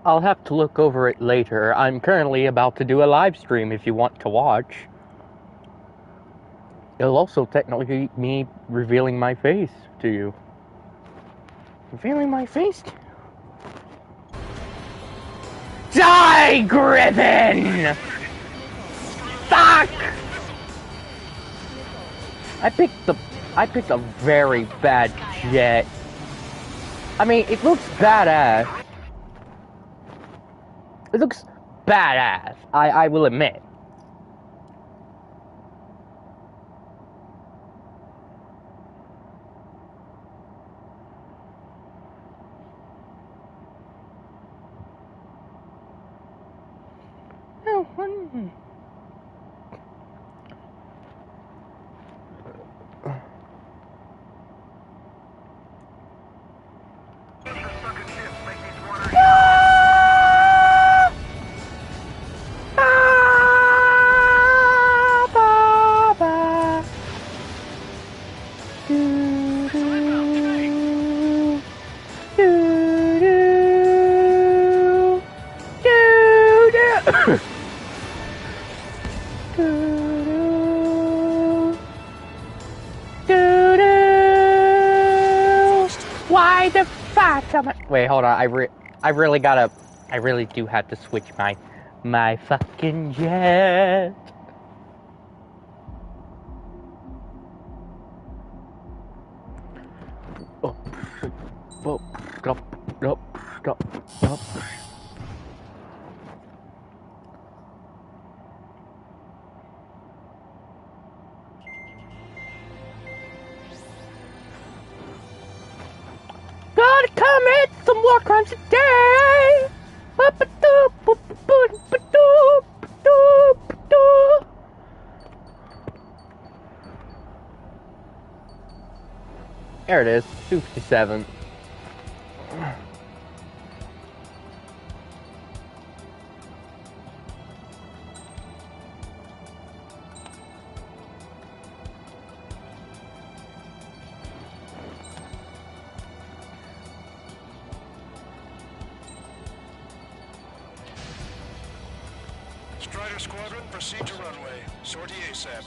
I'll have to look over it later. I'm currently about to do a live stream if you want to watch. It'll also technically be me revealing my face to you. Revealing my face? Die, Griffin! Fuck! I picked a very bad jet. I mean, it looks badass. It looks badass, I will admit. Why the fuck am I? Wait, hold on. I really do have to switch my fucking jet. Gotta commit some war crimes today. There it is, 257. Strider Squadron, proceed to runway. Sortie ASAP.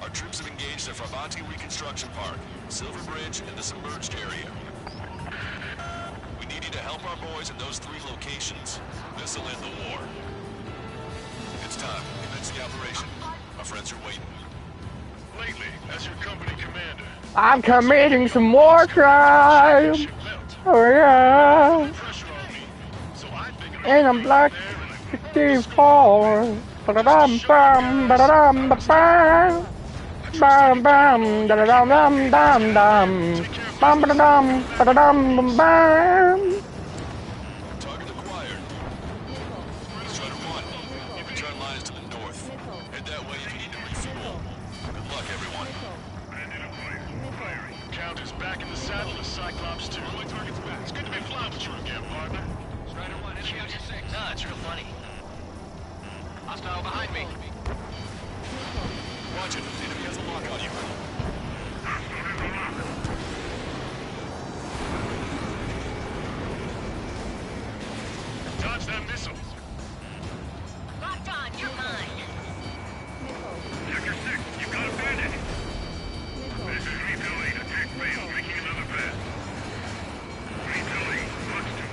Our troops have engaged the Fravanti Reconstruction Park, Silver Bridge, and the submerged area. We need you to help our boys in those 3 locations. This'll end the war. It's time. Commence the operation. Our friends are waiting. Lately, as your company commander, I'm committing some war crimes. Oh yeah. And I'm Black 54. Ba-da-dum bum, ba-da-dum ba-bam. Bam bam, da-da-dum dum dum dum. Bam ba-da-dum, ba-da-dum bam bam. target acquired. Strider 1, your return line is to the north. Head that way if you need to refuel. Good luck, everyone. Count is back in the saddle as Cyclops 2. My target's back. It's good to be flying with you again, partner. Strider 1, enemy on your 6. Nah, it's real funny. Hostile behind me. Watch it. The enemy has a lock on you. Dodge that missile. Locked on, you're mine. Sector 6, you got a bandit. This is refueling. Attack rail, making another pass. Refueling, Fox 2.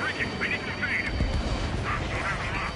Breaking, we need to evade. Still have a lock.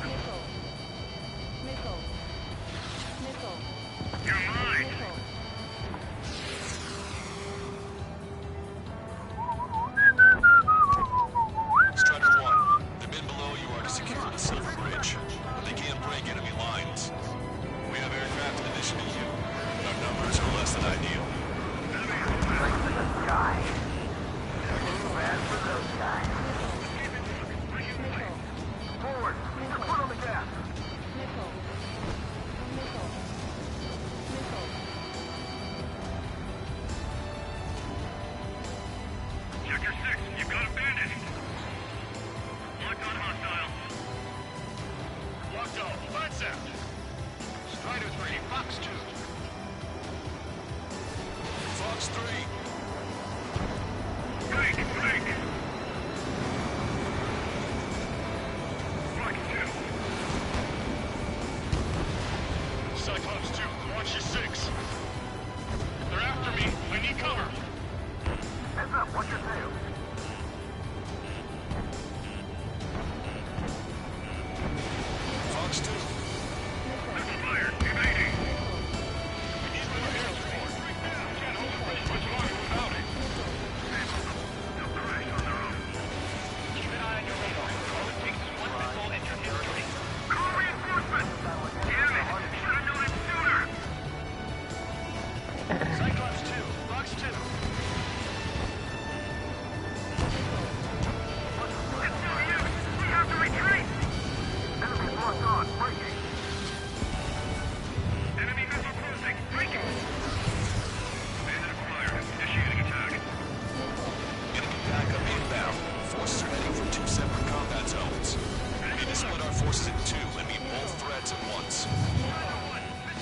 forces are heading for two separate combat zones. We need to split our forces in two and meet both threats at once.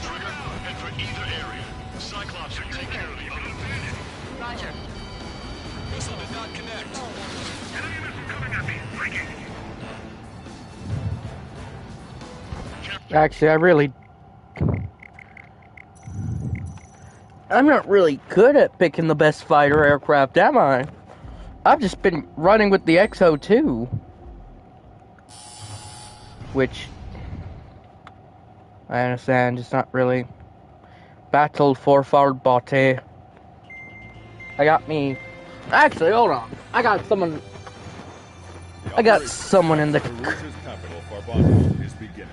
Trigger, head for either area. Cyclops will take care of the other. Roger. Missile did not connect. Enemy missile coming at me. Breaking. Actually, I'm not really good at picking the best fighter aircraft, am I? I've just been running with the XO2. Which, I understand, is not really battled for body. I got me... Actually, hold on. I got someone in the... TRUH's capital, Farbati, is beginning.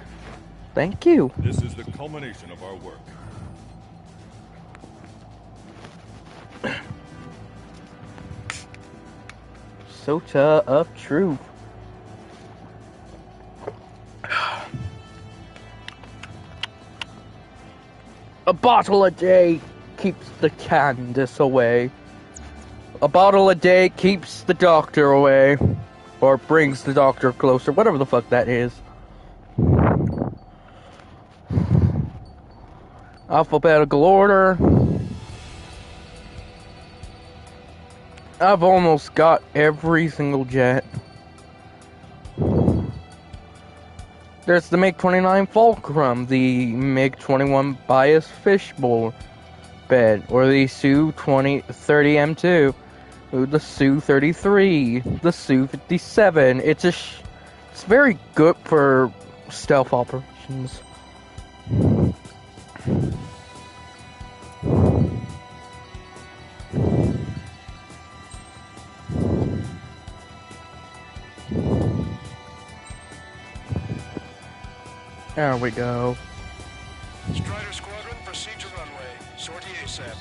Thank you. This is the culmination of our work. Sota of Truth. A bottle a day keeps the Candace away. A bottle a day keeps the doctor away. Or brings the doctor closer, whatever the fuck that is. Alphabetical order. I've almost got every single jet. There's the MiG-29 Fulcrum, the MiG-21 Bias Fishbowl bed, or the Su-30M2, the Su-33, the Su-57. It's very good for stealth operations. There we go. Strider Squadron, proceed to runway. Sortie ASAP.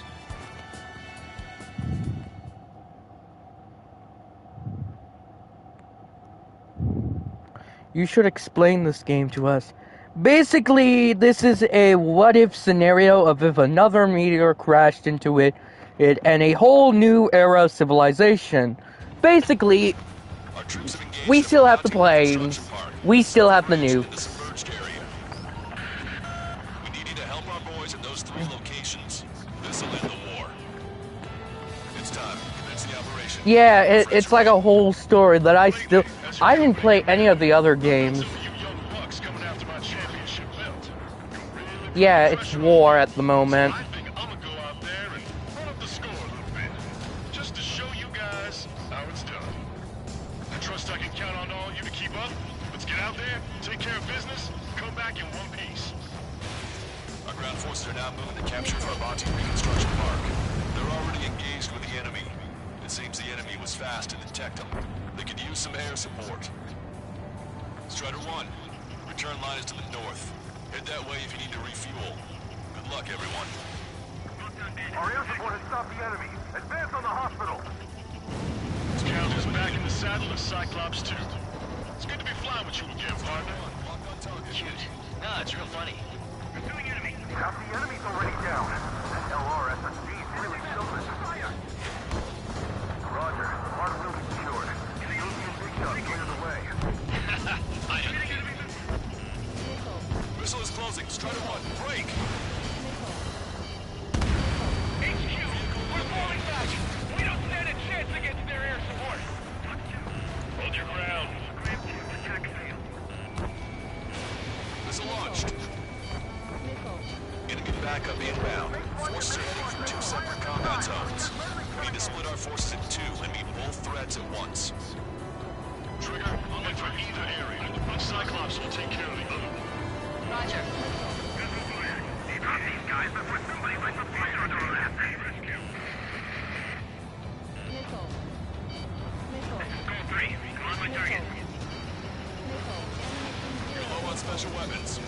You should explain this game to us. Basically, this is a what-if scenario of if another meteor crashed into it and a whole new era of civilization. Basically, we still have the planes, we still have the nukes. We need you to help our boys at those three locations. This'll end the war. It's time. Commence the operation. Yeah, it's like a whole story that I didn't play any of the other games. Yeah, it's war at the moment. I think I'm gonna go out there and run up the score a little bit. Just to show you guys how it's done. I trust I can count on all you to keep up. Let's get out there, take care of business, come back in one piece. Our ground forces are now moving to capture Farbati Reconstruction Park. They're already engaged with the enemy. It seems the enemy was fast to detect them. They could use some air support. Strider 1, return line is to the north. Head that way if you need to refuel. Good luck, everyone. Our air support has stopped the enemy. Advance on the hospital. Scoundrel's back in the saddle of Cyclops 2. It's good to be flying with you again, partner. Cute. No, it's real funny. Pursuing enemy. Half the enemy's already down. That LRSSD's really silver. Roger. Mark will be secured. European big shot clear the way. I am. Missile is closing. Strider 1, break! HQ, we're falling back. We don't stand a chance against their air support. Hold your ground. Missile launched. Enemy backup inbound. Forces are heading for two separate combat zones. We need to split our forces in two and meet both threats at once. Trigger, I'll head for either area. Cyclops will take care of the other. Roger. These guys, but for somebody like the fire on their left. Rescue. Go 3, on my target. You're low on special weapons.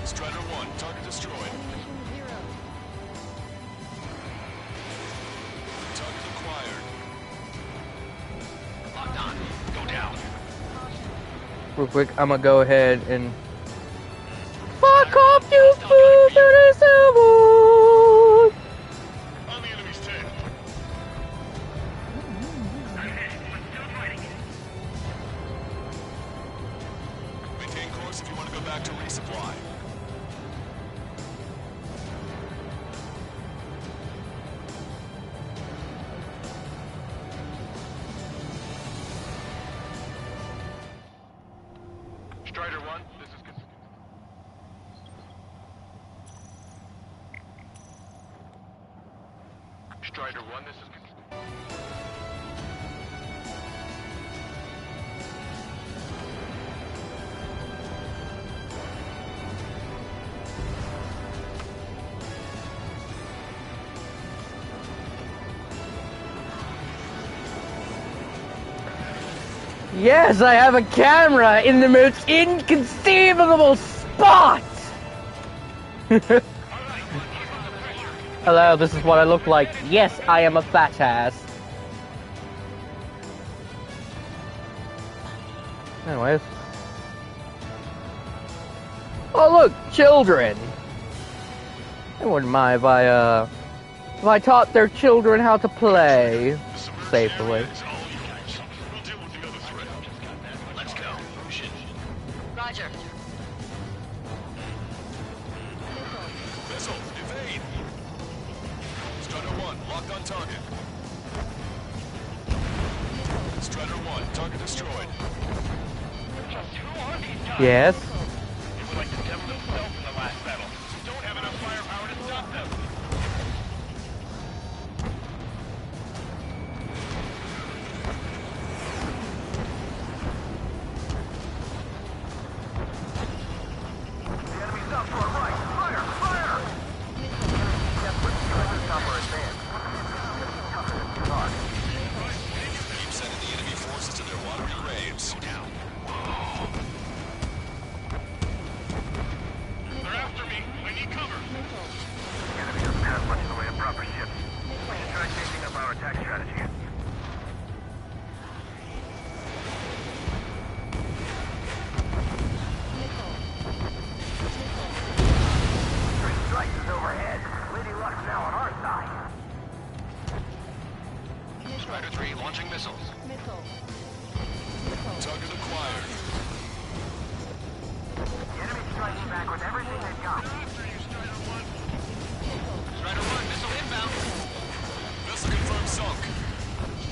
Strider 1, target destroyed. Target acquired. Locked on. Go down. Real quick, I'm gonna go ahead and fuck off, you fool! On the enemy's tail. to resupply. Strider 1, this is... Strider 1, this is... Yes, I have a camera in the most inconceivable spot! Hello, this is what I look like. Yes, I am a fat ass. Anyways. Oh look, children! I wouldn't mind if I taught their children how to play safely. Let's go. Shit. Roger. Missile, evade! Strider 1, locked on target. Strider 1, target destroyed. Just who are these guys? Yes. They were like the devil himself in the last battle. Don't have enough firepower to stop them. Keep sending the enemy forces to their watery graves. Down. They're after me. I need cover. The enemy doesn't have much in the way of proper ships. We should try changing up our attack strategy. Three strikes is overhead. Lady Luck's now on our side. Strider 3 launching missiles. Target acquired. The enemy's striking back with everything they've got. Strider 1, missile inbound. Vessel confirmed sunk.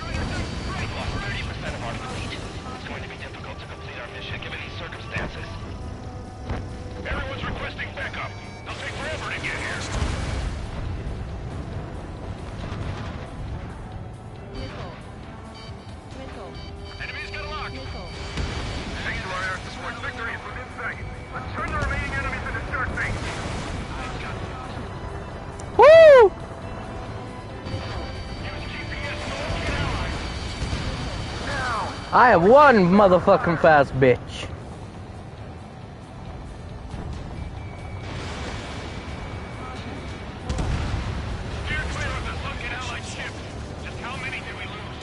We've lost 30% of our fleet. It's going to be difficult to complete our mission given these circumstances. Everyone's requesting backup. They'll take forever to get here. Enemy's got a lock. Thanks to our air support, victory is within sight. Let's turn the remaining enemies into start phase. Woo! Use GPS to locate allies. Now, I am one motherfucking fast bitch. Steer clear of the sunken allied ship. Just how many did we lose?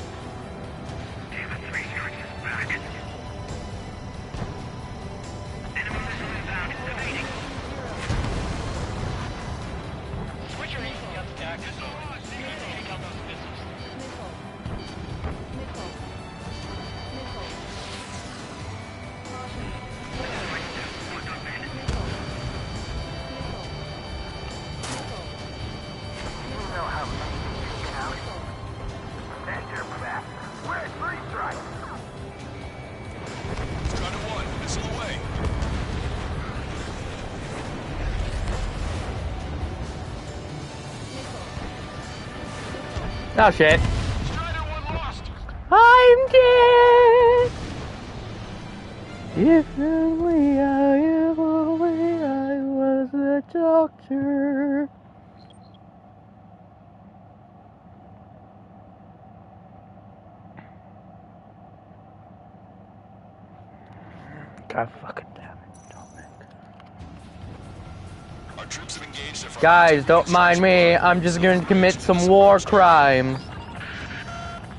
David 3 strikes is back. Enemy missile inbound. It's evading. Switch your AC up to tactics. Take out those missiles. You know how many we've taken out? Stand your back. We're at 3 strikes. Strider 1, missile away. Oh shit. Strider 1 lost. I'm dead. If only I was a doctor. God fucking damn it. Don't make. Our troops have engaged their Guys, don't mind me. I'm just going to commit some war crimes.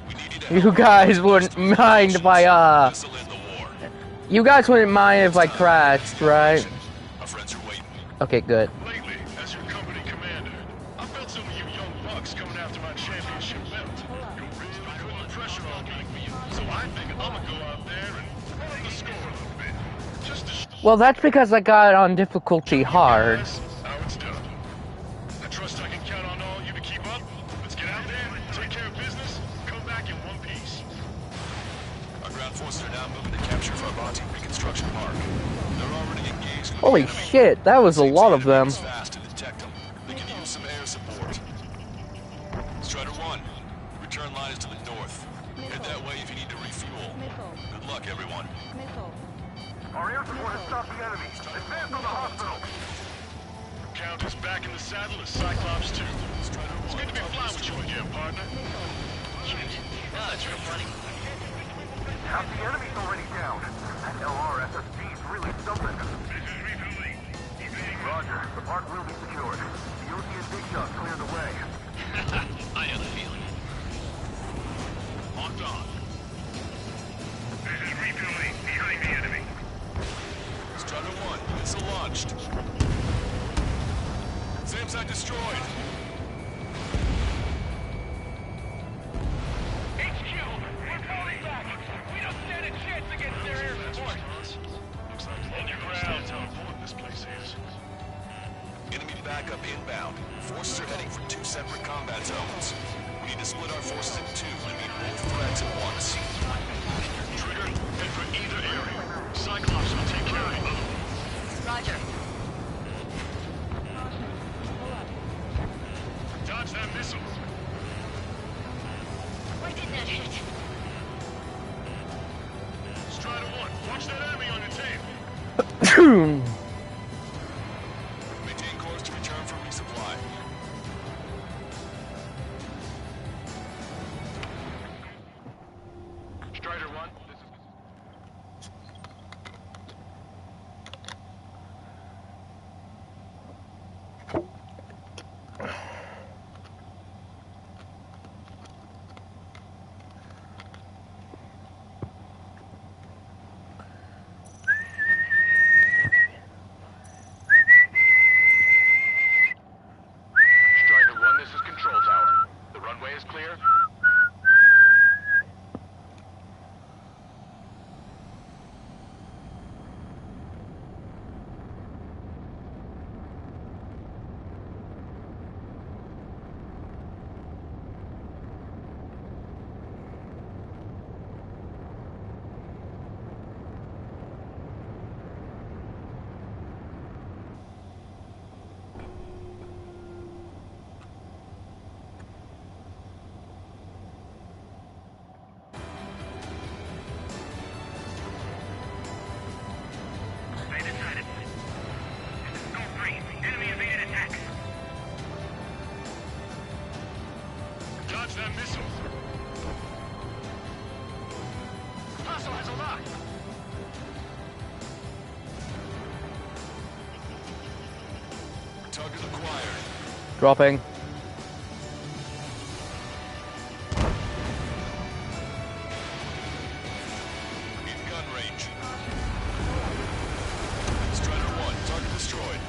We need you to You help guys our wouldn't forces mind if I, This'll end the war. you guys wouldn't mind if I crashed, right? Our friends are waiting. Okay, good. Lately, as your company commander, I felt some of you young bucks coming after my championship belt. You're really putting the pressure on me. So I think I'm gonna go out there and run up the score a little bit. Just to Well, that's because I got it on difficulty hard. Guys, how it's done. I trust I can count on all you to keep up. Let's get out there, take care of business, come back in one piece. Our ground forces are now moving to capture Farbanti Reconstruction Park. They're already engaged with Holy the enemy. shit, that was a Seems lot the of them. enemy moves fast to detect them. They can use some air support. Strider 1, return line is to the north. Head that way if you need to refuel. Good luck, everyone. Our air support has stopped the enemy. Advance on the hospital. Count is back in the saddle as Cyclops 2. It's good to be flying with you again, partner. That's real funny. Half the enemy's already down. That LRSSD's really something. Roger. The park will be secured. The OT and Big Shot clear the way. I have a feeling. Locked on. This is refueling behind the enemy. Strider 1, missile launched. SAM site destroyed. HQ, we're falling back. We don't stand a chance against their air support. Looks like hold your ground. That's how important this place is. Enemy backup inbound. Forces are heading for 2 separate combat zones. We need to split our forces in 2 and meet both threats at once. Trigger, head for either area. Cyclops will take care of you. Roger. Dodge that missile. Why didn't that hit? Strider 1, watch that enemy on your tail. Maintain course to return for resupply. Strider 1, this is... Strider 1, this is Control Tower. The runway is clear. Stay decided. This is Gold 3. Enemy evaded attack. Dodge that missile. Hostile has a lock. Target acquired. Dropping. In gun range. Strider 1, target destroyed.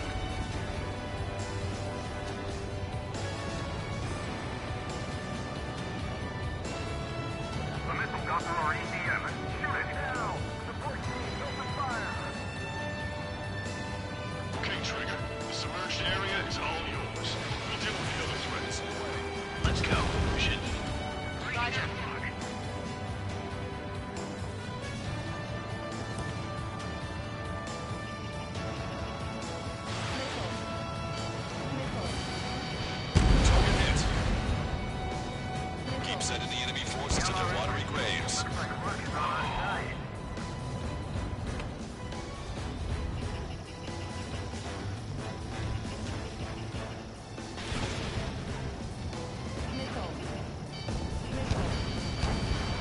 The missile got through our ECM. Shoot it now. Support team, open fire. Okay, Trigger. The submerged area is all yours. We'll deal with the other threats. Let's go. Shit. Roger. Target hit. Keep sending the enemy forces to their watery graves. Looks like a mark is on our side.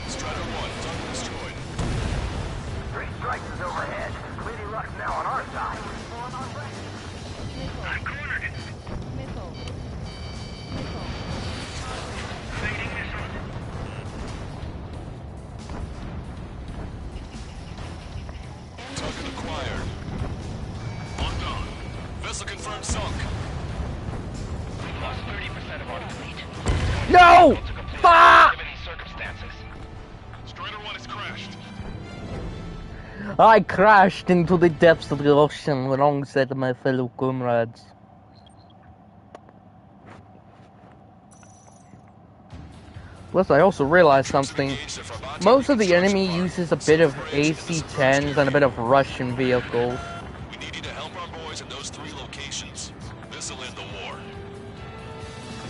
Strider 1, target destroyed. 3 strikes is overhead. Lady Luck's now on our side. I cornered it. Evading missile. Target acquired. Locked on. Vessel confirmed sunk. We've lost 30% of our fleet. No! To complete Fuck! given these circumstances. Strider 1 has crashed. I crashed into the depths of the ocean alongside my fellow comrades. Plus, I also realized something. Most of the enemy uses a bit of AC-10s and a bit of Russian vehicles. We need you to help our boys in those 3 locations. This'll end the war.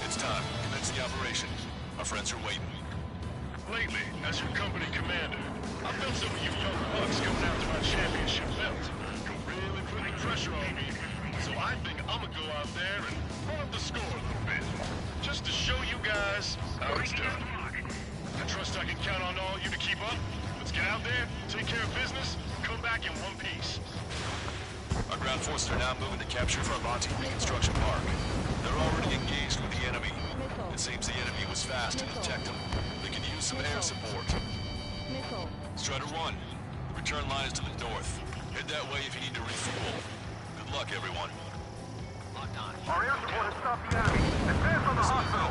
It's time. Commence the operation. Our friends are waiting. Lately, as your company commander, I felt some of you young bucks coming after my championship belt. You're really putting pressure on me. So I think I'm gonna go out there and run up the score a little bit. Just to show you guys how it's done. I trust I can count on all you to keep up. Let's get out there, take care of business, come back in one piece. Our ground forces are now moving to capture Farbanti Reconstruction Park. They're already engaged with the enemy. It seems the enemy was fast to detect them. They can use some air support. Strider 1, the return line is to the north. Head that way if you need to refuel. Good luck, everyone. Our air support has stopped the enemy. Advance on the hospital.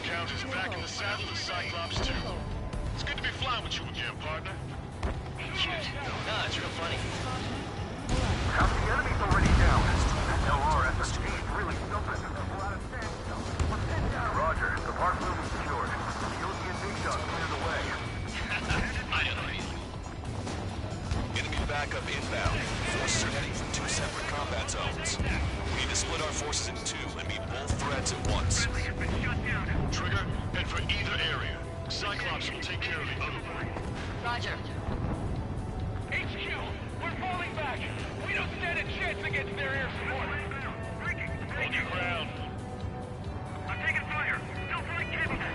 Count is back in the saddle as Cyclops 2. It's good to be flying with you again, partner. Cute. No, it's real funny. Half the enemy's already down. That LRSSG is really something. We're out of standstill. Let's head down. Roger. The park will be secured. The European big shot clear the way. I agree. Enemy backup inbound. Forces are heading from 2 separate combat zones. We need to split our forces in 2 and meet both threats at once. Trigger, head for either area. Cyclops will take care of the other one. Roger. HQ, we're falling back. We don't stand a chance against their air support. Hold your ground. I'm taking fire. Still flight capable.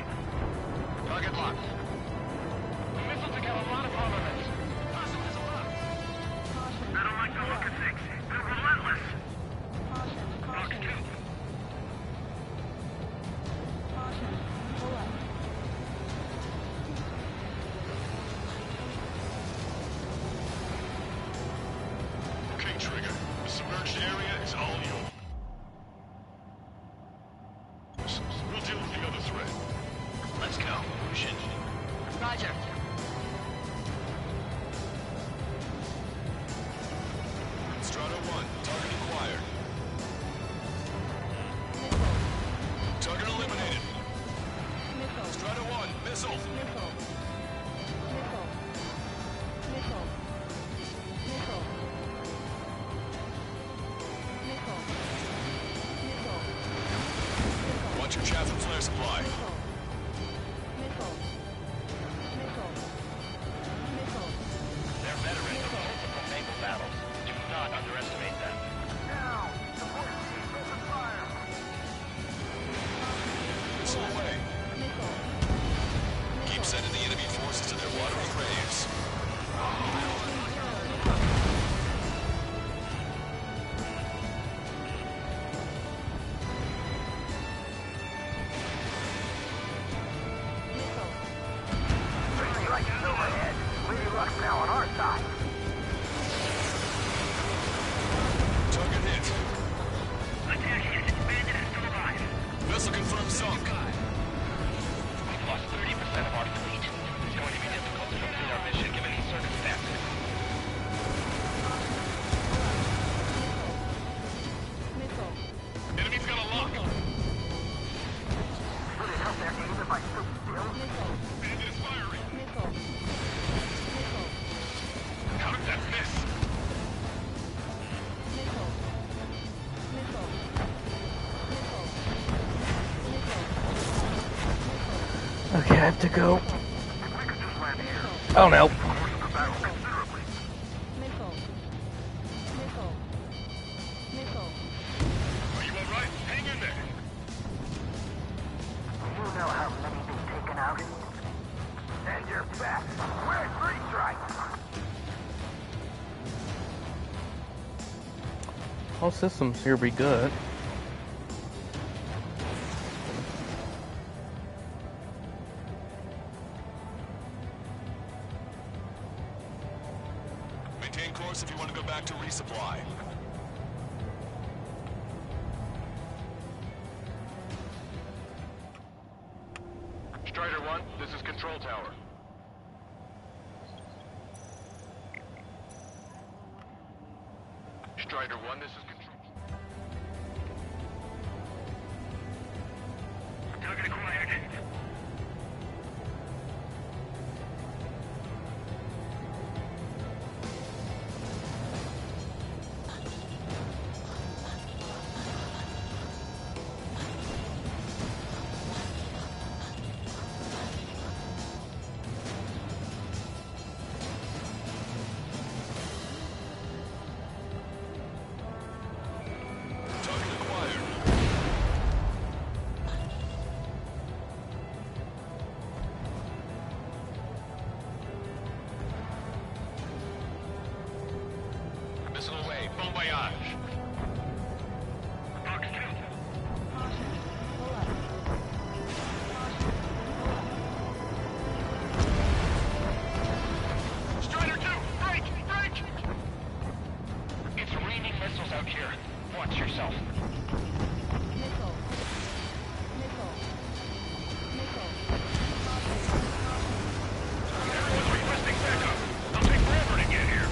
Target locked. The missiles have got a lot of armaments. I don't like the look of things. They're relentless. Mark 2. Okay, Trigger. The submerged area is all yours. We'll deal with the other threat. Let's go. Push it. Roger. Strider 1, target acquired. Target eliminated. Strider 1, missile. Watch your chaff and flare supply. They're veterans of multiple naval battles. Do not underestimate them. Now, support team, open fire. Missile away. Keep sending the enemy forces to their watery graves. Really like it overhead. Lady Luck's now on our side. Target hit. Attacking it. Bandit is still alive. Missile confirmed sunk. We've lost 30% of our fleet. It's going to be difficult to complete our mission given these circumstances. Enemy's got a lock. Would it help their aim if I stood still? Bandit is firing. How did that miss? Okay, I have to go. If we could just land here, Oh no. shorten the battle considerably. Are you all right? Hang in there. Do you know how many they've taken out? And you're back. We're 3 strikes. All systems here be good. Maintain course if you want to go back to resupply. Strider 1, this is Control Tower. Strider 1, this is Control. Target acquired. Target acquired. Missile away. Bon voyage. Fox 2. Strider 2! Break! Break! It's raining missiles out here. Watch yourself. Everyone's requesting backup. They'll take forever to get here.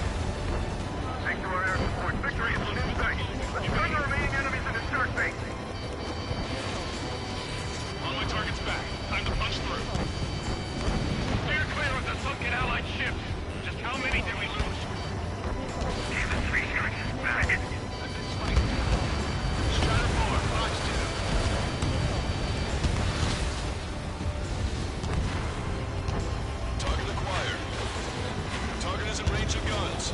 Thanks to our air support, victory is within sight. Let's turn the remaining enemies into shark bait. All my targets back. Time to punch through. Steer clear of the sunken Allied ship. Just how many did we lose? Damn it, 3 sharks is back. Strider 4, Fox 2. Target acquired. Target is in range of guns.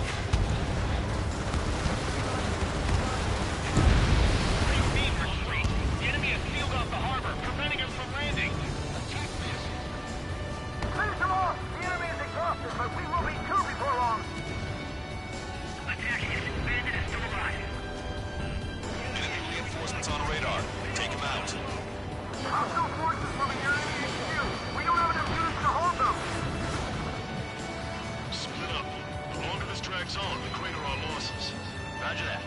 Beam retreat. The enemy has sealed off the harbor, preventing us from landing. Attack this. Finish them off! The enemy is exhausted, but we will be too before long. Attacking it. Bandit is still alive. Enemy reinforcements on radar. Take him out. Hostile forces moving near enemy HQ. We don't have enough units to hold them. Split up. The longer this drags on, the greater our losses. Roger that.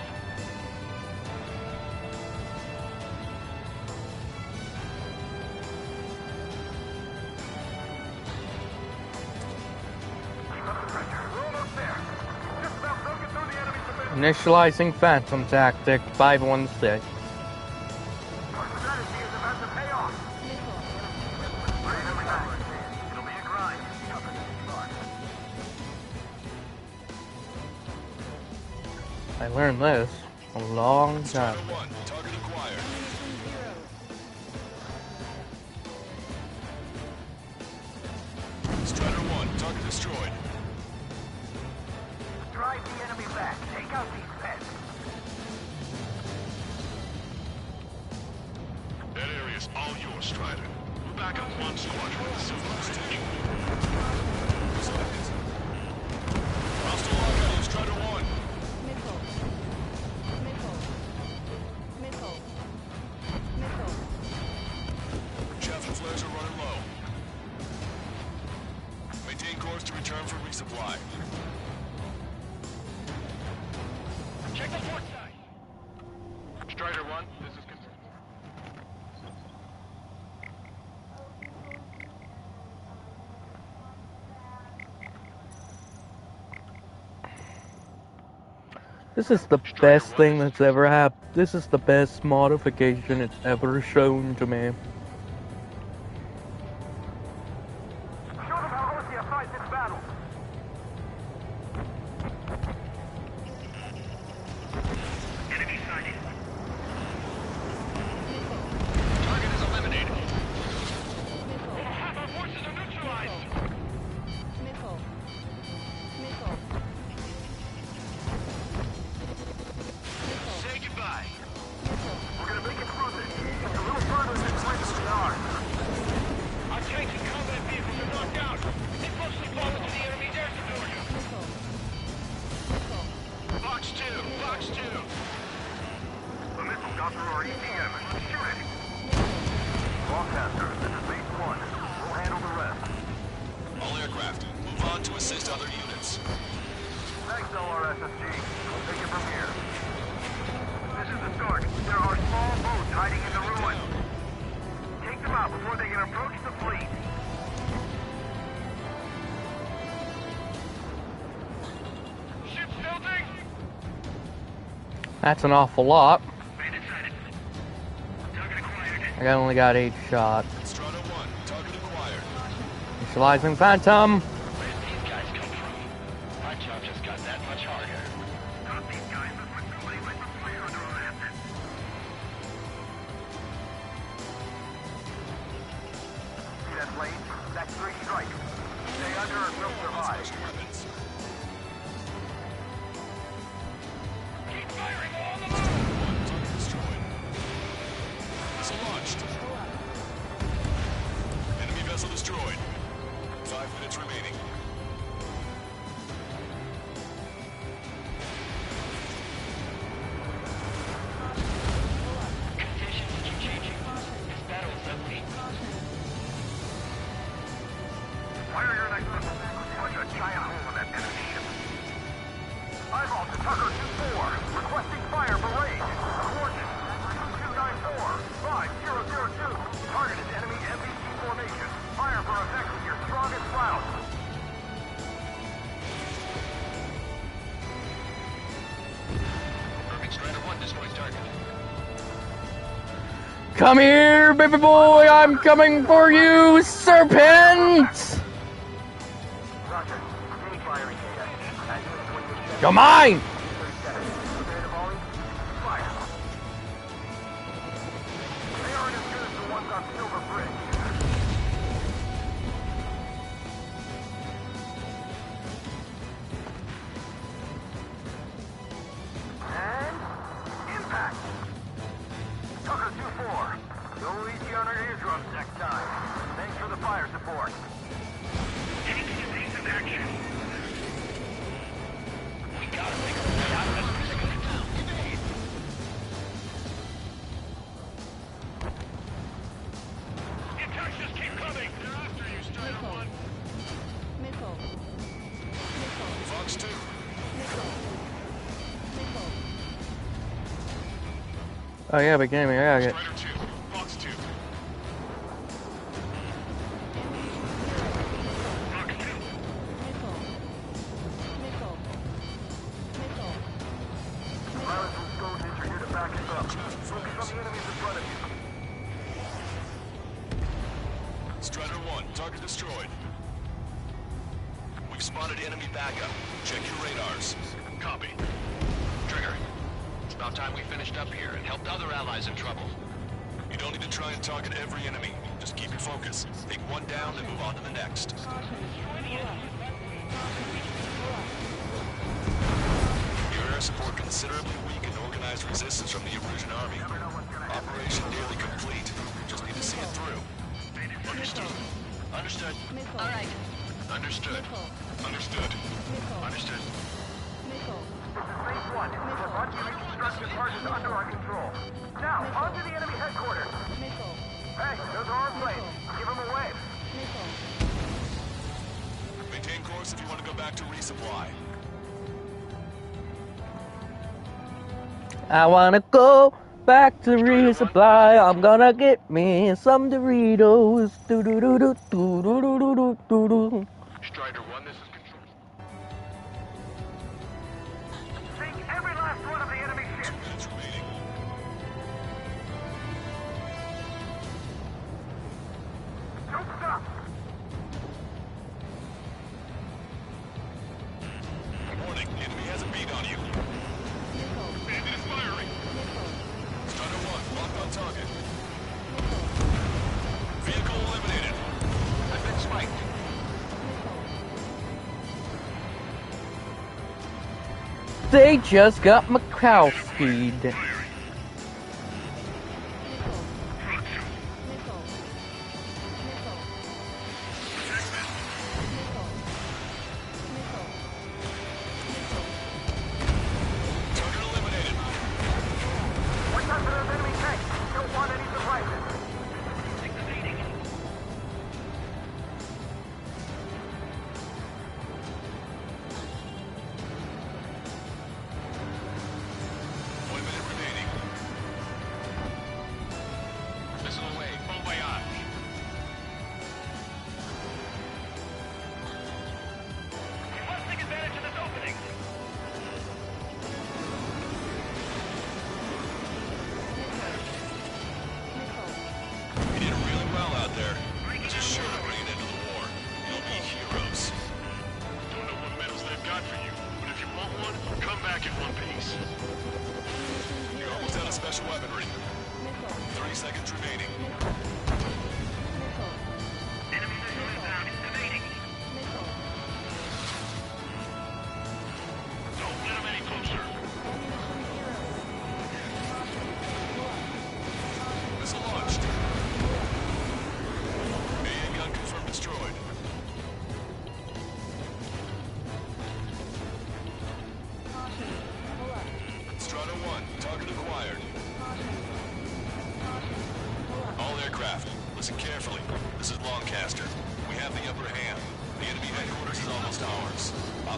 Keep up the pressure. We're almost there. Just about broken through the enemy's defense. Initializing Phantom Tactic 516. Our strategy is about to pay off. Ready to relax. It'll be a grind. Tougher than you thought. I learned this a long time. Strider 1, target acquired. Strider 1, target destroyed. Drive the enemy back. Take out these pets. That area's all yours, Strider. We'll back up one squadron with Silver's team. Hostile lockdown, Strider 1. Chaffin flares are running low. Maintain course to return for resupply. Check the port side. Strider 1, this is Control. This is the best thing that's ever happened. This is the best modification it's ever shown to me. Show them how Orthia fights in battle. Enemy sighted. Target is eliminated. Over half our forces are neutralized. Say goodbye. We're gonna make it through this. It's a little further than Quincy are. Our tanks and combat vehicles are knocked out. They mostly fall into the enemy's air support. Fox 2, Fox 2. The missile got through our ECM. Shoot it. Broadcaster, this is base 1. We'll handle the rest. All aircraft, move on to assist other units. Thanks, LRSSG. We'll take it from here. This is the start. There are small boats hiding in the ruins. Take them out before they can approach the fleet. Ship's building. That's an awful lot. Bandit sighted. Target acquired. I only got 8 shots. Strata 1, target acquired. Initializing Phantom. Where did these guys come from? My job just got that much harder. Stop these guys before somebody lights a fire under our assets. See that blade? That's 3 strikes. Stay under and we'll survive. Special weapons. Keep firing all the Target destroyed. Missile launched. Enemy vessel destroyed. 5 minutes remaining. conditions keep changing. This battle is ugly. Fire your next missile. Punch a giant hole in that enemy ship. Eyeball to Tucker 2-4. Requesting fire for range. Coordinates 2294-5002. Target is enemy MPC formation. Fire for effect with your strongest round. Perfect. Strider 1 destroys target. Come here, baby boy. I'm coming for you, serpent. Roger. Any firing data. As soon as we get You're mine. 37. Prepare to volley. Fire. They aren't as good as the ones on Silver Bridge. And impact. Tucker 2-4. Go easy on our eardrums next time. Thanks for the fire support. Take evasive action. We gotta make a way out of this predicament now. Evade. The attacks just keep coming. They're after you, Strider 1. Fox 2. Oh yeah, but give me. I got it. Strider 2, Fox 2. Fox 2. Pilots and Stone Ninja are here to back us up. Focus on the enemies in front of you. Strider 1, target destroyed. We've spotted enemy backup. Check your radars. Copy. Trigger. It's about time we finished up here and helped other allies in trouble. You don't need to try and target every enemy. Just keep your focus. Take one down, then move on to the next. Your air support considerably weakened organized resistance from the Erusian army. Operation nearly complete. Just need to see it through. Understood. Understood. All right. Understood. Understood. Understood. This is phase 1. The Bungie reconstruction part is under our control. Now, on to the enemy headquarters. Hey, those are our planes. Give them a wave. Maintain course if you want to go back to resupply. I wanna go back to resupply. I'm gonna get me some Doritos. Do do do do do do do do do do. Strider 1, this is control. Sink every last one of the enemy ships. 2 minutes remaining. Don't stop. Warning, enemy has a beat on you. Bandit is firing. Strider 1, locked on target. Vehicle eliminated. I've been spiked. They just got Mikowski'd. Target eliminated. Watch out for those enemy tanks. You don't want any surprises. Evading. 1 minute remaining.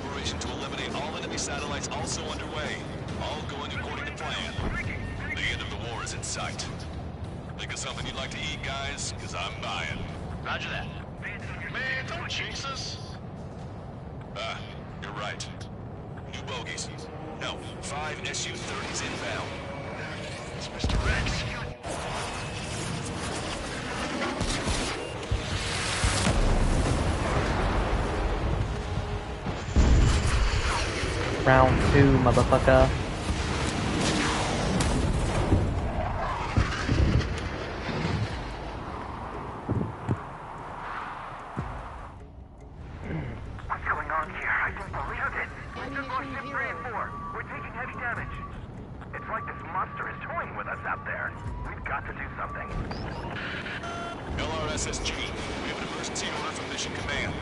operation to eliminate all enemy satellites also underway. All going according to plan. The end of the war is in sight. Think of something you'd like to eat, guys? Because I'm buying. Roger that. Man, don't jinx us. Ah, you're right. New bogeys. No, 5 Su-30s inbound. It's Mr. Rex. Round 2, motherfucker. What's going on here? I don't believe it. Just lost ship 3 and 4. We're taking heavy damage. It's like this monster is toying with us out there. We've got to do something. LRSSG, we have an emergency order from Mission Command.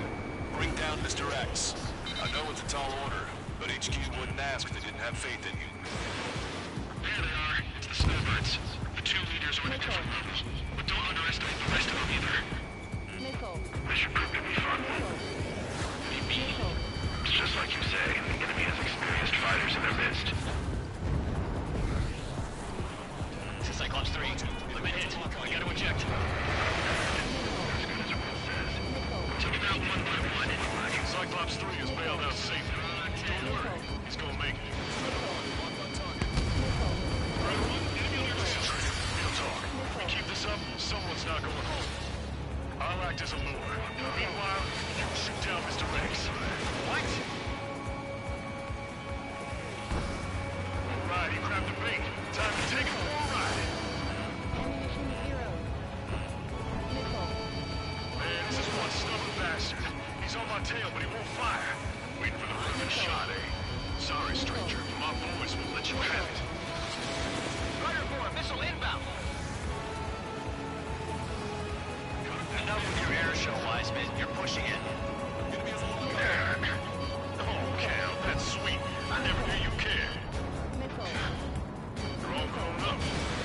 Bring down Mr. X. I know it's a tall order, but HQ wouldn't ask if they didn't have faith in you. There they are. It's the snowbirds. The 2 leaders are in a different level. But don't underestimate the rest of them either. Mission proved to be fun. It's just like you say, the enemy has experienced fighters in their midst. Cyclops 3, we've been hit. We gotta eject. As good as the rule says. Took them out one by one. Cyclops 3 is bailed out safely. Don't worry, he's gonna make it. Real talk. We keep this up, someone's not going home. I'll act as a lure. Meanwhile, you shoot down Mr. Rex. What? Alright, he grabbed the bait. Time to take him for a ride. Man, this is one stubborn bastard. He's on my tail, but he won't fire. Waiting for the perfect shot, eh? Sorry, stranger. My boys will let you have it. Rider 4, missile inbound. Enough with your air show, Wiseman. You're pushing it. Oh, Cal, that's sweet. I never knew you cared. You're all grown up.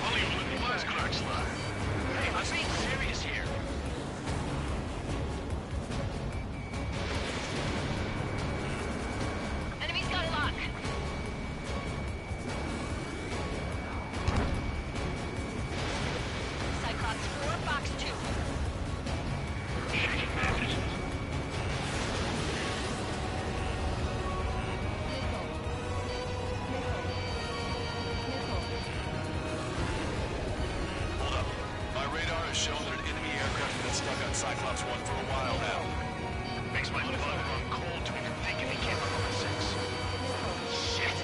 I'll even let the wisecrack slide. Hey, I'm being serious here. Enemy's got a lock. Cyclops 4, Fox 2. Shaking bandit. Hold up. My radar has shown that an enemy aircraft has been stuck on Cyclops 1 for a while now. Makes my blood run cold to even think if he came up on 6. Shit.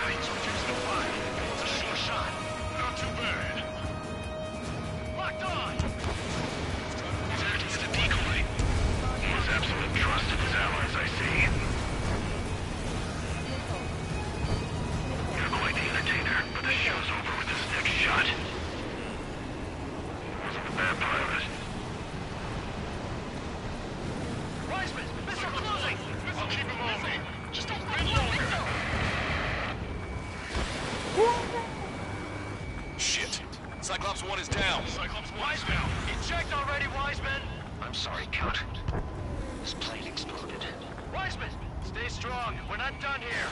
He's refusing to fire. It's a sure shot. Not too bad. Locked on! He's acting as a decoy. He has absolute trust in his allies, I see. You're quite the entertainer, but the show's over with this next shot. Wasn't a bad pilot. Wiseman! Missile closing! I'll keep him on me. Just a bit longer. Shit. Cyclops 1 is down. Cyclops Wiseman! Eject already, Wiseman. I'm sorry, Count. This plane exploded. Wiseman, stay strong. We're not done here.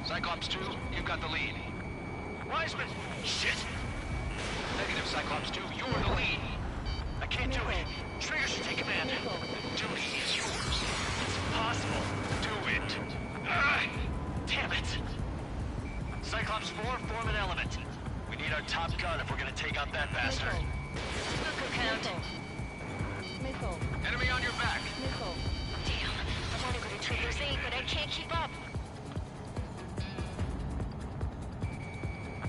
Cyclops 2, you've got the lead. Wiseman! Shit! Negative, Cyclops 2, you're the lead. I can't do it. Trigger should take command. Duty is yours. It's possible. Do it. Ah, damn it. Cyclops 4, form an element. We need our top gun if we're gonna take out that bastard. Look, Count. Enemy on your back. Damn, I'm only good at Trigger's 8, but I can't keep up.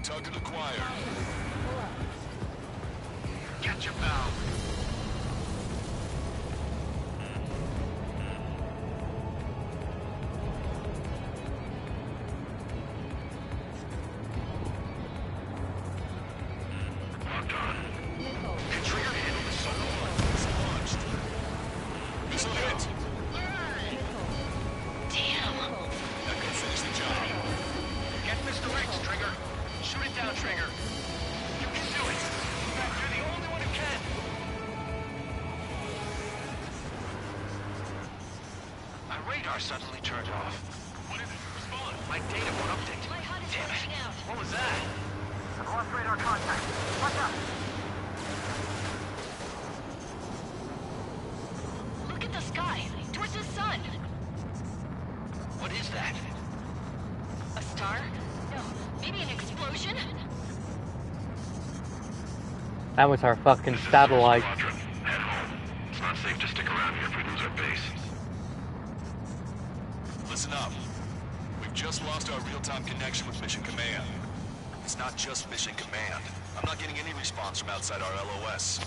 Tug to the choir. Catch him now. Locked on. Can Trigger handle the solo one? It's launched. Missile hit. Damn. That could finish the job. Get Mr. X, Trigger. Shoot it down, Trigger. You can do it. In fact, you're the only one who can. radar suddenly turned off. What is it? Respond. My data won't update. My HUD is Damn it. glitching out. What was that? I've lost radar contact. Watch out! Look at the sky, towards the sun. What is that? A star? No, maybe an explosion? That was our fucking satellite. Squadron. Head home. It's not safe to stick around here if we lose our base. Listen up. We've just lost our real-time connection with Mission Command. It's not just Mission Command. I'm not getting any response from outside our LOS.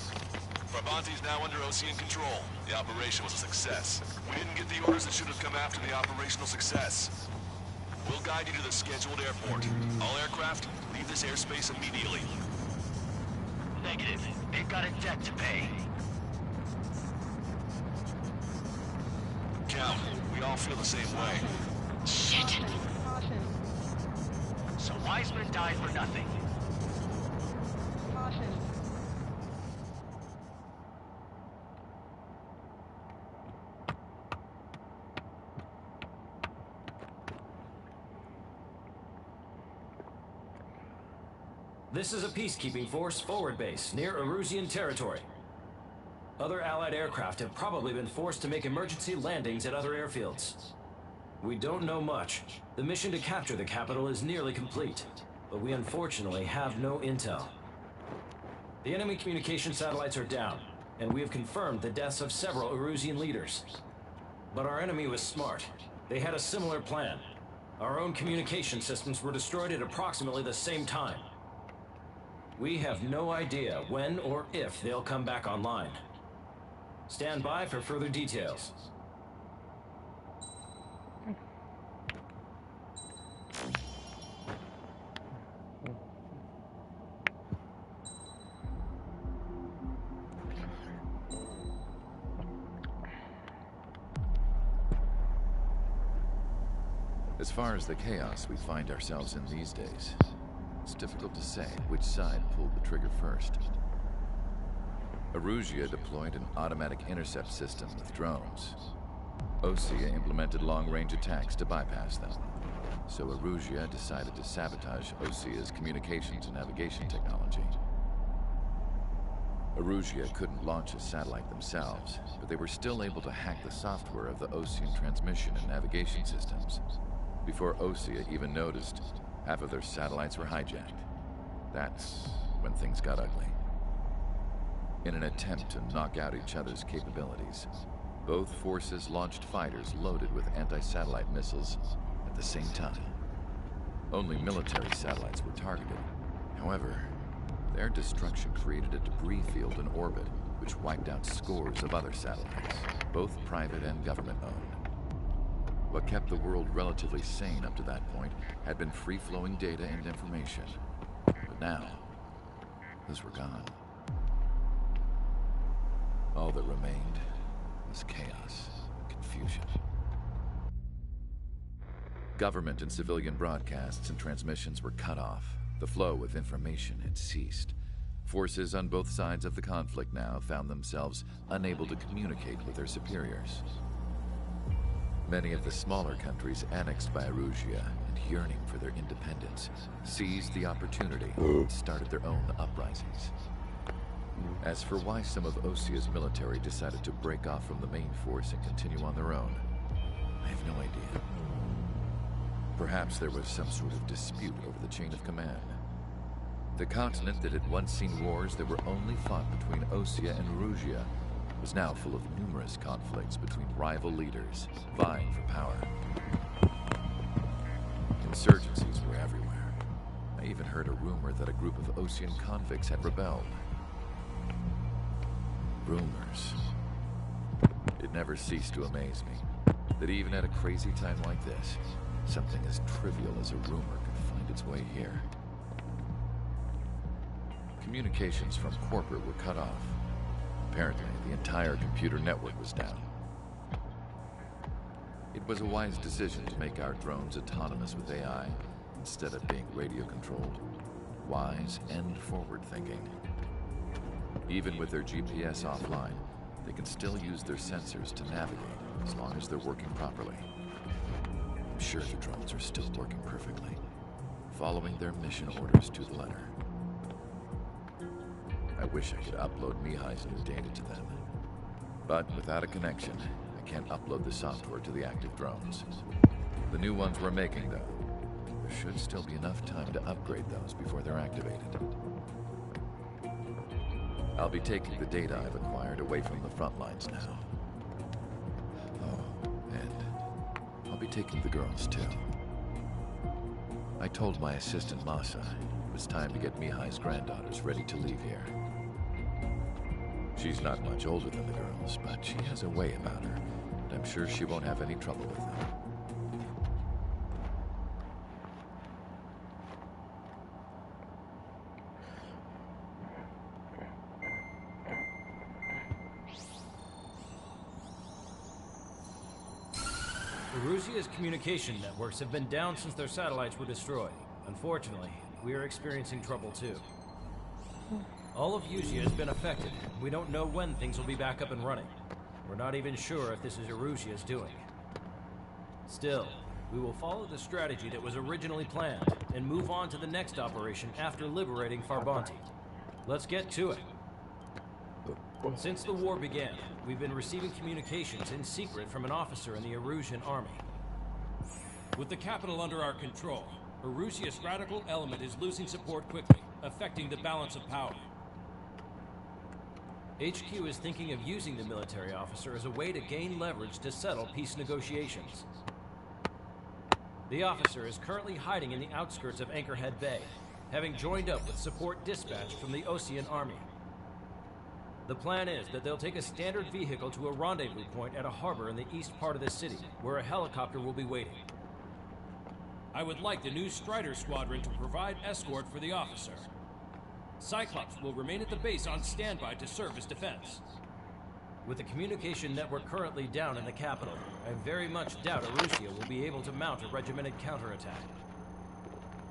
Brabante is now under Ocean control. The operation was a success. We didn't get the orders that should have come after the operational success. We'll guide you to the scheduled airport. All aircraft, leave this airspace immediately. Negative. They've got a debt to pay. Count, we all feel the same way. Shit. So Wiseman died for nothing. This is a peacekeeping force forward base near Erusian territory. Other Allied aircraft have probably been forced to make emergency landings at other airfields. We don't know much. The mission to capture the capital is nearly complete, but we unfortunately have no intel. The enemy communication satellites are down, and we have confirmed the deaths of several Erusian leaders. But our enemy was smart. They had a similar plan. Our own communication systems were destroyed at approximately the same time. We have no idea when or if they'll come back online. Stand by for further details. As far as the chaos we find ourselves in these days, it's difficult to say which side pulled the trigger first. Erusia deployed an automatic intercept system with drones. Osea implemented long-range attacks to bypass them. So Erusia decided to sabotage Osea's communications and navigation technology. Erusia couldn't launch a satellite themselves, but they were still able to hack the software of the Osean transmission and navigation systems. Before Osea even noticed, half of their satellites were hijacked. That's when things got ugly. In an attempt to knock out each other's capabilities, both forces launched fighters loaded with anti-satellite missiles at the same time. Only military satellites were targeted. However, their destruction created a debris field in orbit, which wiped out scores of other satellites, both private and government-owned. What kept the world relatively sane up to that point had been free-flowing data and information. But now, those were gone. All that remained was chaos and confusion. Government and civilian broadcasts and transmissions were cut off. The flow of information had ceased. Forces on both sides of the conflict now found themselves unable to communicate with their superiors. Many of the smaller countries annexed by Erusia and yearning for their independence seized the opportunity and started their own uprisings. As for why some of Osea's military decided to break off from the main force and continue on their own, I have no idea. Perhaps there was some sort of dispute over the chain of command. The continent that had once seen wars that were only fought between Osea and Erusia was now full of numerous conflicts between rival leaders vying for power. Insurgencies were everywhere. I even heard a rumor that a group of Osean convicts had rebelled. Rumors. It never ceased to amaze me that even at a crazy time like this, something as trivial as a rumor could find its way here. Communications from corporate were cut off. Apparently, the entire computer network was down. It was a wise decision to make our drones autonomous with AI instead of being radio-controlled. Wise and forward-thinking. Even with their GPS offline, they can still use their sensors to navigate as long as they're working properly. I'm sure the drones are still working perfectly, following their mission orders to the letter. I wish I could upload Mihai's new data to them. But without a connection, I can't upload the software to the active drones. The new ones we're making, though, there should still be enough time to upgrade those before they're activated. I'll be taking the data I've acquired away from the front lines now. Oh, and I'll be taking the girls, too. I told my assistant, Masa, it was time to get Mihai's granddaughters ready to leave here. She's not much older than the girls, but she has a way about her, and I'm sure she won't have any trouble with them. Erusia's communication networks have been down since their satellites were destroyed. Unfortunately, we are experiencing trouble too. All of Erusia has been affected. We don't know when things will be back up and running. We're not even sure if this is Erusia's doing. Still, we will follow the strategy that was originally planned and move on to the next operation after liberating Farbanti. Let's get to it. Since the war began, we've been receiving communications in secret from an officer in the Erusian army. With the capital under our control, Erusia's radical element is losing support quickly, affecting the balance of power. HQ is thinking of using the military officer as a way to gain leverage to settle peace negotiations. The officer is currently hiding in the outskirts of Anchorhead Bay, having joined up with support dispatch from the Osean army. The plan is that they'll take a standard vehicle to a rendezvous point at a harbor in the east part of the city, where a helicopter will be waiting. I would like the new Strider Squadron to provide escort for the officer. Cyclops will remain at the base on standby to serve as defense. With the communication network currently down in the capital, I very much doubt Erusia will be able to mount a regimented counterattack.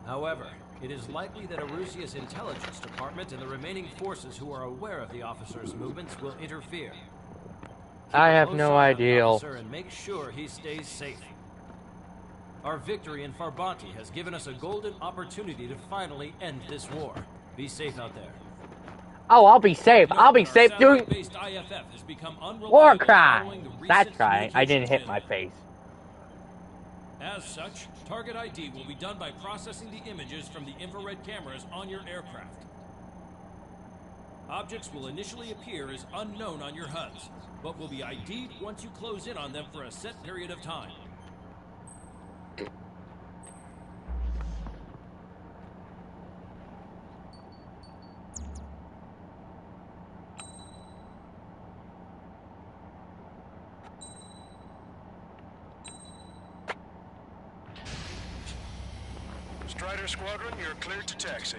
However, it is likely that Erusia's intelligence department and the remaining forces who are aware of the officer's movements will interfere. I have no idea. And make sure he stays safe. Our victory in Farbanti has given us a golden opportunity to finally end this war. Be safe out there. Oh, I'll be safe. I'll be safe doing war crime. That's right. I didn't hit my face. As such, target ID will be done by processing the images from the infrared cameras on your aircraft. Objects will initially appear as unknown on your HUDs, but will be ID'd once you close in on them for a set period of time. Strider Squadron, you're cleared to taxi.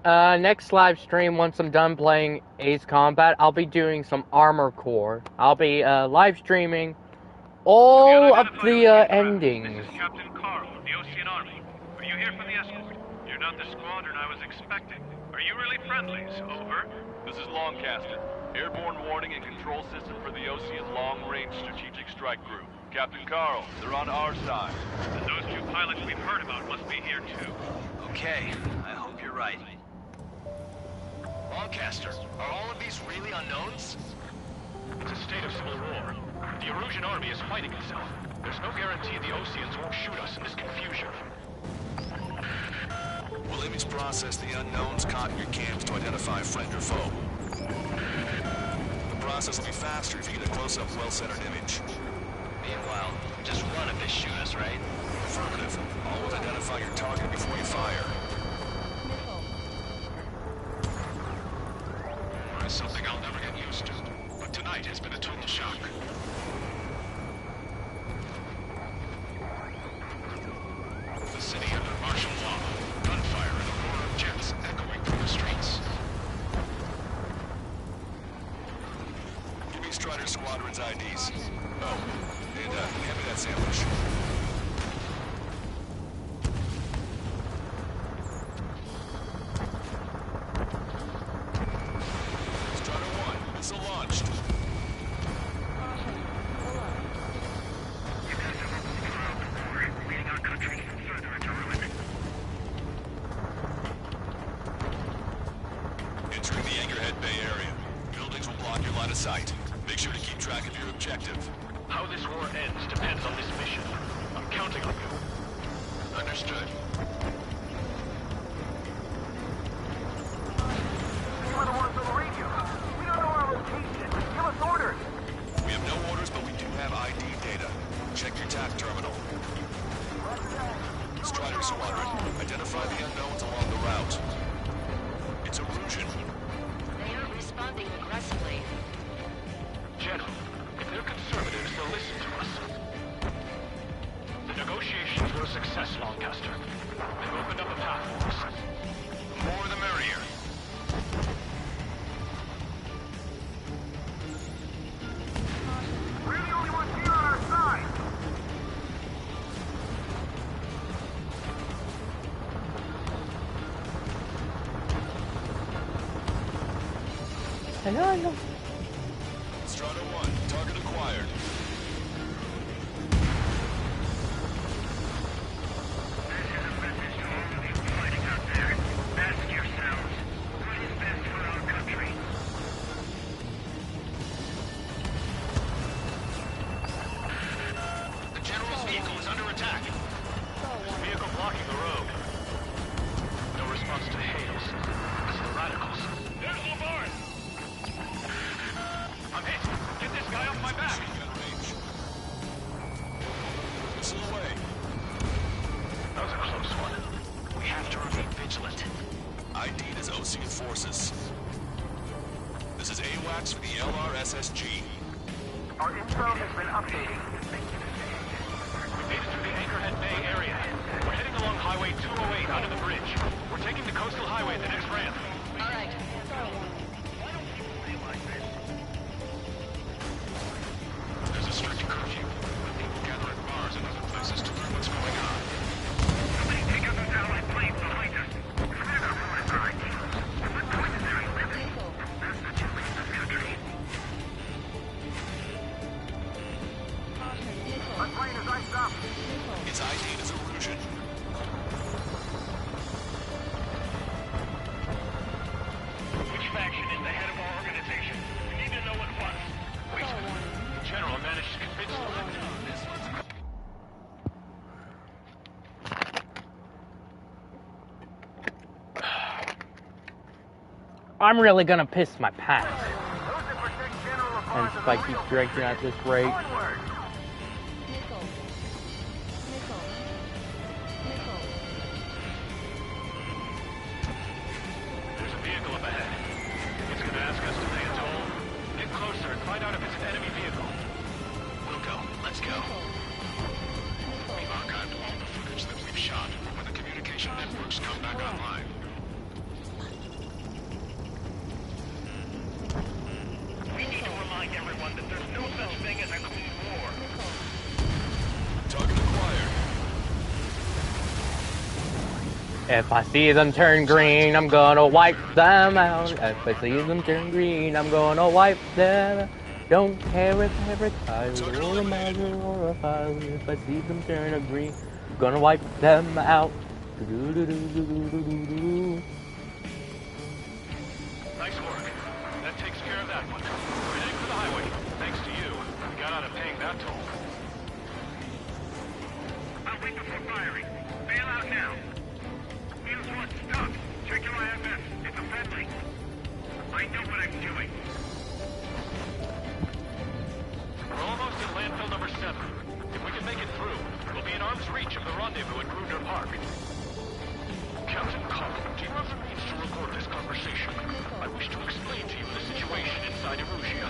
Next live stream, once I'm done playing Ace Combat, I'll be doing some Armor Core. I'll be live streaming all of the endings. This is Captain Carl of the Osean Army. Are you here for the escort? You're not the squadron I was expecting. Are you really friendlies? Over. This is Longcaster. Airborne warning and control system for the Osean Long-Range Strategic Strike Group. Captain Carl, they're on our side. And those two pilots we've heard about must be here too. Okay, I hope you're right. Longcaster, are all of these really unknowns? It's a state of civil war. The Erusian army is fighting itself. There's no guarantee the Oseans won't shoot us in this confusion. We'll image process the unknowns caught in your camps to identify friend or foe. The process will be faster if you get a close-up, well-centered image. Meanwhile, just run if they shoot us, right? Affirmative. Always identify your target before you fire. It's something I'll never get used to, but tonight has been a total shock. The city under martial law, gunfire and the roar of jets echoing through the streets. Give me Strider Squadron's IDs. Oh, and hand me that sandwich. check your TAC terminal. Strider Squadron, identify the unknowns along the route. It's Erusian. They are responding aggressively. General, if they're conservatives, they'll listen to us. The negotiations were a success, Lancaster. They've opened up a path for us. More the merrier. We're the only ones here on our side. Hello. Strata 1, target acquired. This is a message to all of you fighting out there. Ask yourselves, what is best for our country? The General's vehicle is under attack. Vehicle blocking the road. No response to hails. It's the radicals. There's Lamar! I'm hit! Get this guy off my back! Missile away. That was a close one. We have to remain vigilant. ID'd as Ocean forces. This is AWACS for the LRSSG. Our info has been updating. We made it through the Anchorhead Bay area. We're heading along Highway 208 under the bridge. We're taking the coastal highway at the next ramp. All right. There's a strict curfew. People gather at bars and other places to learn what's going on. Somebody take out those allied planes behind us. Forget about ruling our ideals. At what point is there a limit? That's the challenge of this country. Our plane is iced up. It's ID'd as Erusian. Which faction is the head of our organization? We need to know at once. Wait. The General managed to convince them. I'm really gonna piss my pants. Those that protect General And Lafarge if I keep drinking at this rate. onward. There's a vehicle up ahead. It's gonna ask us to pay a toll. Get closer and find out if it's an enemy vehicle. We'll go. Let's go. We've archived all the footage that we've shot when the communication networks come back online. We need to remind everyone that there's no such thing as a clean war. Target acquired. If I see them turn green, I'm gonna wipe them out. If I see them turn green, I'm gonna wipe them out. Don't care if every time or a measure or a fire. If I see them turn a green, I'm gonna wipe them out. Do-do-do-do-do-do-do-do. Nice work. That takes care of that one. We're heading for the highway. Thanks to you. We got out of paying that toll. I'll wait before firing. Bail out now. Wheels 1, stop. Check your IFS. It's a friendly. I know what I'm doing. We're almost at landfill number 7. If we can make it through, we'll be in arm's reach of the rendezvous at Gruner Park. Captain Carl, do you have the means to record this conversation? I wish to explain to you the situation inside Erusia.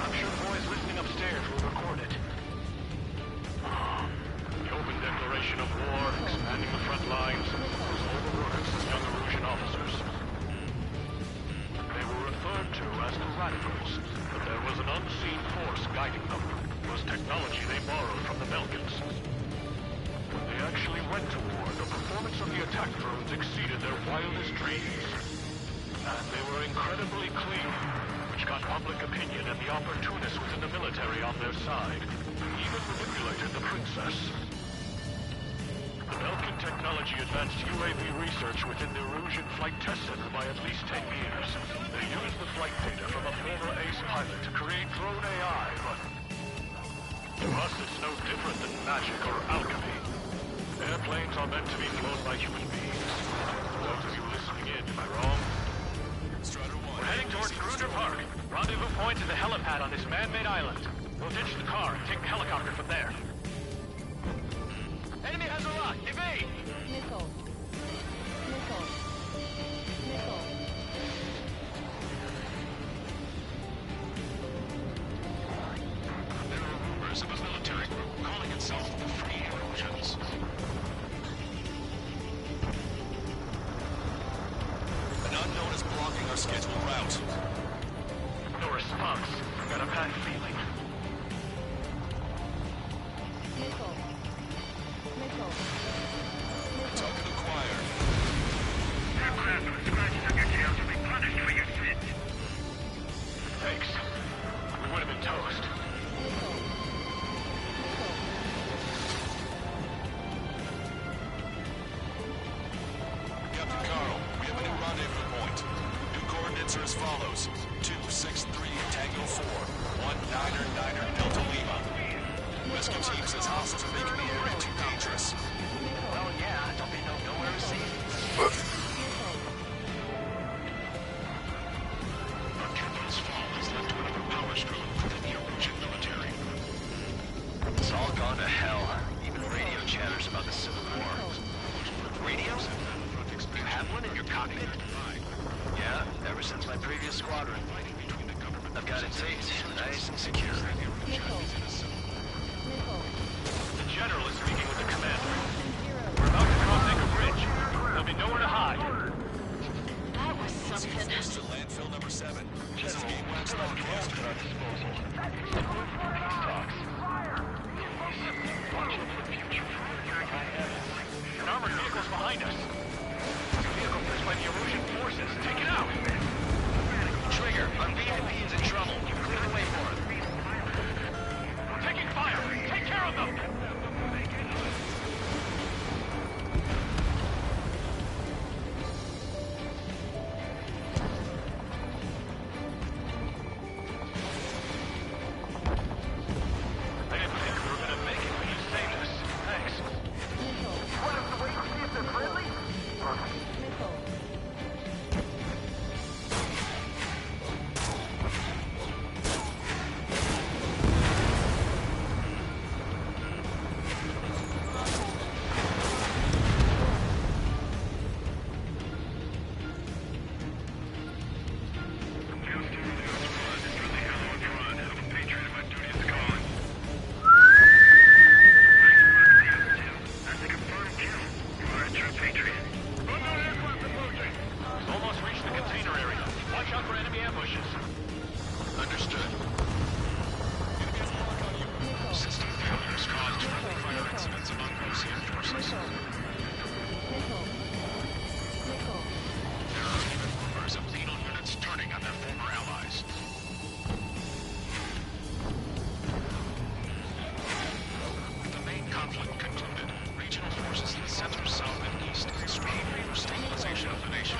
I'm sure the boys listening upstairs will record it. The open declaration of war, expanding the front lines, was all the words of young Erusian officers. They were referred to as the radicals, but there was an unseen force guiding them. It was technology they borrowed from the Belkans. When they actually went to war, the performance of the attack drones exceeded their wildest dreams. And they were incredibly clean, which got public opinion and the opportunists within the military on their side. Even manipulated the princess. The Belkan technology advanced UAV research within the Erusian Flight Test Center by at least 10 years. They used the flight data from a former ace pilot to create drone AI, but to us it's no different than magic or alchemy. Airplanes are meant to be flown by human beings. Those of you listening in, am I wrong? We're heading towards Gruner Park. Rendezvous point is the helipad on this man-made island. We'll ditch the car and take the helicopter from there. Medical team says hostiles are making the area too dangerous. Well, yeah, don't they know nowhere is safe? Archero's fall has led to another power struggle within the Erusian military. It's all gone to hell. Even radio chatters about the Civil War. Radio? You have one in your cockpit? Yeah, ever since my previous squadron. I've got it taped, nice and secure. The general is speaking with the commander. We're about to cross Anchor Bridge. There'll be nowhere to hide. That was something. To landfill number 7. This is game watch At our disposal. Talks. Watch over the future. An armored vehicle's behind us. The vehicle pushed by the Erusian forces. Take it out. Trigger, our VIP is in trouble. Clear the way for it. We're taking fire. Take care of them. I didn't think we were gonna make it, but you saved us. Thanks. Want us to wait and see if they're friendly? Almost reached the container area. Watch out for enemy ambushes. Understood. System failures caused friendly fire incidents among Russian forces. There are even rumors of lethal units turning on their former allies. With the main conflict concluded, regional forces in the center, south, and east strove for stabilization of the nation.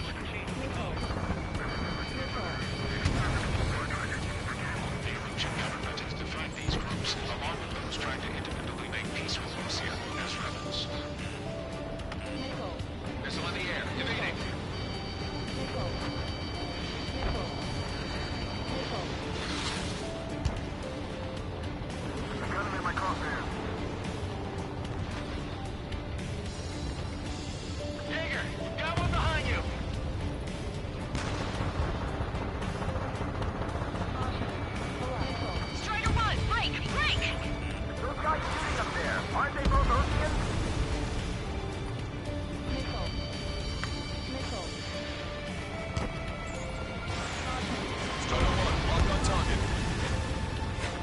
The Erusian government has defined these groups, along with those trying to independently make peace with Russia, as rebels. Missile in the air. Evading. I got him in my crosshair. Jaeger, got one behind you. Strider 1, break! Break! Those guys shooting up there, aren't they both Oceans? Strider 1, locked on target.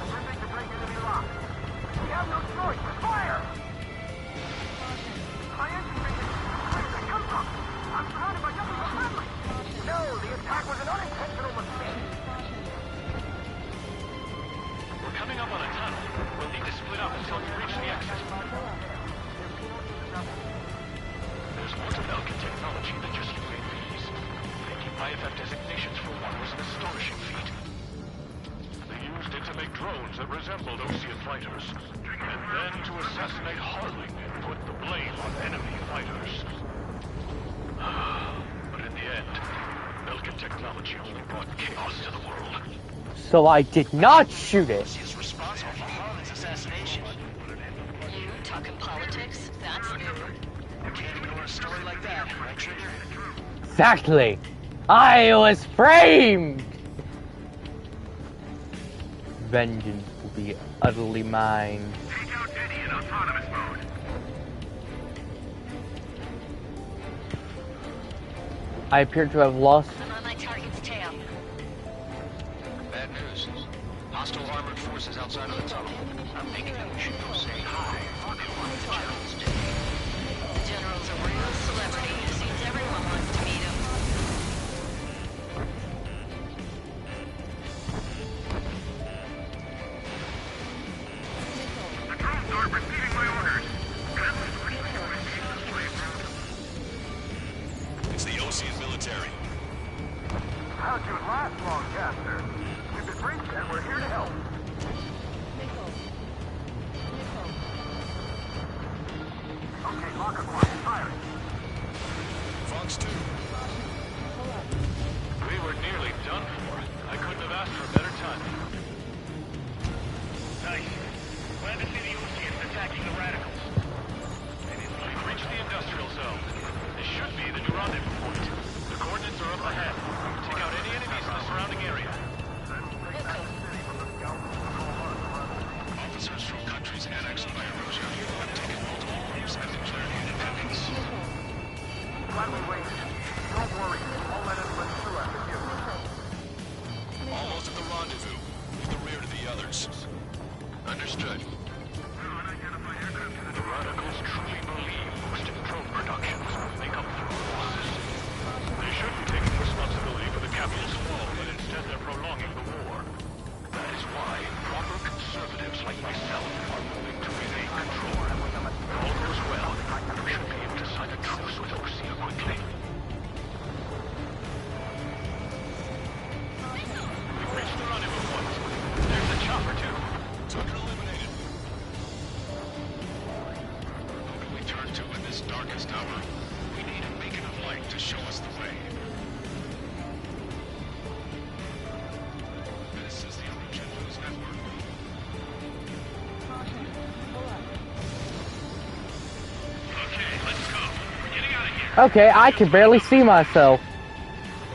Attempting to break enemy lock. We have no choice. Fire! My engine vision. Where did that come from? I'm surrounded by nothing but friendly. No, the attack was an unintentional mistake. We're coming up on a tunnel. We'll need to split up until we reach the exit. There's more to Belkin technology than just UAVs. Taking IFF designations for one was an astonishing feat. They used it to make drones that resembled Osean fighters, and then to assassinate Harling and put the blame on enemy fighters. But in the end, Belkin technology only brought chaos to the world. So I did not shoot it. She's responsible for Harlan's assassination. You talking politics? That's new. You can't ignore a story like that, right, Trigger? Exactly. I was framed. Vengeance will be utterly mine. Take out Eddie in autonomous mode. I appear to have lost. I'm on my target's tail. Bad news. Hostile armored forces outside of the tunnel. I'm thinking that we should go say hi. The general's a real celebrity. Seems everyone wants to meet him. The drones aren't receiving my orders. It's the Osean military. How'd you last long, Caster? We've been briefed and we're here to help. Fox 2. We were nearly done for. I couldn't have asked for a better time. Nice. Glad to see the Oceans attacking the radicals. We've reached the industrial zone. This should be the new rendezvous point. The coordinates are up ahead. Take out any enemies in the surrounding area. Officers from countries annexed by Erosia have taken multiple groups and declared independence. Gladly wait. Don't worry. I'll let anyone through after you. Almost at the rendezvous. In the rear to the others. Understood. The radicals truly believe boosting drone productions will make up for losses. They should be taking responsibility for the capital's fall, but instead they're prolonging the war. That is why proper conservatives like myself are moving to regain control. If all goes well, we should be able to sign a truce with Osia quickly. We've reached the rendezvous point. There's a chopper too. Target eliminated. Who can we turn to in this darkest hour? We need a beacon of light to show us the way. This is the Erosion News Network. Okay, let's go. We're getting out of here. Okay, I can barely see myself.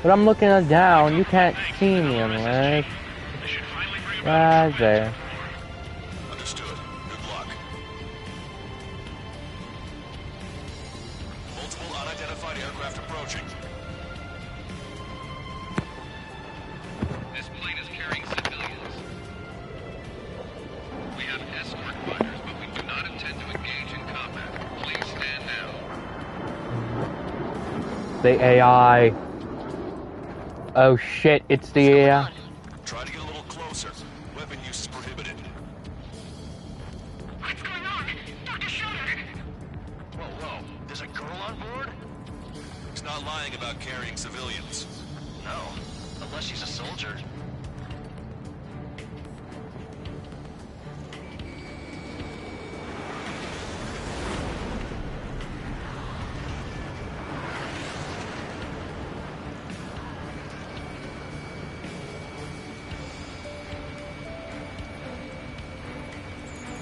But I'm looking down. You can't see me, right? They should finally bring about Right there. Understood. Good luck. Multiple unidentified aircraft approaching. This plane is carrying civilians. We have escort fighters, but we do not intend to engage in combat. Please stand down. The AI. Oh shit, it's the AI. Try to get a little closer. Weapon use is prohibited. What's going on? Dr. Schroeder! Whoa. There's a girl on board? He's not lying about carrying civilians. No. Unless she's a soldier.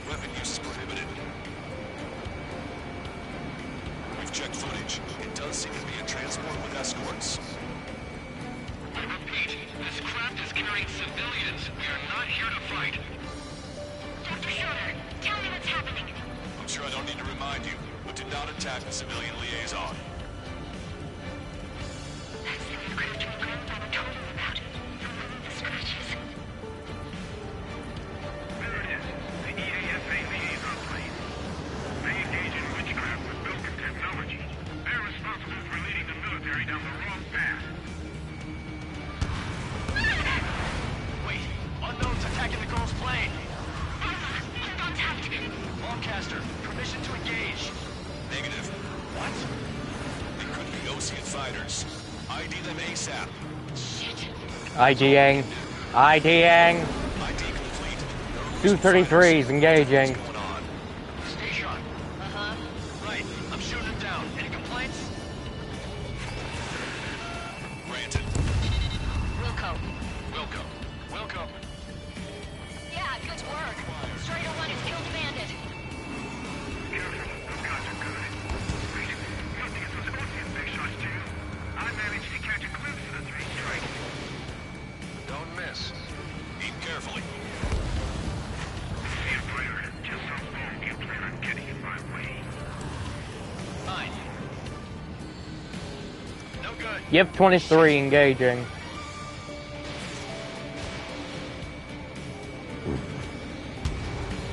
Weapon use is prohibited. We've checked footage. It does seem to be a transport with escorts. I repeat, this craft is carrying civilians. We are not here to fight. Dr. Schroeder, tell me what's happening. I'm sure I don't need to remind you, but do not attack the civilian liaison. That's the aircraft my grandfather told me about. The scratches. There it is. The EAFA liaison plane. They engage in witchcraft with broken technology. They're responsible for leading the military down the wrong path. Wait, unknown's attacking the girl's plane. In contact. Longcaster, permission to engage. Negative. What? It could be Ocean fighters. ID them ASAP. Shit. IDing. IDing. ID complete. 233's engaging. What's going on? Station. Uh-huh. Right, I'm shooting him down. Any complaints? Granted. Wilco. Yeah, good work. Strider 1 has killed Bandit. Careful, those guys are good. Wait, you don't think it was Ocean big shots too? I managed to catch a glimpse of the three strikes. Don't miss. Aim carefully. See it, Strider. Just how long do you plan on getting in my way? Fine. No good. Yep, 23 engaging.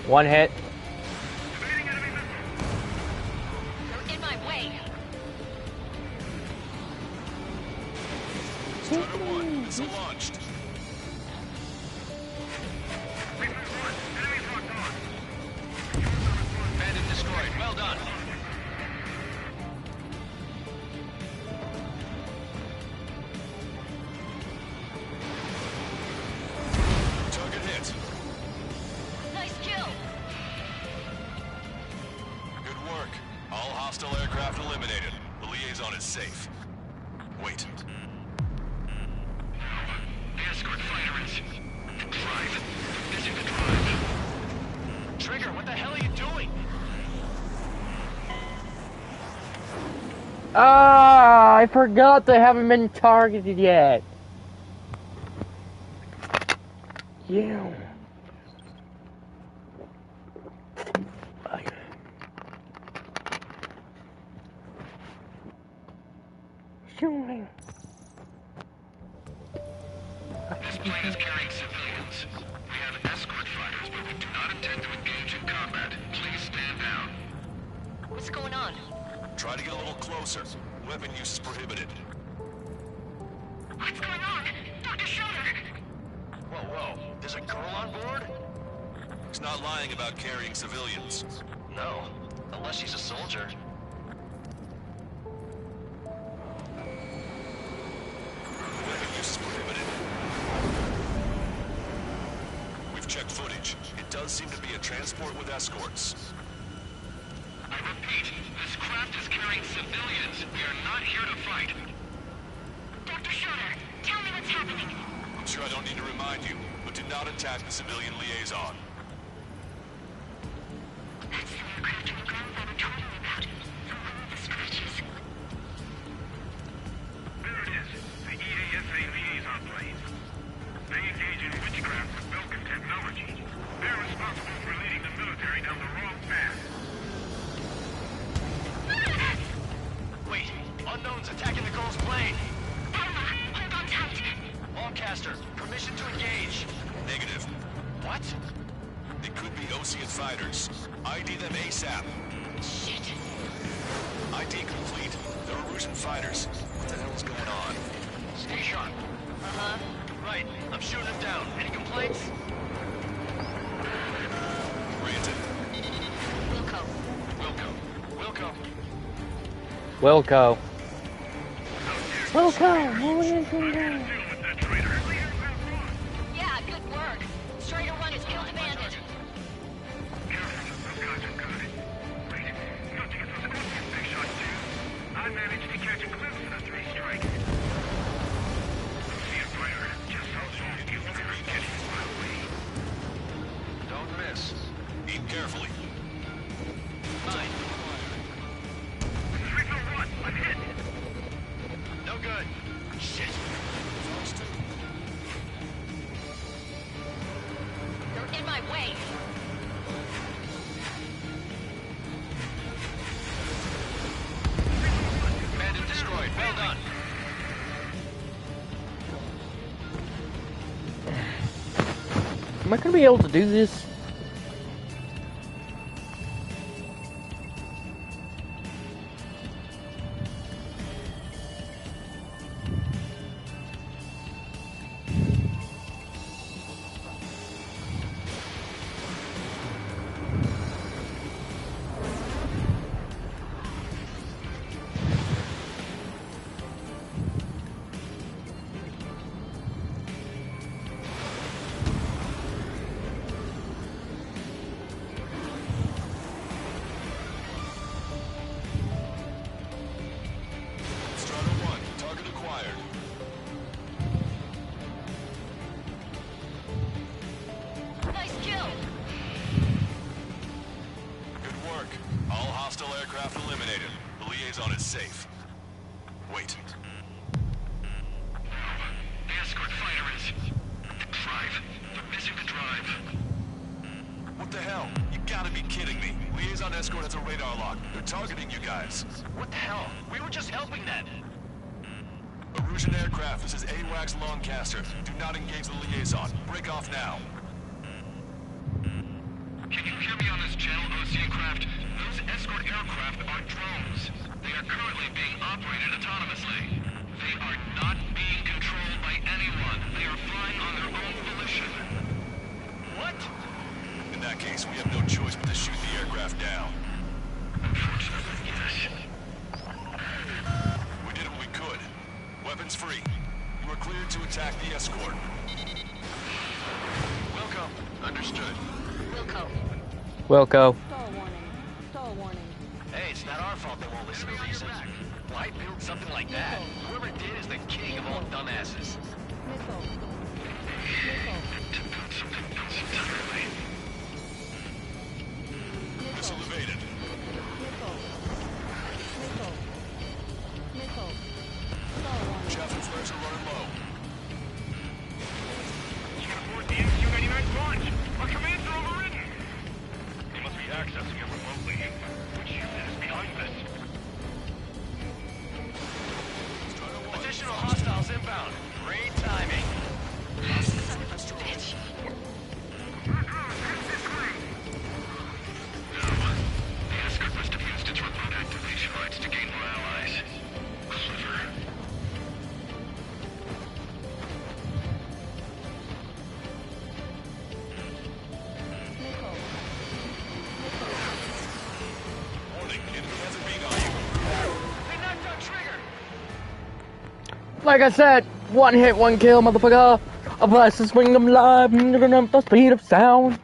One hit. Evading enemy missile. You're in my way. Starter 1, missile launched. We've been run. Enemies locked on. Bandit destroyed. Well done. Target hit. Nice kill. Good work. All hostile aircraft eliminated. The liaison is safe. Wait. The escort fighter is... Drive. Missing the drive. Trigger, what the hell are you doing? Ah, I forgot they haven't been targeted yet. Yeah. Shooting. This plane is carrying civilians. We have escort fighters, but we do not intend to engage in combat. Please stand down. What's going on? Try to get a little closer. Weapon use is prohibited. What's going on? Dr. Schroeder! Whoa. There's a girl on board? He's not lying about carrying civilians. No. Unless she's a soldier. Weapon use is prohibited. We've checked footage. It does seem to be a transport with escorts. I repeat, this craft is carrying civilians. We are not here to fight. Dr. Schroeder, tell me what's happening. I'm sure I don't need to remind you, but do not attack the civilian liaison. That's the aircraft my grandfather told me about. The one with the scratches. There it is. The EASA liaison plane. They engage in witchcraft with Belkin technology. They're responsible for leading the military down the wrong path. Wait, unknowns attacking the girl's plane. Alma, hold on tight. Lancaster, permission to engage. Negative. What? It could be Osean fighters. ID them ASAP. Shit. ID complete. They're Erusian fighters. What the hell is going on? Stay sharp. Uh-huh. Right, I'm shooting him down. Any complaints? Granted. Wilco. Wilco. Yeah, good work. Strider 1 has killed a bandit. I managed to catch a glimpse of the three strikes. See a fighter, just how long you look at her getting my way. Don't miss. Aim carefully. Fine. 301, I'm hit. No good. Shit. They're in my way. Bandit destroyed. Well done. Am I gonna be able to do this? Nice kill. Good work. All hostile aircraft eliminated. The liaison is safe. Wait. The escort fighter is... Drive. They're missing the drive. What the hell? You gotta be kidding me. Liaison escort has a radar lock. They're targeting you guys. What the hell? We were just helping them. Erusian aircraft, this is AWACS Lancaster. Do not engage the liaison. Break off now. Can you hear me on this channel, Osean craft? Those escort aircraft are drones. They are currently being operated autonomously. They are not being controlled by anyone. They are flying on their own volition. What? In that case, we have no choice but to shoot the aircraft down. Unfortunately, yes. We did what we could. Weapons free. You are cleared to attack the escort. Welcome. Understood. Wilco. Wilco. Stall warning. Stall warning. Hey, it's not our fault they won't listen to these. something like that. Whoever did is the king of all dumbasses. Missile evaded. Chaffin flares are running low. You can afford the MQ-99 launch. Our commands are overridden. They must be accessing it remotely. Which unit is behind this? Additional hostiles inbound. Great timing. Son of a bitch. The escort must have used its remote activation rights to gain more allies. Clever. Warning, enemy has a beam on you. They knocked out Trigger. Like I said, one hit, one kill, motherfucker. A blast to swing them live, the speed of sound.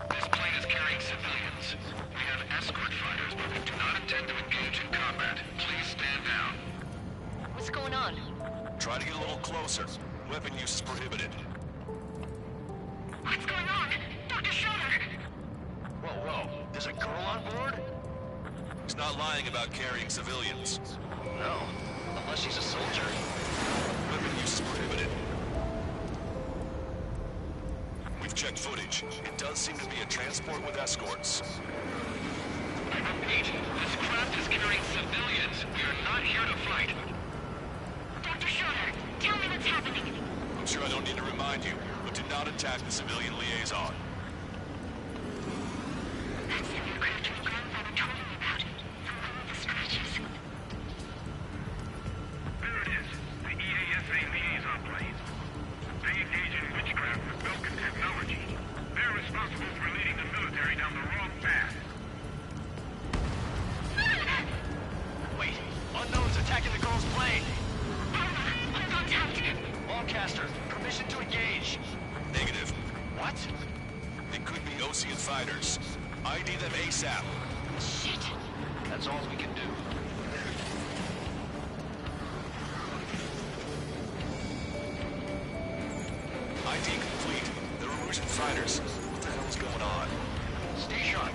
This plane is carrying civilians. We have escort fighters, but we do not intend to engage in combat. Please stand down. What's going on? Try to get a little closer. Weapon use is prohibited. What's going on? Dr. Schroeder! Whoa. There's a girl on board? He's not lying about carrying civilians. No. Unless she's a soldier. Weapon use is prohibited. We've checked footage. It does seem to be a transport with escorts. I repeat, this craft is carrying civilians. We are not here to fight. Dr. Schroeder, tell me what's happening. I'm sure I don't need to remind you, but do not attack the civilian liaison. That's the aircraft your grandfather told me about. From all the scratches. There it is. The EASA liaison plane. They engage in witchcraft with Vulcan technology. They're responsible for leading the military down the wrong path. Wait. Unknown's attacking the girl's plane. On contact. Longcaster, permission to engage. Negative. What? It could be Ocean fighters. ID them ASAP. Shit. That's all we can do. ID complete. They're Erusian fighters. What the hell is going on? Stay sharp.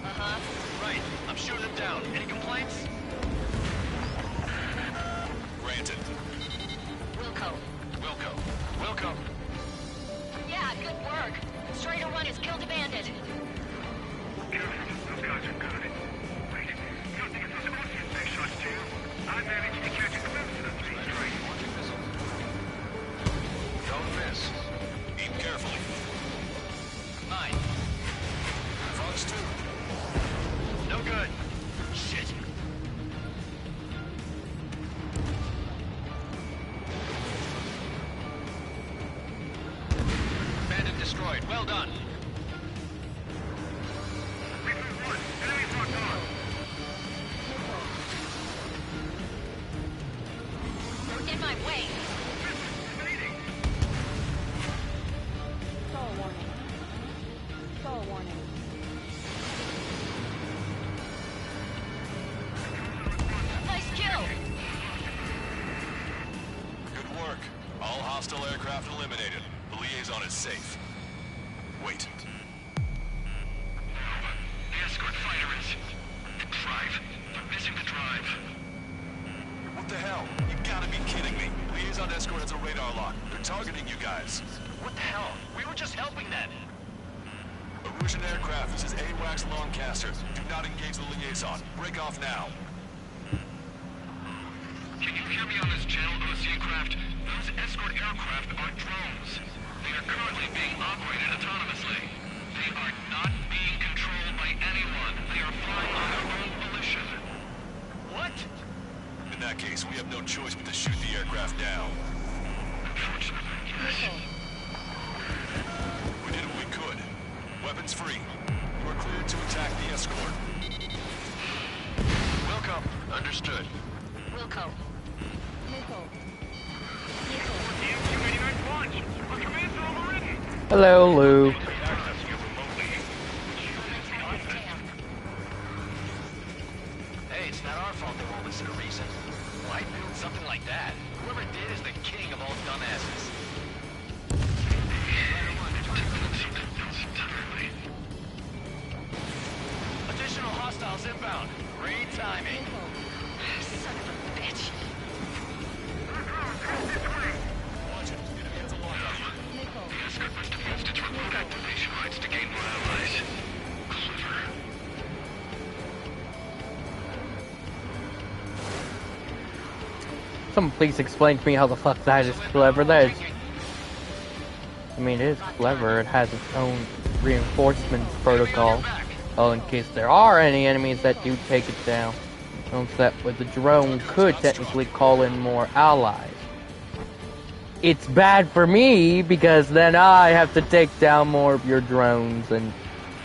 Uh-huh. Right. I'm shooting them down. Any complaints? Granted. Wilco. Yeah, good work. Strider 1 has killed a bandit. Careful. Those guys are good. Wait. You don't think it's those Ocean take shots too? I managed to catch a glimpse of them three straight. Don't miss. Aim carefully. 9. Fox 2. No good. Shit. Bandit destroyed. Well done. Enemies locked on. You're in my way. Stall warning. Nice kill. Good work. All hostile aircraft eliminated. The liaison is safe. Wait. The escort fighter is... the drive. They're missing the drive. What the hell? You gotta be kidding me. Liaison escort has a radar lock. They're targeting you guys. What the hell? We were just helping them. Erusian aircraft. This is AWACS Longcaster. Do not engage the liaison. Break off now. Can you hear me on this channel, Ocean craft? Those escort aircraft are drones. They are currently being operated autonomously. They are not being controlled by anyone. They are flying on their own volition. What? In that case, we have no choice but to shoot the aircraft down. Unfortunately, yes. We did what we could. Weapons free. You are cleared to attack the escort. Wilco. Understood. Wilco. The MQ-89 launch. Our commands are overridden. Hello, Luke. Accessing it remotely. Which unit is behind Someone please explain to me how the fuck that is clever. That is... I mean, it is clever. It has its own reinforcements protocol. Oh, in case there are any enemies that do take it down. Notice that with the drone could technically call in more allies. It's bad for me, because then I have to take down more of your drones and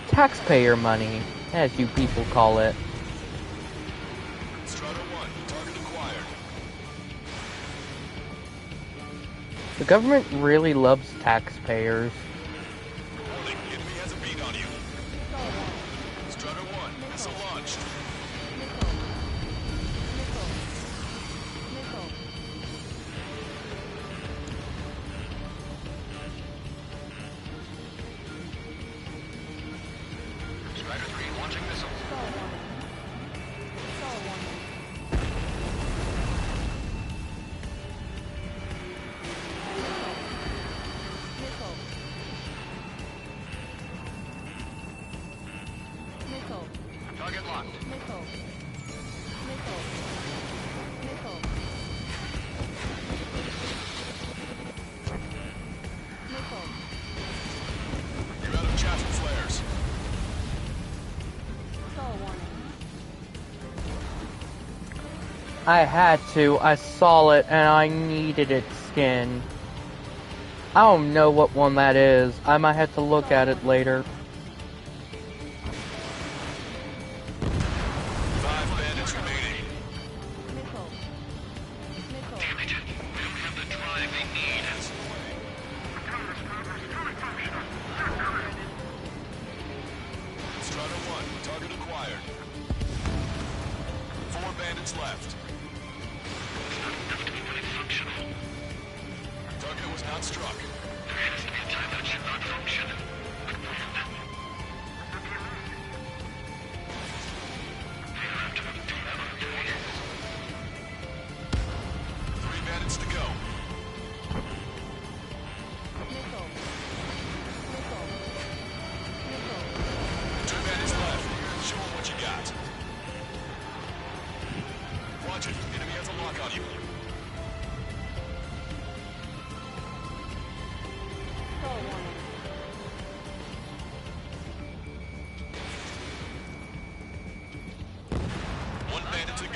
taxpayer money, as you people call it. The government really loves taxpayers. Warning, enemy has a beat on you. Strider 1, missile launched. Strider 3 launching missile. Target locked. You're out of chaff and flares. I had to. I saw it and I needed its skin. I don't know what one that is. I might have to look at it later. 5 bandits remaining. Damn it. We don't have the drive they need. Strider 1, target acquired. 4 bandits left. Enough to be fully functional. Target was not struck. There has to be a time that should not function. But when? We don't have to wait forever, do we? 3 bandits to go. Two bandits left. Show them what you got. Watch it. Enemy has a lock on you. One bandit to go.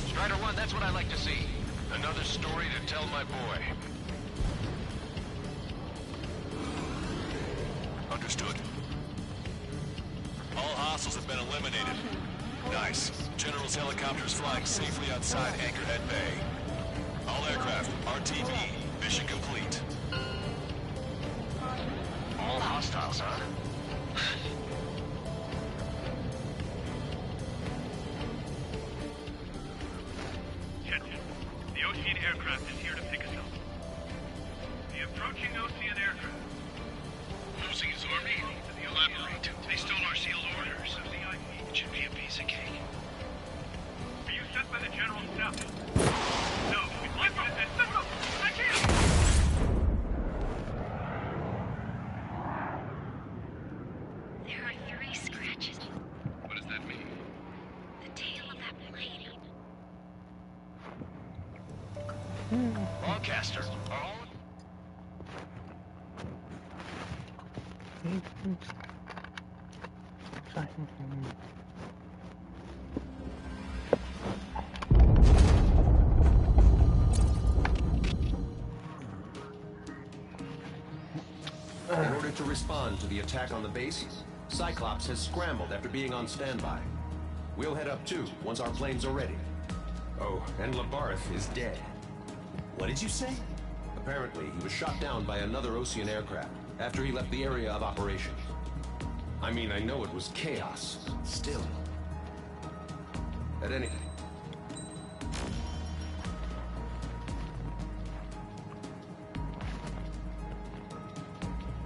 Strider 1, that's what I like to see. Another story to tell my boy. Understood. All hostiles have been eliminated. Nice. General's helicopter is flying safely outside Anchorhead Bay. All aircraft, RTB, mission complete. All hostiles, huh? Captain, the Ocean aircraft is here to pick us up. The approaching Ocean aircraft. Losing his army? Elaborate. They stole our sealed orders. It should be a piece of cake. Were you sent by the General Staff? No, it's my fault. I can't! There are 3 scratches. What does that mean? The tail of that plane. Broadcaster, are all... In order to respond to the attack on the base, Cyclops has scrambled after being on standby. We'll head up too, once our planes are ready. Oh, and Labarth is dead. What did you say? Apparently, he was shot down by another Ocean aircraft after he left the area of operation. I mean, I know it was chaos. Still. At any...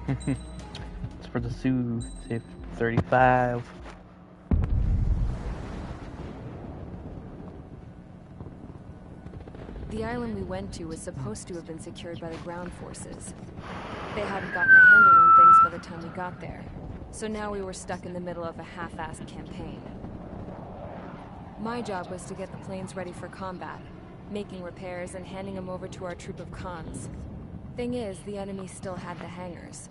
It's for the Su 35. The island we went to was supposed to have been secured by the ground forces. They hadn't gotten a handle on things by the time we got there, so now we were stuck in the middle of a half-assed campaign. My job was to get the planes ready for combat, making repairs and handing them over to our troop of cons. Thing is, the enemy still had the hangars.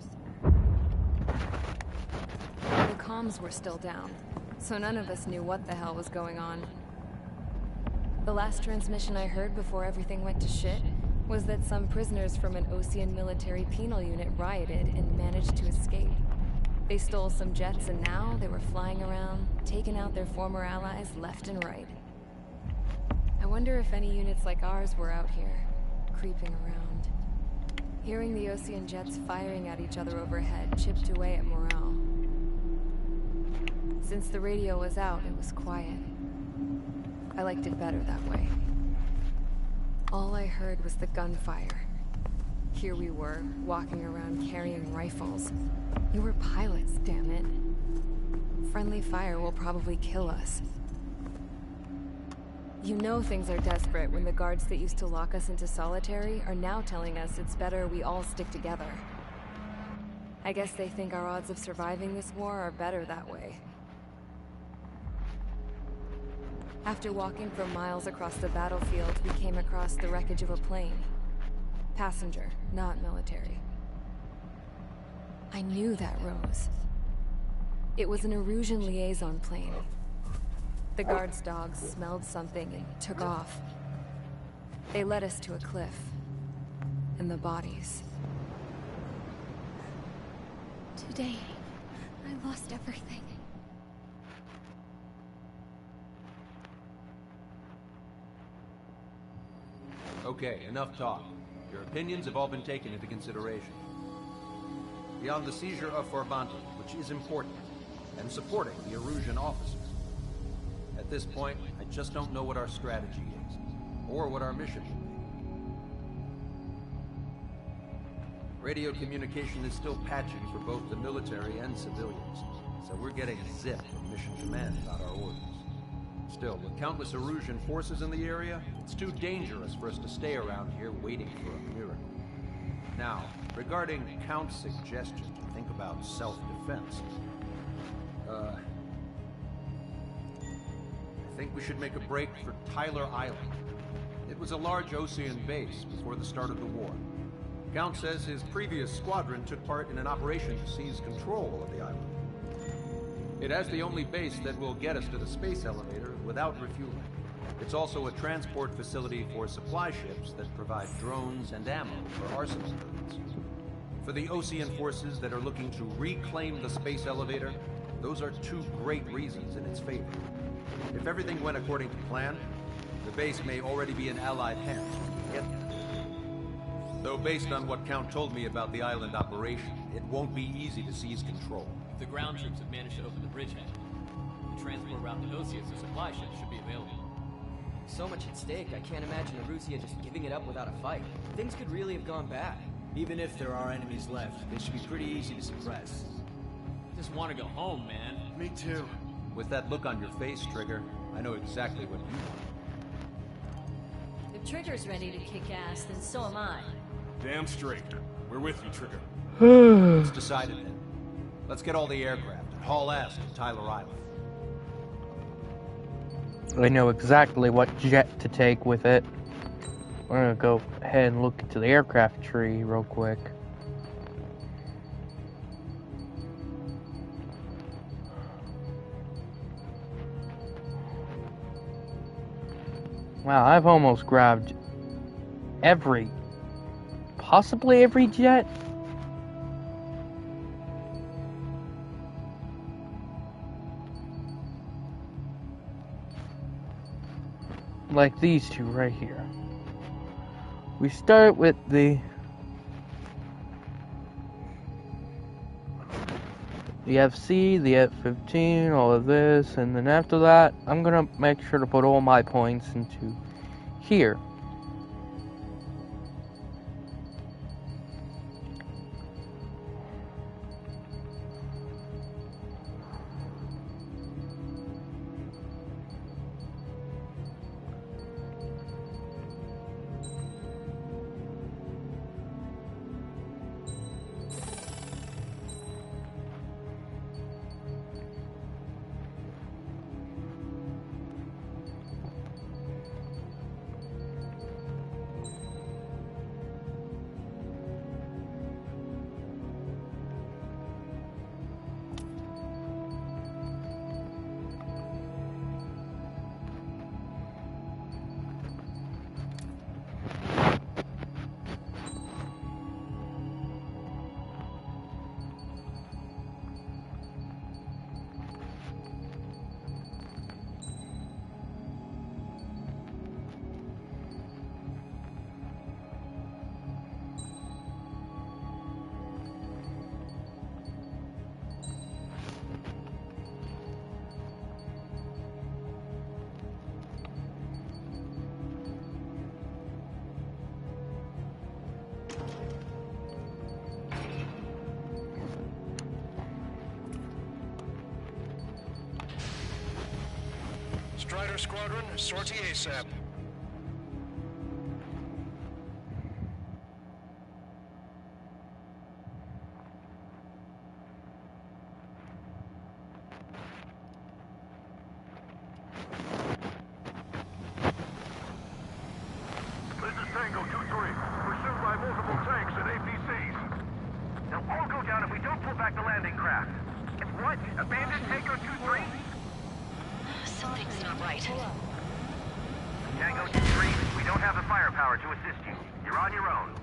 The comms were still down, so none of us knew what the hell was going on. The last transmission I heard before everything went to shit was that some prisoners from an Osean military penal unit rioted and managed to escape. They stole some jets and now they were flying around, taking out their former allies left and right. I wonder if any units like ours were out here, creeping around. Hearing the Osean jets firing at each other overhead chipped away at morale. Since the radio was out, it was quiet. I liked it better that way. All I heard was the gunfire. Here we were, walking around carrying rifles. We were pilots, damn it. Friendly fire will probably kill us. You know things are desperate when the guards that used to lock us into solitary are now telling us it's better we all stick together. I guess they think our odds of surviving this war are better that way. After walking for miles across the battlefield, we came across the wreckage of a plane. Passenger, not military. I knew that rose. It was an Erusian liaison plane. The guard's dogs smelled something and took off. They led us to a cliff. And the bodies. Today, I lost everything. Okay, enough talk. Your opinions have all been taken into consideration. Beyond the seizure of Farbanti, which is important, and supporting the Erusian officers. At this point, I just don't know what our strategy is, or what our mission will be. Radio communication is still patching for both the military and civilians, so we're getting a zip from Mission Command about our orders. Still, with countless Erusian forces in the area, it's too dangerous for us to stay around here waiting for a miracle. Now, regarding Count's suggestion to think about self-defense, I think we should make a break for Tyler Island. It was a large Osean base before the start of the war. Count says his previous squadron took part in an operation to seize control of the island. It has the only base that will get us to the space elevator without refueling. It's also a transport facility for supply ships that provide drones and ammo for arsenal builds. For the Osean forces that are looking to reclaim the space elevator, those are two great reasons in its favor. If everything went according to plan, the base may already be in Allied hands when we get there. Though based on what Count told me about the island operation, it won't be easy to seize control. If the ground troops have managed to open the bridgehead, the transport route to Oseus or supply ships should be available. So much at stake, I can't imagine Erusia just giving it up without a fight. Things could really have gone bad. Even if there are enemies left, they should be pretty easy to suppress. I just want to go home, man. Me too. With that look on your face, Trigger, I know exactly what you want. If Trigger's ready to kick ass, then so am I. Damn straight. We're with you, Trigger. It's decided then. Let's get all the aircraft and haul ass to Tyler Island. I know exactly what jet to take with it. We're gonna go ahead and look into the aircraft tree real quick. Wow, I've almost grabbed possibly every jet. Like these two right here. We start with the FC, the F-15, all of this, and then after that, I'm gonna make sure to put all my points into here. Strider Squadron, sortie ASAP. This is Tango 2-3, pursued by multiple tanks and APCs. They'll all go down if we don't pull back the landing craft. And what? Abandoned Tango 2-3? Something's not right. Tango 2-3, we don't have the firepower to assist you. You're on your own.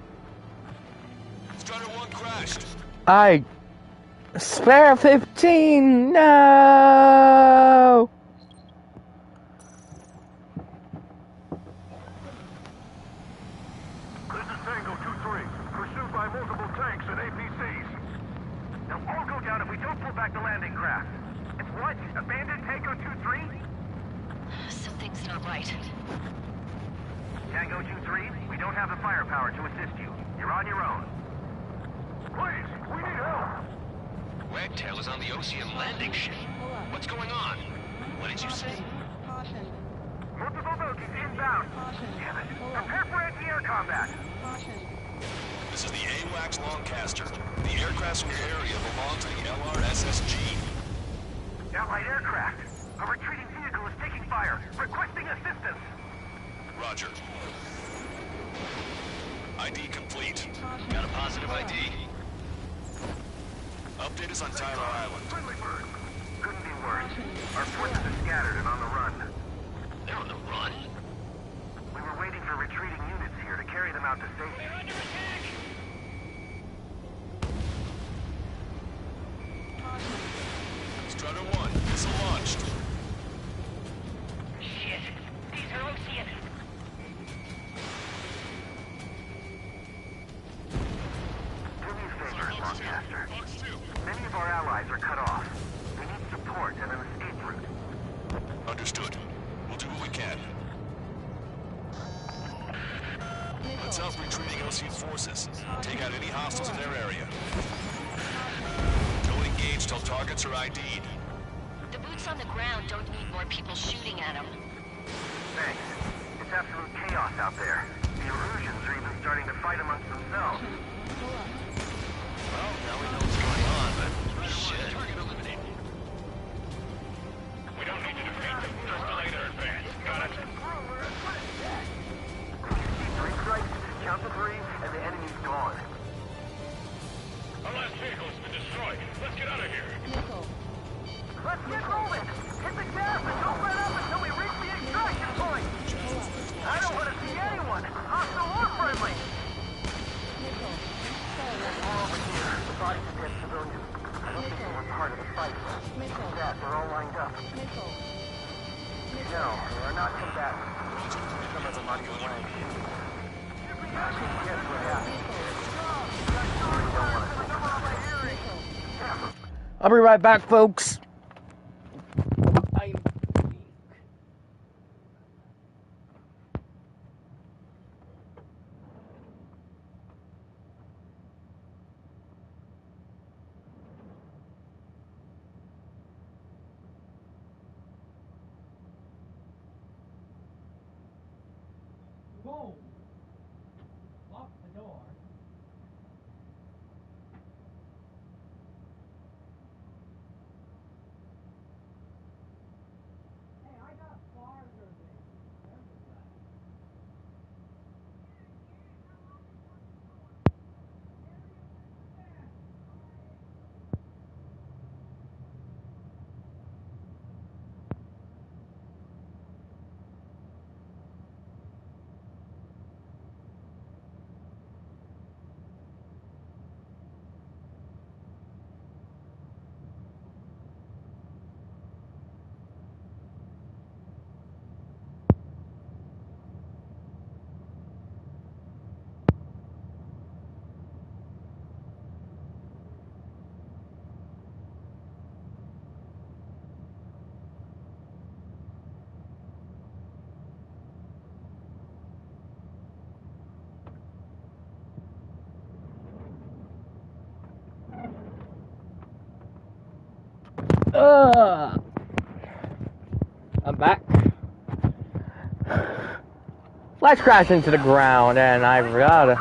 Strider 1 crashed. I... Spare 15! No! This is Tango 2-3, pursued by multiple tanks and APCs. They'll all go down if we don't pull back the landing craft. And what? Abandoned Tango 2-3? Something's not right. Tango 2-3, we don't have the firepower to assist you. You're on your own. Please, we need help. Wagtail is on the Ocean landing ship. What's going on? What did you say? Multiple bogies inbound. Damn it. Prepare for anti-air combat. This is the AWACS Longcaster. The aircrafts in your area belong to the LRSSG. Allied aircraft. A retreating vehicle is taking fire. Requesting assistance. Roger. ID complete. Got a positive ID? Update us on Tyler Island. Friendly bird. Couldn't be worse. Our forces are scattered and on the run. They're on the run? We were waiting for retreating units here to carry them out to safety. They're under attack! Strider 1, missile launched. Shit. These are Ocean. Do me a favor, Longcaster. Many of our allies are cut off. We need support and an escape route. Understood. We'll do what we can. Let's help retreating Ocean forces. Take out any hostiles in their area. Don't engage till targets are ID'd. The boots on the ground don't need more people shooting at them. Thanks. It's absolute chaos out there. The Erusians are even starting to fight amongst themselves. Well, now we know what's going on, but shit. Target eliminated. We don't need to defeat them. Just delay their advance. Got it? Three strikes, count to three, and the enemy's gone. Our last vehicle's been destroyed. Let's get out of here. Let's get moving! Hit the gas and don't let up until we reach the extraction point! I don't want to see anyone, hostile or friendly! More over here. The bodies of dead civilians. I don't think they were part of the fight. That, they're all lined up. No, they are not combatants. Some of them are your way. Guess what happened? You don't want to think about it. I'll be right back, folks. Whoa! Lock the door. Hey, I got farther than everybody. I'm back. Let's crash into the ground, and I forgot.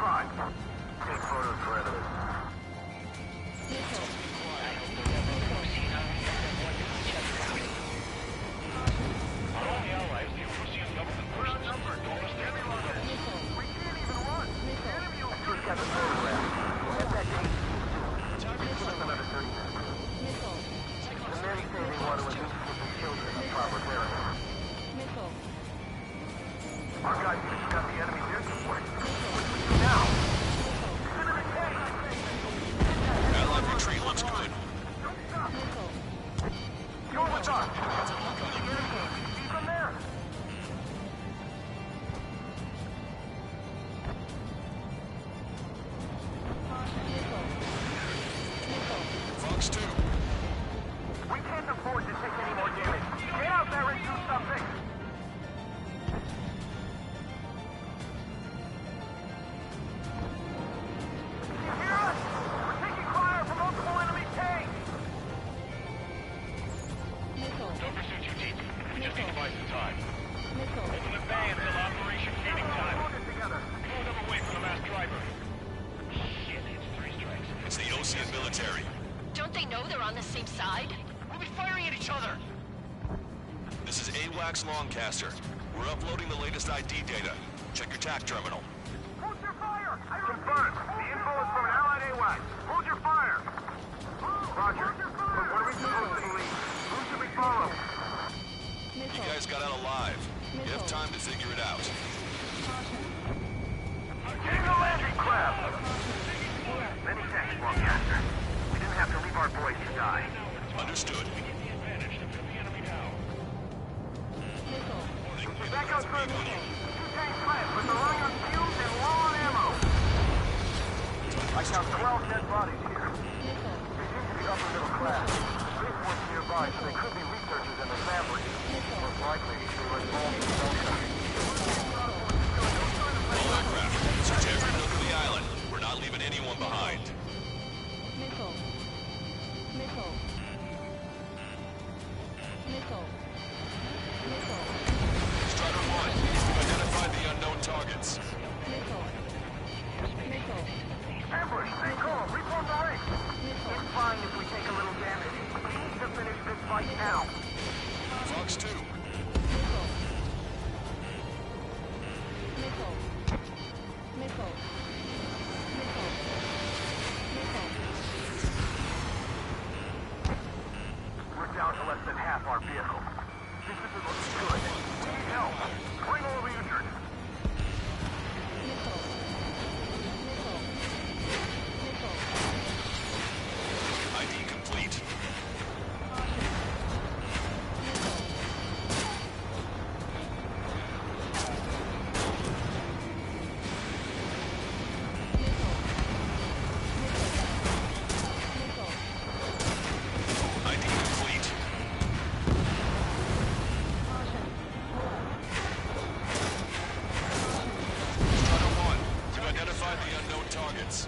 Don't they know they're on the same side? We'll be firing at each other! This is AWACS Longcaster. We're uploading the latest ID data. Check your TAC terminal. Hold your fire! Confirmed. The info is from an allied AWACS. Hold your fire! Roger. What are we supposed to believe? Who should we follow? You guys got out alive. You have time to figure it out. Getting a landing crab! Many thanks, Longcaster. We didn't have to leave our boys to die. Understood. Back out for a meeting. 2 tanks left, but they're running on fumes and low on ammo. I count 12 dead bodies here. They seem to be upper middle class. Police work nearby, so they could be researchers and their families. Most likely, they were involved in social. All aircraft, search every nook of the island. We're not leaving anyone behind. Strider 1, you've identified the unknown targets. Ambush, stay calm, reform the ring. It's fine if we take a little damage. We need to finish this fight now. Fox 2. We're down to less than half our vehicle. This isn't looking good. We need help. Bring all the injured. ID complete. ID complete. Strider 1, you've identified the unknown targets.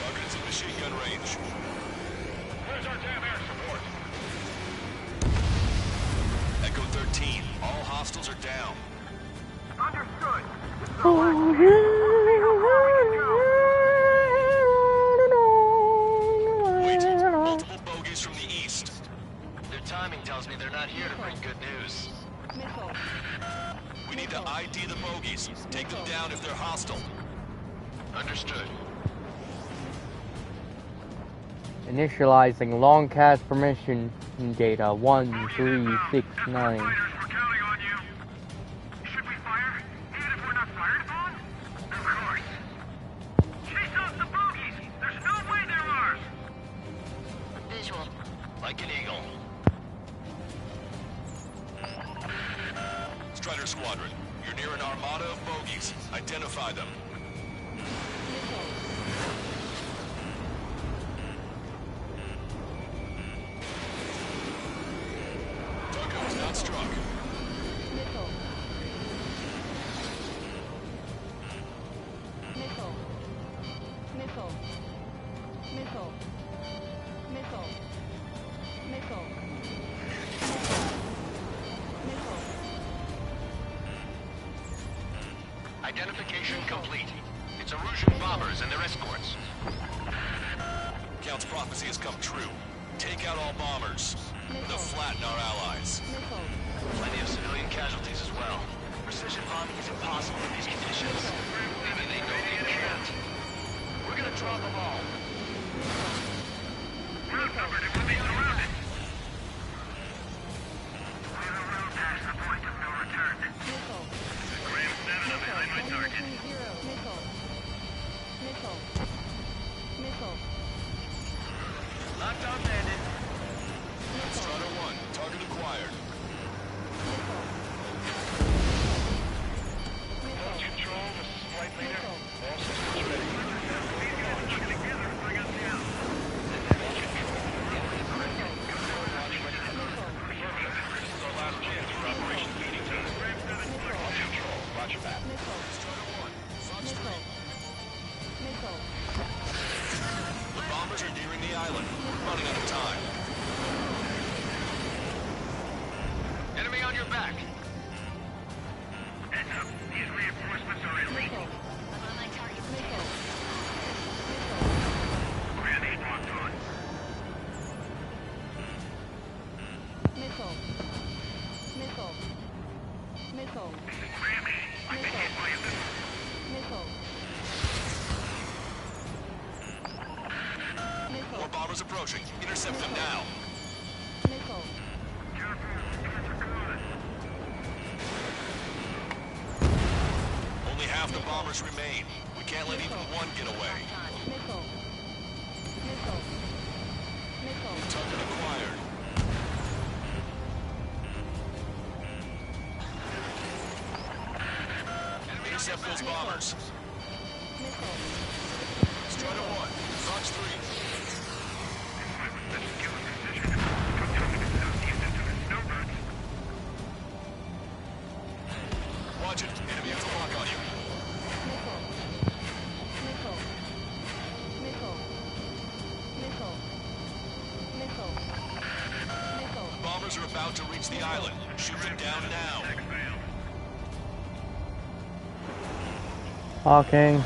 Targets in machine gun range. Where's our damn air support? Echo 13, all hostiles are down. Understood. This is our last chance. See how far we can go. Wait, multiple bogies from the east. Their timing tells me they're not here to bring good news. We need to ID the bogies. Take them down if they're hostile. Understood. Initializing long cast permission data 1369. We're counting on you. Should we fire? Even if we're not fired upon? Of course. Chase off the bogies! There's no way they're ours! Visual. Like an eagle. Strider Squadron, you're near an armada of bogies. Identify them. Target was not struck. Missile. Identification complete. It's Erusian bombers and their escorts. Count's prophecy has come true. Take out all bombers. They'll flatten our allies. Plenty of civilian casualties as well. Precision bombing is impossible in these conditions. Maybe they know they can't. We're gonna drop them all. We're outnumbered and we're being surrounded. We're a road past the point of no return. Graham 7 up behind my target. Missile. Locked on bandit. Strider 1, target acquired. Control, this is Flight Leader. All systems ready. These guys are working together to bring us down. Affirmative. This is our last chance for Operation Meeting Time. All control, roger that. The bombers are nearing the island. We're running out of time. Enemy on your back. Heads up. These reinforcements are elite. Grenade locked on. Missile. Grammy, I've been hit by a missile. More bombers approaching. Intercept them now. Only half the bombers remain. We can't let even one get away. Target acquired. Intercept those bombers. Strider 1, Fox 3. Watch it. Enemy has a lock on you. Bombers are about to reach the island. Shoot them down now. Hawking.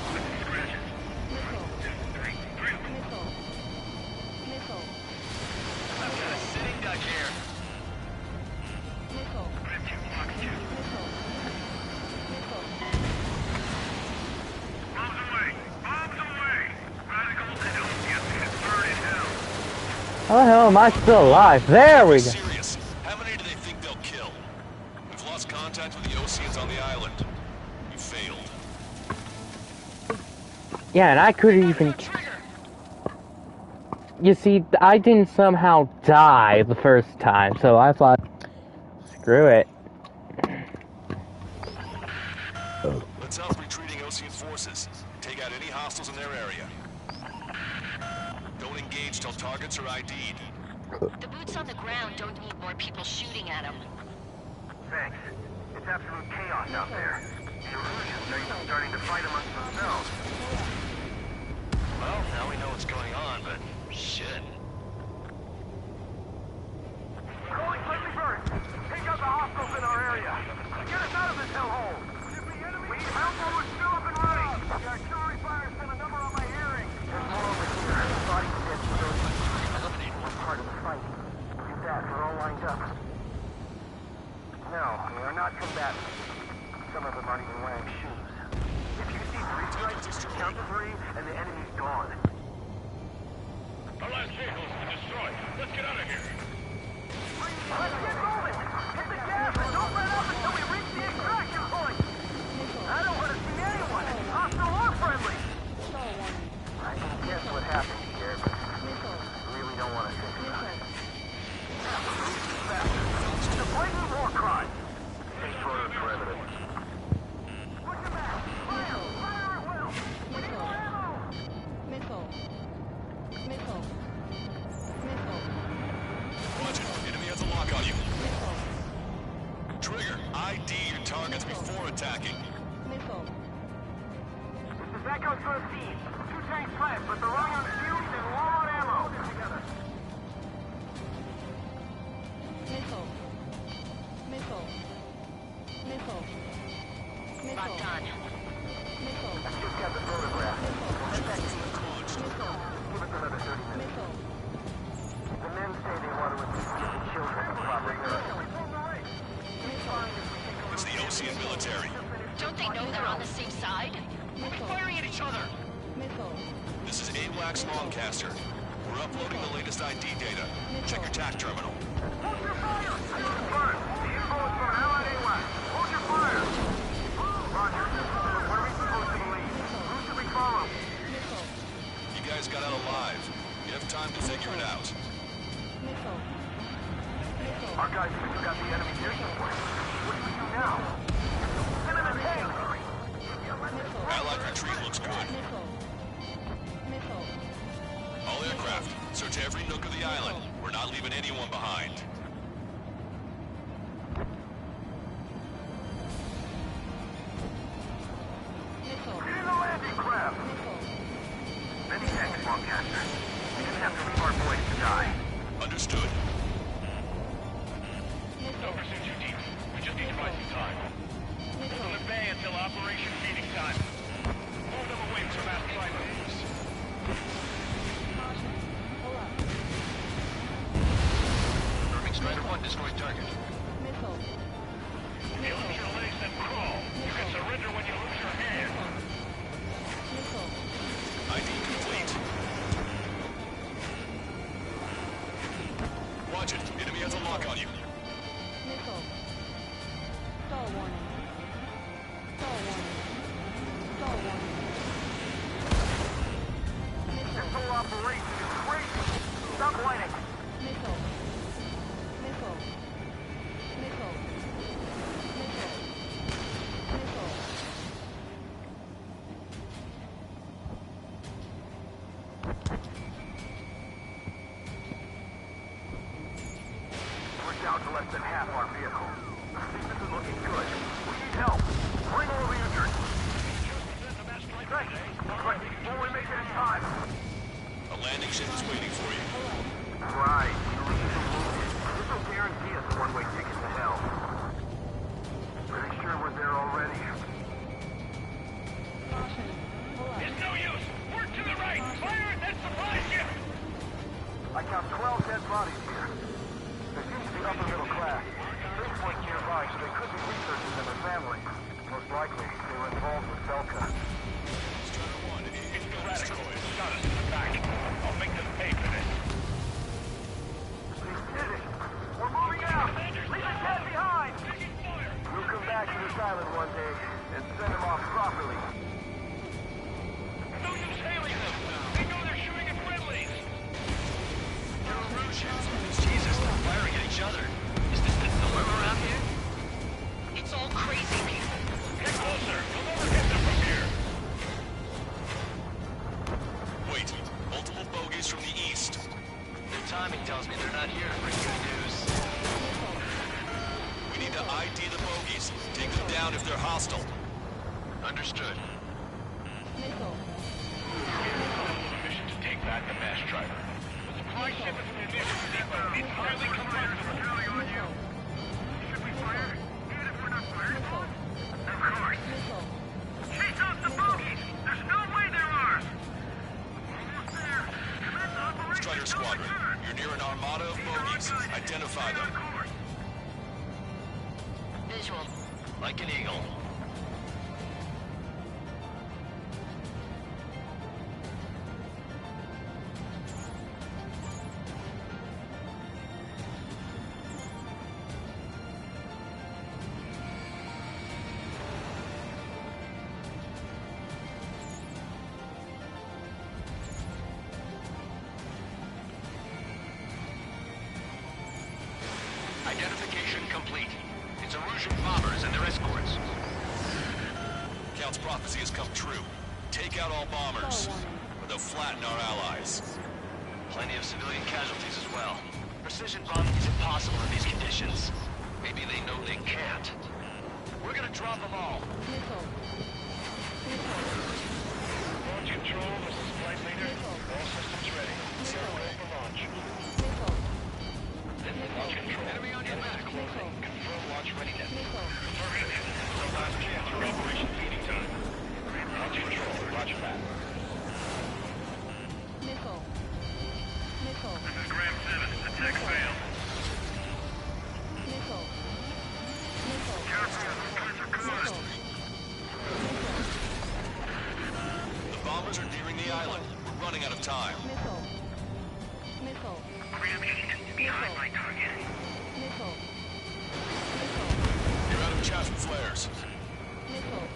I've got a sitting duck here. Bombs away! Bombs away! Radicals and Oceans burn in hell. How the hell am I still alive? There we go. Serious. How many do they think they'll kill? We've lost contact with the Oceans on the island. You failed. Yeah, and I couldn't even... You see, I didn't somehow die the first time, so I thought, screw it. Let's help retreating Ocean forces. Take out any hostiles in their area. Don't engage till targets are ID'd. The boots on the ground don't need more people shooting at them. Thanks. It's absolute chaos out there. The Erusians are even starting to fight amongst themselves. Well, now we know what's going on, but shit. Calling Flighty Bird! Take out the hostiles in our area! Get us out of this hellhole! We need help while we're still up and running! The artillery fire sent a number on my hearing! There's more over here. Bodies of dead civilians. We're part of the fight. Do that, we're all lined up. No, we are not combatants. Some of them aren't even wearing shoes. If you see 3 strikes, count to 3, and the enemy's gone. Our last vehicle has been destroyed. Let's get out of here. Let's get moving! Hit the gas and don't let up until we reach the extraction point! I don't want to see anyone, hostile or friendly! I can guess what happened here, but I really don't want to think about it. It's a blatant war crime! Take photos for evidence. Push him back! Fire! Fire at will! We need more ammo! Watch it. Enemy has a lock on you. Trigger, ID your targets before attacking. This is Echo 13. 2 tanks left, but they're running on fumes and low on ammo. Locked on. I just got the photograph. Get that team launched. Give us another 30 minutes. The men say they want to release the children from proper It's the Ocean military. Don't they know they're on the same side? We'll be firing at each other. This is AWACS Longcaster. We're uploading the latest ID data. Check your TAC terminal. Hold your fire! The info is from Allied AWACS. Hold your fire! Roger. What are we supposed to believe? Who should we follow? You guys got out alive. You have time to figure it out. Our guys think we got the enemy near somewhere. What do we do now? Send in a tank! Allied retreat looks good. All aircraft, search every nook of the island. We're not leaving anyone behind. Get in the landing craft! Many thanks, Longcaster. We didn't have to leave our boys to die. Understood. Don't pursue too deep. We just need to buy some time. Hold them at bay until Operation Feeding Time. Move them away from mass drivers. Confirming Strider 1 destroyed target. You lose your legs, then crawl. You can surrender when you lose your hand. ID complete. Watch it. Enemy has a lock on you. This whole operation is crazy! Stop whining! We're down to less than half our vehicle. This isn't looking good. We need help. Bring all the injured. Thanks. Looks like we can only make it in time. A landing ship is waiting for you. Right. This will guarantee us a one-way ticket to hell. Pretty sure we're there already. It's no use! Work to the right! Fire at that supply ship! I count 12 dead bodies here. They seem to be upper middle class. Base point nearby, so they could be researchers and their families. Most likely, they were involved with Belka. It's the radicals. Shot us in the back. I'll make them pay for this. They did it! We're moving out! Leave the dead behind! We'll come back to this island one day and send them off properly. No use hailing them! They know they're shooting at friendlies! They're Rouges. Jesus, they're firing at each other. Is this the norm around here? It's all crazy people. Get closer! You'll never get them from here! Wait. Multiple bogies from the east. Their timing tells me they're not here to bring good news. We need to ID the bogies. Take them down if they're hostile. Understood. Mission to take back the mass driver. The supply ship is munitions depot. It's highly combustible. Should we fire? Even if we're not fired? Of course. Chase out the bogies! There's no way they're ours! Almost there. Commence Operation Strider Squadron, you're near an armada of bogies. Identify them. Visual. Like an eagle. Identification complete. It's Erusian bombers and their escorts. Count's prophecy has come true. Take out all bombers, or they'll flatten our allies. Plenty of civilian casualties as well. Precision bombing is impossible in these conditions. Maybe they know they can't. We're gonna drop them all. Launch control, this is flight leader. All systems ready. Zero ready for launch. Launch control. Enemy on your Bombers are nearing the island. We're running out of time. Missile. Missile. Behind my target. Missile. You're out of chaff and flares. Missile.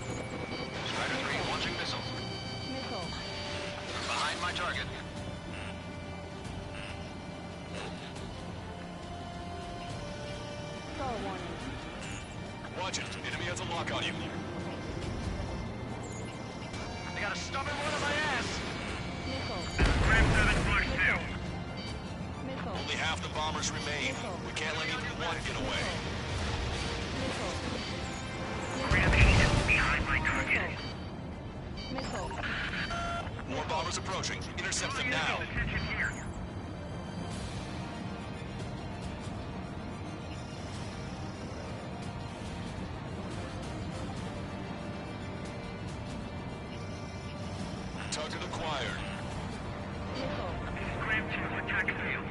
Strider 3, launching missile. Missile. Behind my target. Star warning. Watch it. Enemy has a lock on you. They got a stubborn one on my ass. Missile. Grab 7.Board 2. Missile. Only half the bombers remain. We can't let even one get away. Missile. Grab 8 behind my target. Missile. More bombers approaching. Intercept them now. Attention here. Target acquired. Missile. Grab 2, attack failed.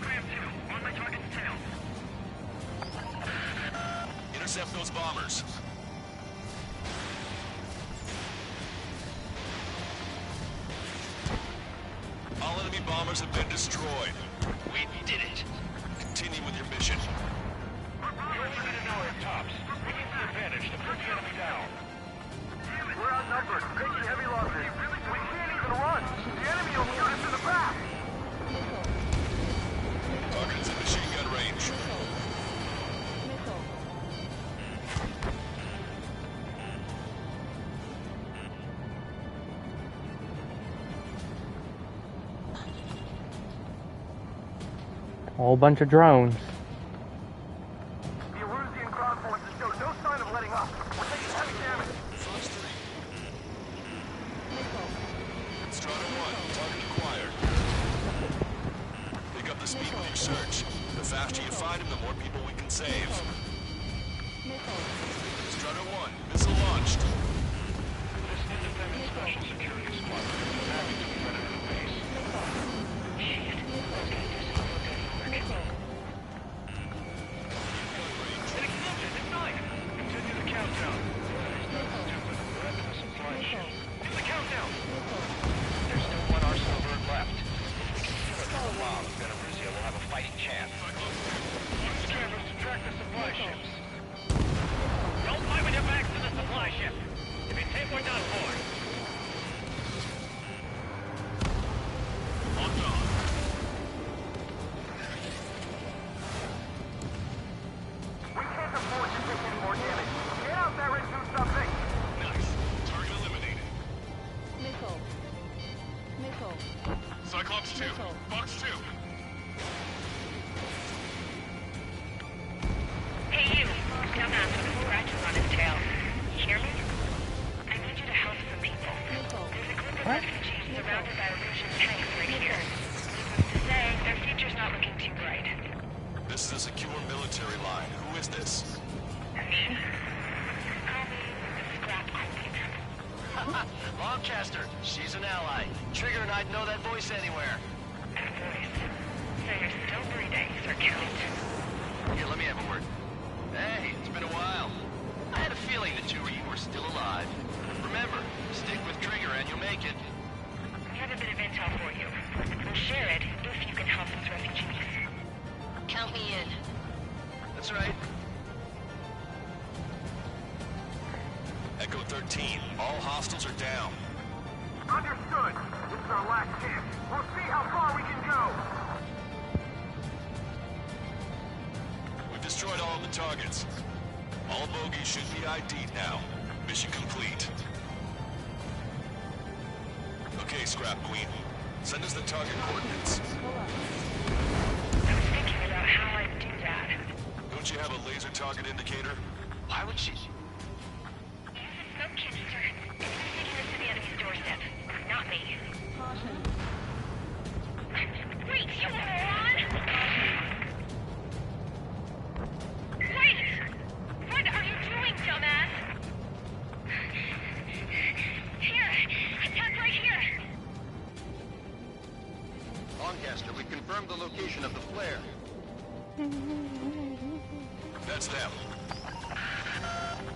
Grab 2, on my target's tail. Intercept those bombers. All enemy bombers have been destroyed. We did it. Continue with your mission. You're free to know our tops. We need the advantage to put the enemy down. We're outnumbered, taking heavy losses. We can't even run. The enemy will shoot us in the back. Target's in machine gun range. Missile. Whole bunch of drones. The Erusian ground forces show no sign of letting up. We're taking heavy damage. First 3. Missile. Strata 1, target acquired. Pick up the speed with your search. The faster you find him, the more people we can save. Missile. Strata 1, missile launched. This independent special security squadron is attacking the Predator base. Continue the countdown. Stupid. We're under the supply ship. Do the countdown. There's still one arsenal bird left. If we can kill it for a while, then Erusia will have a fighting chance. Use cameras to track the supply ships. Don't fight with your backs to the supply ship. If you take, we're done for. Locked on. We can't afford to take any more damage. Get out there and do something. Nice. Target eliminated. Missile. Missile. Cyclops 2. Missile. Box 2. Hey, you. Dumbass with a scratches on his tail. You hear me? I need you to help some people. Missile. There's a group of refugees surrounded by Erusian tanks right here. Needless to say, their future's not looking too bright. This is a secure military line. Who is this? Me? Call me the Scrap Queen. Lancaster, she's an ally. Trigger and I'd know that voice anywhere. And a voice. So you're still breathing, Sir Count. Here, let me have a word. Hey, it's been a while. I had a feeling the two of you were still alive. Remember, stick with Trigger and you'll make it. We have a bit of intel for you. We'll share it if you can help these refugees. Count me in. That's right. Echo 13, all hostiles are down. Understood. This is our last chance. We'll see how far we can go. We've destroyed all of the targets. All bogies should be ID'd now. Mission complete. Okay, Scrap Queen. Send us the target coordinates. I was thinking about how I'd do that. Don't you have a laser target indicator? Why would she? Use a smoke canister. It's taking us to the enemy's doorstep. Not me. Caution. Wait, you moron! Wait! What are you doing, dumbass? Here! Attack right here! Lancaster, we confirmed the location of the flare. That's them.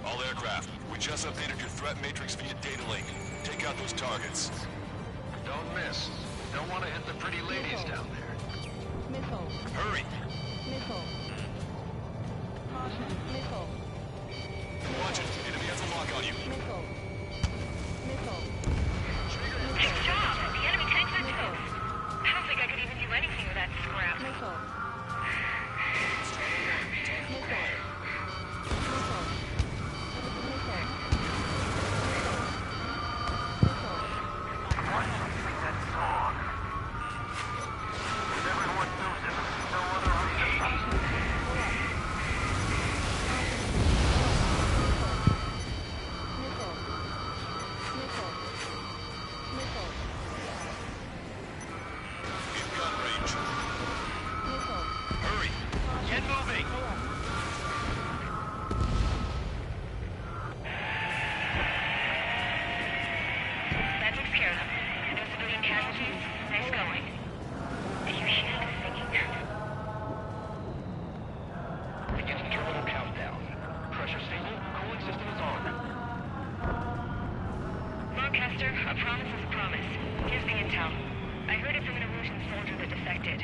All aircraft, We just updated your threat matrix via data link. Take out those targets. Don't miss. Don't want to hit the pretty ladies down there. Missile. Hurry! Missile. Caution. Missile. Watch it. Enemy has a lock on you. Missile. Missile. Good job! The enemy tanks are toast. I don't think I could even do anything with that scrap. Missile. A promise is a promise. Here's the intel. I heard it from an Erusian soldier that defected.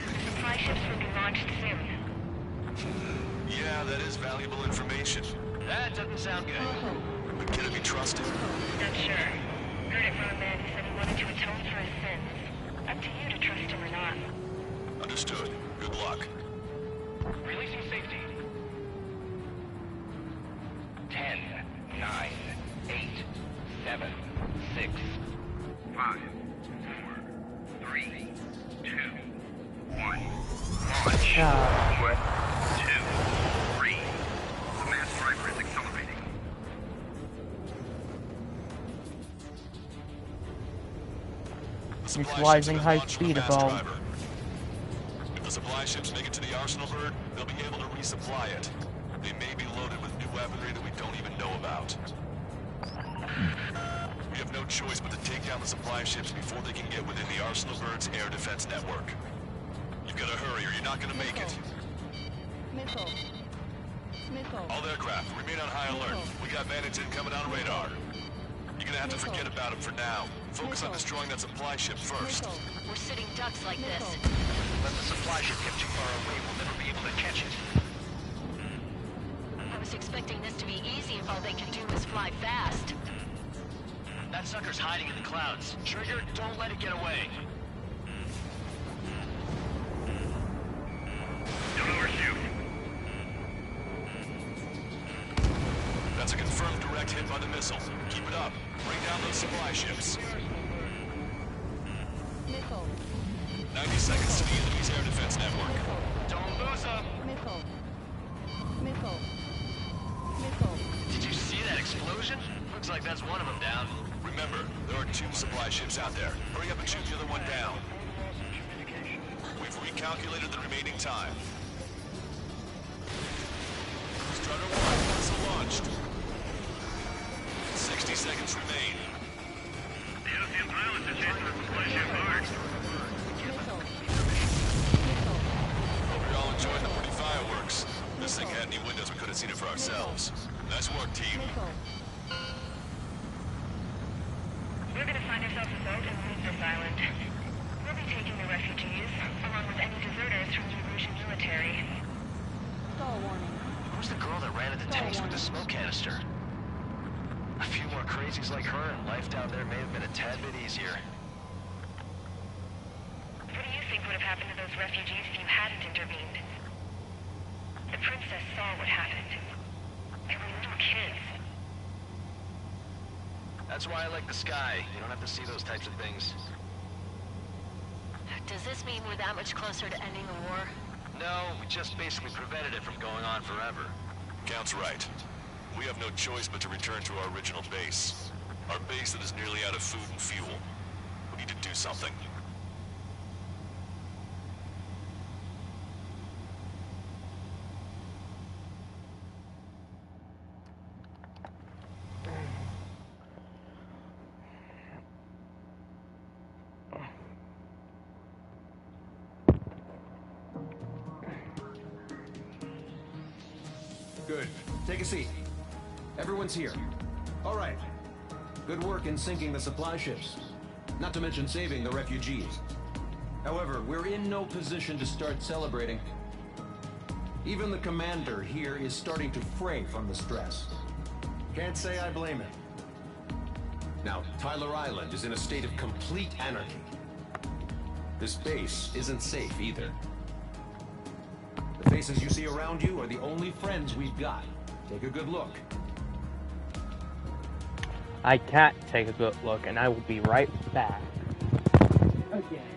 The supply ships will be launched soon. Yeah, that is valuable information. That doesn't sound good. But can it be trusted? Not sure. Heard it from a man who said he wanted to atone for his sins. Up to you to trust him or not. Understood. Good luck. Releasing safety. 10, 9, 8, 7, 6, 5, 4, 3, 2, 1. Launch. 2, 3. The mass driver is accelerating. Utilizing high speed evolved. If the supply ships make it to the arsenal bird, they'll be able to resupply it. They may be loaded with new weaponry that we don't even know about. We have no choice but to take down the supply ships before they can get within the arsenal bird's air defense network. You've got to hurry or you're not going to make it. Missile. Missile. All aircraft, remain on high alert. We got bandits incoming on radar. You're gonna have to forget about them for now. Focus on destroying that supply ship first. We're sitting ducks like this. Let the supply ship get too far away, we'll never be able to catch it. I was expecting this to be easy if all they can do is fly fast. That sucker's hiding in the clouds. Trigger, don't let it get away. Don't overshoot. That's a confirmed direct hit by the missile. Keep it up. Bring down those supply ships. Missile. 90 seconds to the enemy's air defense network. Don't lose them. Missile. Missile. Missile. Did you see that explosion? Looks like that's one of them down. Remember, there are 2 supply ships out there. Hurry up and shoot the other one down. We've recalculated the remaining time. Strutter 1, missile launched. 60 seconds remain. The Ocean pilots are chasing the supply ship hard. Hope you're all enjoying the pretty fireworks. This thing had any windows, we could have seen it for ourselves. Nice work, team. We're gonna find ourselves a boat and leave this island. We'll be taking the refugees, along with any deserters from the Erusian military. Stall warning. Who's the girl that ran into tanks with the smoke canister? A few more crazies like her, and life down there may have been a tad bit easier. What do you think would have happened to those refugees if you hadn't intervened? The princess saw what happened. They were little kids. That's why I like the sky. You don't have to see those types of things. Does this mean we're that much closer to ending the war? No, we just basically prevented it from going on forever. Count's right. We have no choice but to return to our original base. Our base that is nearly out of food and fuel. We need to do something. Good. Take a seat. Everyone's here. All right. Good work in sinking the supply ships. Not to mention saving the refugees. However, we're in no position to start celebrating. Even the commander here is starting to fray from the stress. Can't say I blame him. Now, Tyler Island is in a state of complete anarchy. This base isn't safe either. The faces you see around you are the only friends we've got. Take a good look. I can't take a good look, and I will be right back. Again.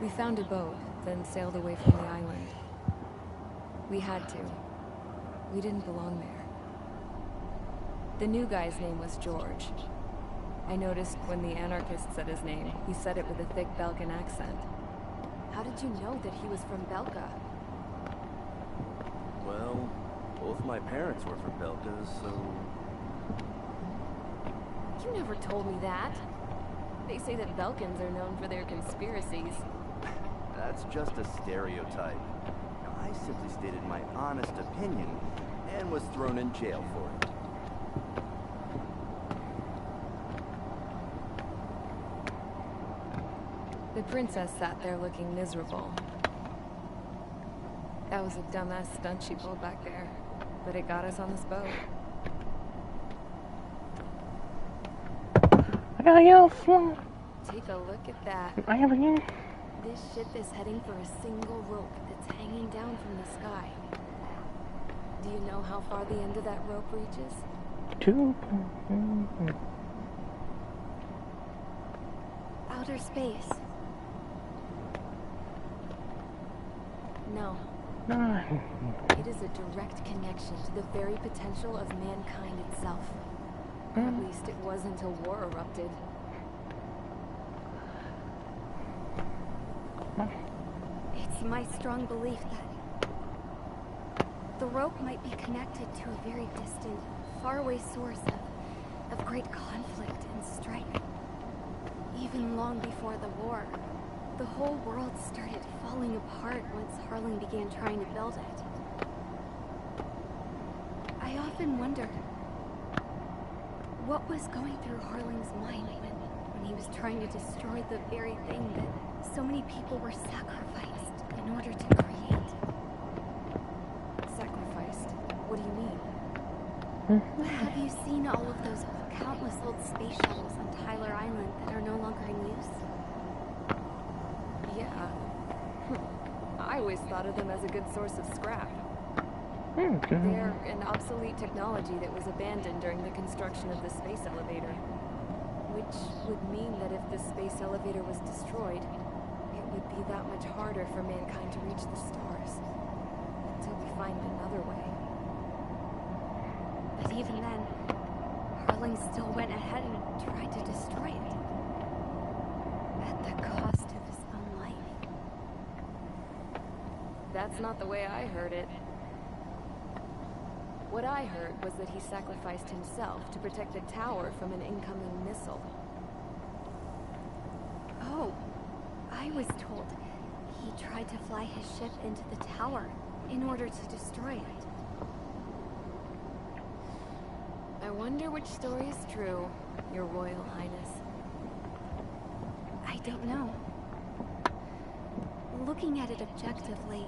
We found a boat, then sailed away from the island. We had to. We didn't belong there. The new guy's name was George. I noticed when the anarchist said his name, he said it with a thick Belgian accent. How did you know that he was from Belka? Well, both my parents were from Belka, so... You never told me that. They say that Belkans are known for their conspiracies. That's just a stereotype. I simply stated my honest opinion and was thrown in jail for it. The princess sat there looking miserable. That was a dumbass stunt she pulled back there, but it got us on this boat. I gotta get off one. Take a look at that. I have again. This ship is heading for a single rope that's hanging down from the sky. Do you know how far the end of that rope reaches? 2. Outer space. No. It is a direct connection to the very potential of mankind itself. At least it was until war erupted. It's my strong belief that the rope might be connected to a very distant, faraway source of great conflict and strife. Even long before the war, the whole world started falling apart once Harling began trying to build it. I often wonder what was going through Harling's mind when he was trying to destroy the very thing that so many people were sacrificed in order to create. Sacrificed? What do you mean? Have you seen all of those countless old space shuttles on Tyler Island that are no longer in use? Yeah. I always thought of them as a good source of scrap. They're an obsolete technology that was abandoned during the construction of the space elevator. Which would mean that if the space elevator was destroyed, it would be that much harder for mankind to reach the stars. Until we find another way. But even then, Harling still went ahead and tried to destroy it. At the cost of his own life. That's not the way I heard it. What I heard was that he sacrificed himself to protect the tower from an incoming missile. Oh, I was told he tried to fly his ship into the tower in order to destroy it. I wonder which story is true, Your Royal Highness. I don't know. Looking at it objectively,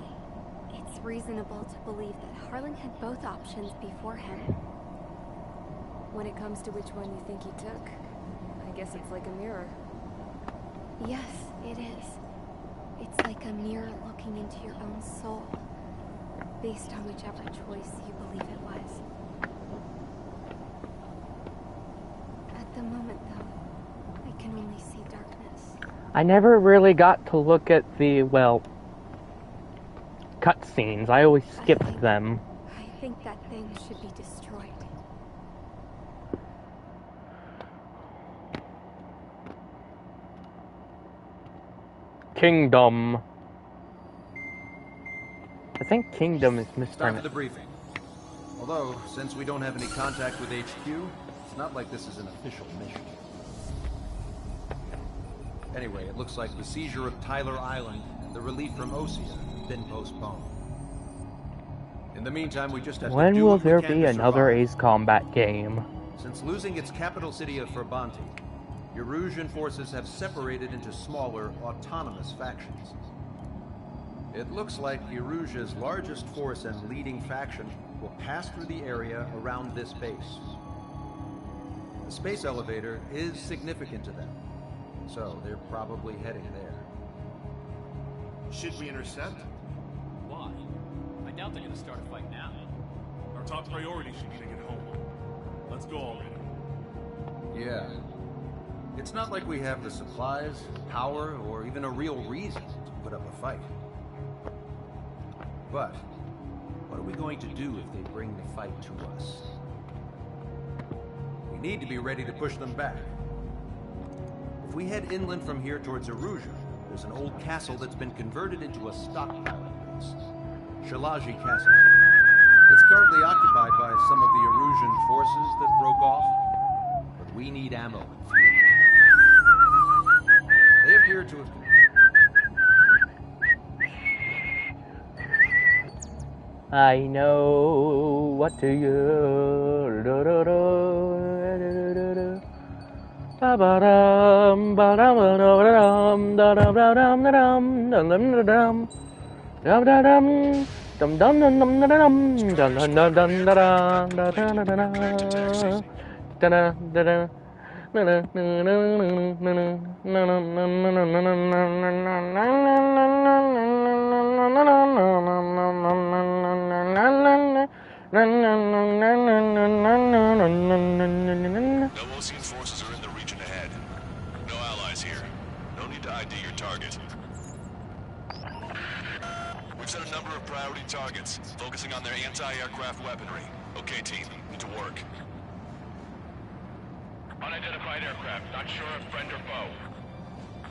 it's reasonable to believe that Harling had both options before him. When it comes to which one you think he took, I guess it's like a mirror. Yes, it is. It's like a mirror looking into your own soul, based on whichever choice you believe it was. At the moment, though, I can only see darkness. I never really got to look at the, well, cutscenes. I always skipped them. I think that thing should be destroyed. Kingdom. I think Kingdom is Start mispronounced. the briefing. Although, since we don't have any contact with HQ, it's not like this is an official mission. Anyway, it looks like the seizure of Tyler Island and the relief from Osea have been postponed. In the meantime, we just have to When do will what we there can be to another survive. Ace Combat game? Since losing its capital city of Ferbanti, Erusian forces have separated into smaller, autonomous factions. It looks like Erusia's largest force and leading faction will pass through the area around this base. The space elevator is significant to them, so they're probably heading there. Should we intercept? Why? I doubt they're gonna start a fight now. Our top priority should be to get home. Let's go already. Yeah. It's not like we have the supplies, power, or even a real reason to put up a fight. But what are we going to do if they bring the fight to us? We need to be ready to push them back. If we head inland from here towards Erusia, there's an old castle that's been converted into a stockpiling base. TRUH-LETSPLAY Castle. It's currently occupied by some of the Erusian forces that broke off, but we need ammo and fuel. They appear to have... I know what to do. Ba-ba-dum, ba-dum, da-dum, da-dum, da-dum, dum-da-dum, dum-dum-dum-dum-da-dum, dum-dum-dum-da-dum, No Ocean forces are in the region ahead. No allies here. No need to ID your target. We've set a number of priority targets, focusing on their anti-aircraft weaponry. Okay, team, to work. Unidentified aircraft, not sure if friend or foe.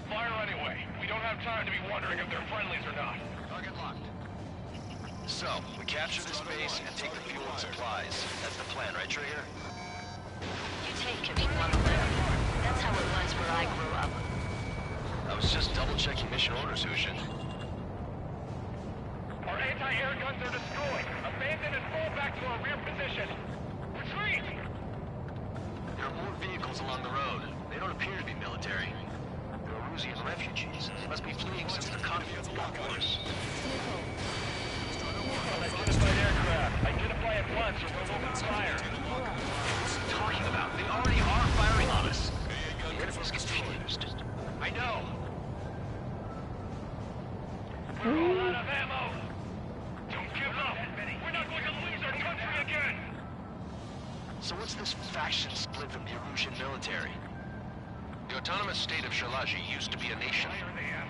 Fire anyway. We don't have time to be wondering if they're friendlies or not. Target locked. So, we capture this base and take the fuel and supplies. That's the plan, right, Trigger? You take it, you want to live. That's how it was where I grew up. I was just double-checking mission orders, Hushin. Our anti-air guns are destroyed. Abandon and fall back to our rear position. Retreat! There are more vehicles along the road. They don't appear to be military. They're Erusian refugees. They must be fleeing since the conflict got worse. Unidentified aircraft. Identify at once or we'll open fire. What are you talking about? They already are firing on us. The enemy's confused. I know. We're all out of ammo. Don't give up. We're not going to lose our country again. So what's this faction split from the Erusian military? The autonomous state of TRUH-LETSPLAY used to be a nation.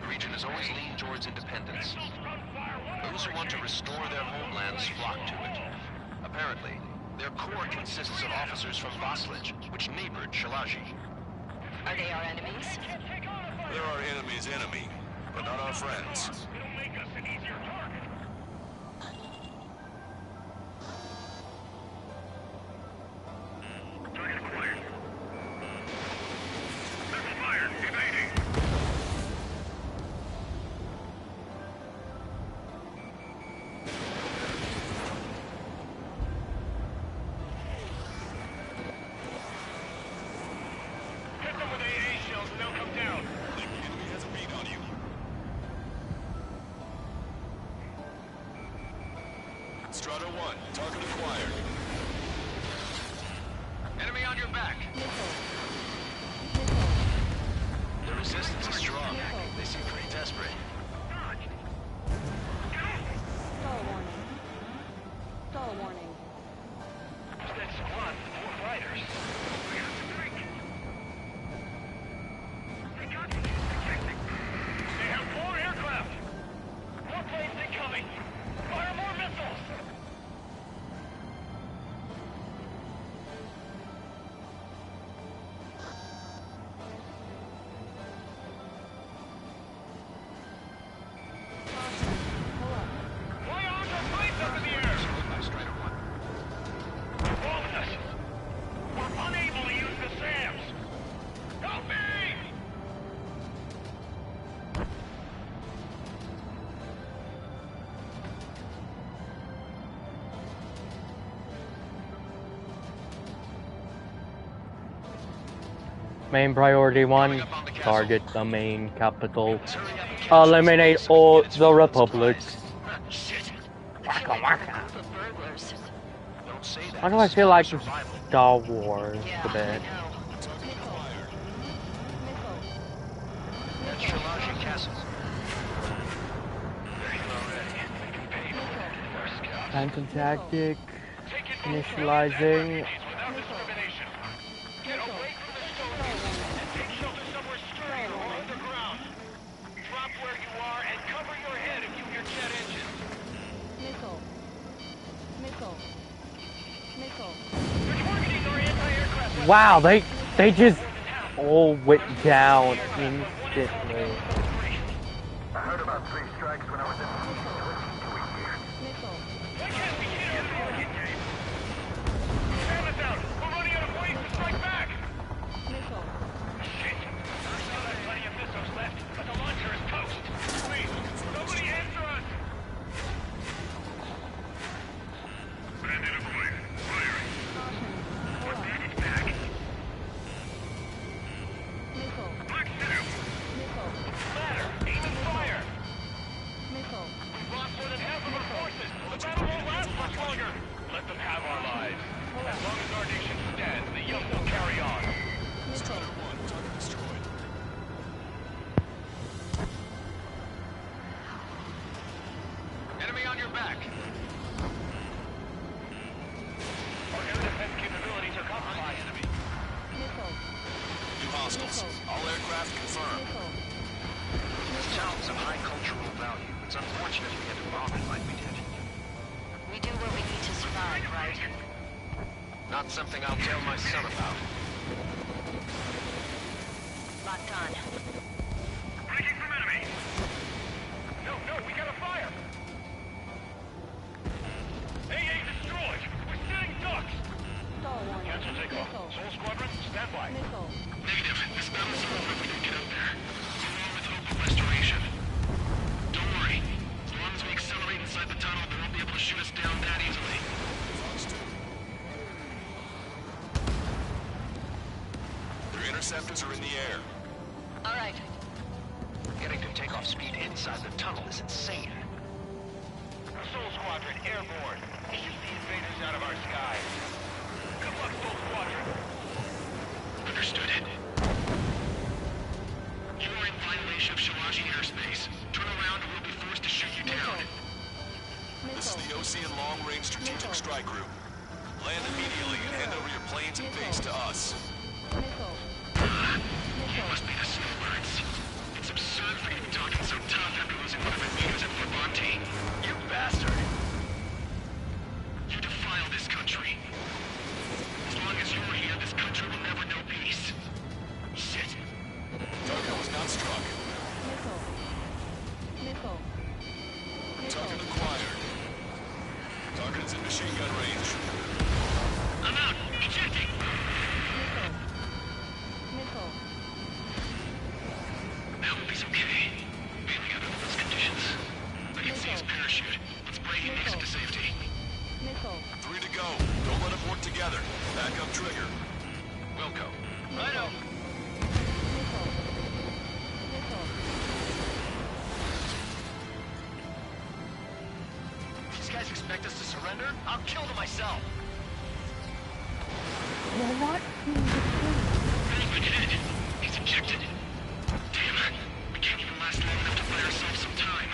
The region has always leaned towards independence. Those who want to restore their homelands flock to it. Apparently, their core consists of officers from Vaslij, which neighbored TRUH-LETSPLAY. Are they our enemies? They're our enemy's enemy, but not our friends. It'll make us an easier target. Target acquired. They're fired. Evading. Hit them with AA shells and they'll come down. The enemy has a beat on you. Strata 1, target acquired. Enemy on your back. The resistance is strong. They seem pretty desperate. Stall warning. Stall warning. That squad, 4 fighters. They have 4 aircraft. More planes incoming. Fire more missiles. Fly arms are placed up in the air. By Strider 1. Bonus. We're unable to use the SAMs. Help me! Main priority 1, target the main capital. Eliminate all the republics. Waka waka. Why do I feel like it's Star Wars a bit? That's TRUH-LETSPLAY Castle. Phantom tactic. Initializing. Without discrimination. Get away from the stone and take shelter somewhere sturdy or underground. Drop where you are and cover Wow, they just all went down instantly. I heard about 3 strikes when I was in the year. Why can't we hit our target? Stand us out. We're running out of ways to strike back. Shit. I still have plenty of missiles left, but the launcher is toast. Please, nobody answer us. Bandit avoid. Firing. One bandit back. Black Shadow. Ladder, aim and fire. We've lost more than half of our forces. The battle won't last much longer. Let them have our lives. As long as our nation stands, the young will carry on. Strider 1, target destroyed. Enemy on your back. Our air defense capabilities are compromised. New hostiles. All aircraft confirmed. This town's of high cultural value. It's unfortunate we had to bomb it like we did. We do what we need to survive, right? Not something I'll tell my son about. Locked on. Breaking from enemy! No, we gotta fire! AA destroyed! We're sitting ducks! Cancel takeoff. Soul Squadron, stand by. Negative. This battle's over if we don't get up there. Along with hope of restoration. Don't worry. As long as we accelerate inside the tunnel, they won't be able to shoot us down that easily. Their interceptors are in the air. All right. Getting to takeoff speed inside the tunnel is insane. Soul Squadron, airborne. Keep the invaders out of our skies. Good luck, Soul Squadron. Understood. You are in violation of Shalaji airspace. Turn around or we'll be forced to shoot you down. This is the Ocean Long Range Strategic Strike Group. Land immediately and hand over your planes and base to us. You must be the snowbirds. It's absurd for you to be talking so tough after losing one of your leaders at Forbanti. You bastard! You defile this country. As long as you're here, this country will never know peace. Shit. Target was not struck. Target acquired. Target is in machine gun range. I'm out. Ejecting. I hope he's okay. Bailing out under those conditions. I can see his parachute. Let's pray he makes it to safety. 3 to go. Don't let them work together. Back up trigger. Wilco. Righto. These guys expect us to surrender? I'll kill them myself. What? Benjamin hit. He's ejected. Damn it. We can't even last long enough to buy ourselves some time.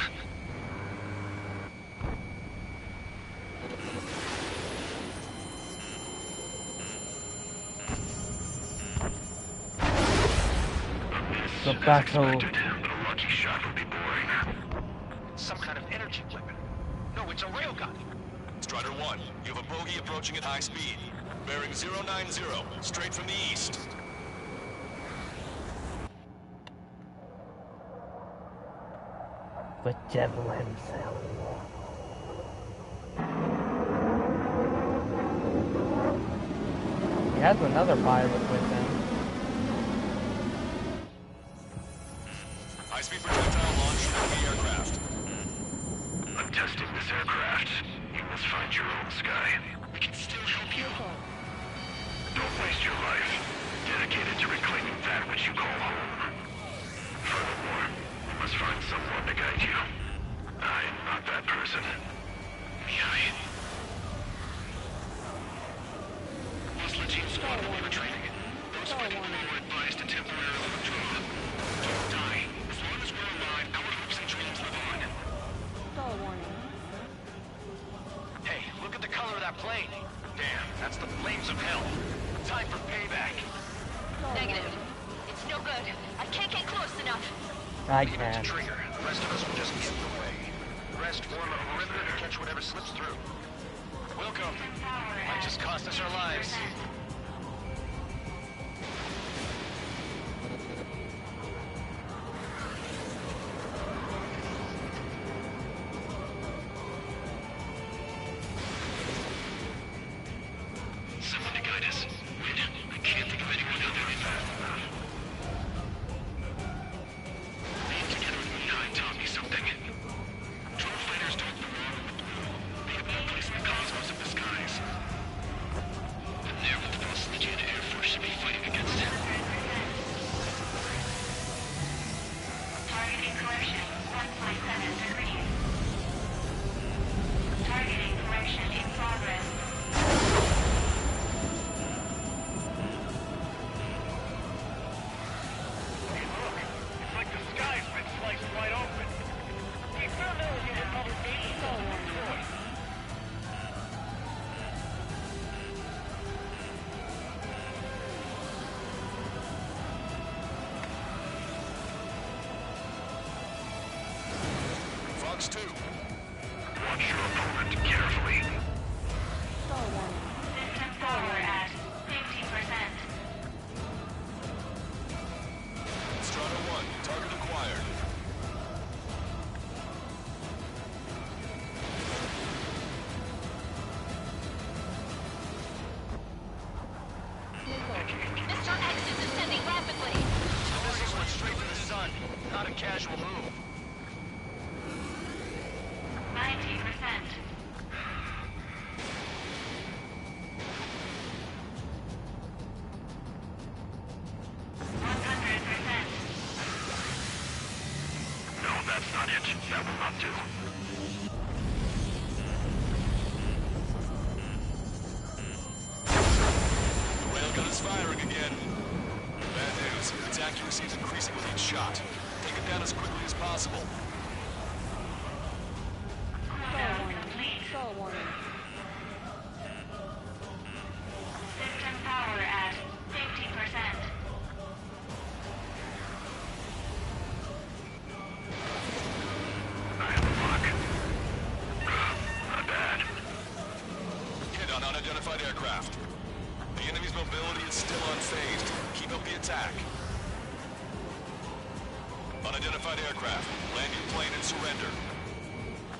The battle. But a lucky shot would be boring. Some kind of energy weapon. No, it's a railgun. Strider 1, you have a bogey approaching at high speed. Bearing 090, straight from the east. The devil himself. He has another pilot with him. High-speed projectile launch from the aircraft. I'm testing this aircraft. You must find your own sky. We can still help you. Don't waste your life. Dedicated to reclaiming that which you call home. Furthermore, you must find someone to guide you. I am not that person. Mihai. Lost Legion squad will be retreating. Those fighting below are advised to temporarily withdraw. Don't die. As long as we're alive, our hopes and dreams live on. Hey, look at the color of that plane. Damn, that's the flames of hell. Time for payback. Negative. It's no good. I can't get close enough. I Leave it can. to Trigger. The rest of us will just get in the way. The rest form a perimeter to catch whatever slips through. Welcome. I just caught cost us our lives. Someone to guide us. Wait, I can't think of anyone out there fast enough. Being together with Moonhide taught me something. Drone fighters don't belong with blue. They have no place in the cosmos of the skies. And they're what the Bosnian Air Force should be fighting against. Targeting correction, 1.7 degrees. Targeting correction in progress. It's like the sky's been sliced wide open. The experimental unit published 80 solid choice. Fox 2. Watch your opponent carefully. System power at 50%. Strata 1, target acquired. Mr. X is ascending rapidly. The missiles went straight to the sun. Not a casual move. 90%. No, that's not it. That will not do. The railgun is firing again. Bad news. Its accuracy is increasing with each shot. Take it down as quickly as possible. System power at 50%. I have a lock. Not bad. Hit on unidentified aircraft. The enemy's mobility is still unfazed. Keep up the attack. Unidentified aircraft. Land your plane and surrender.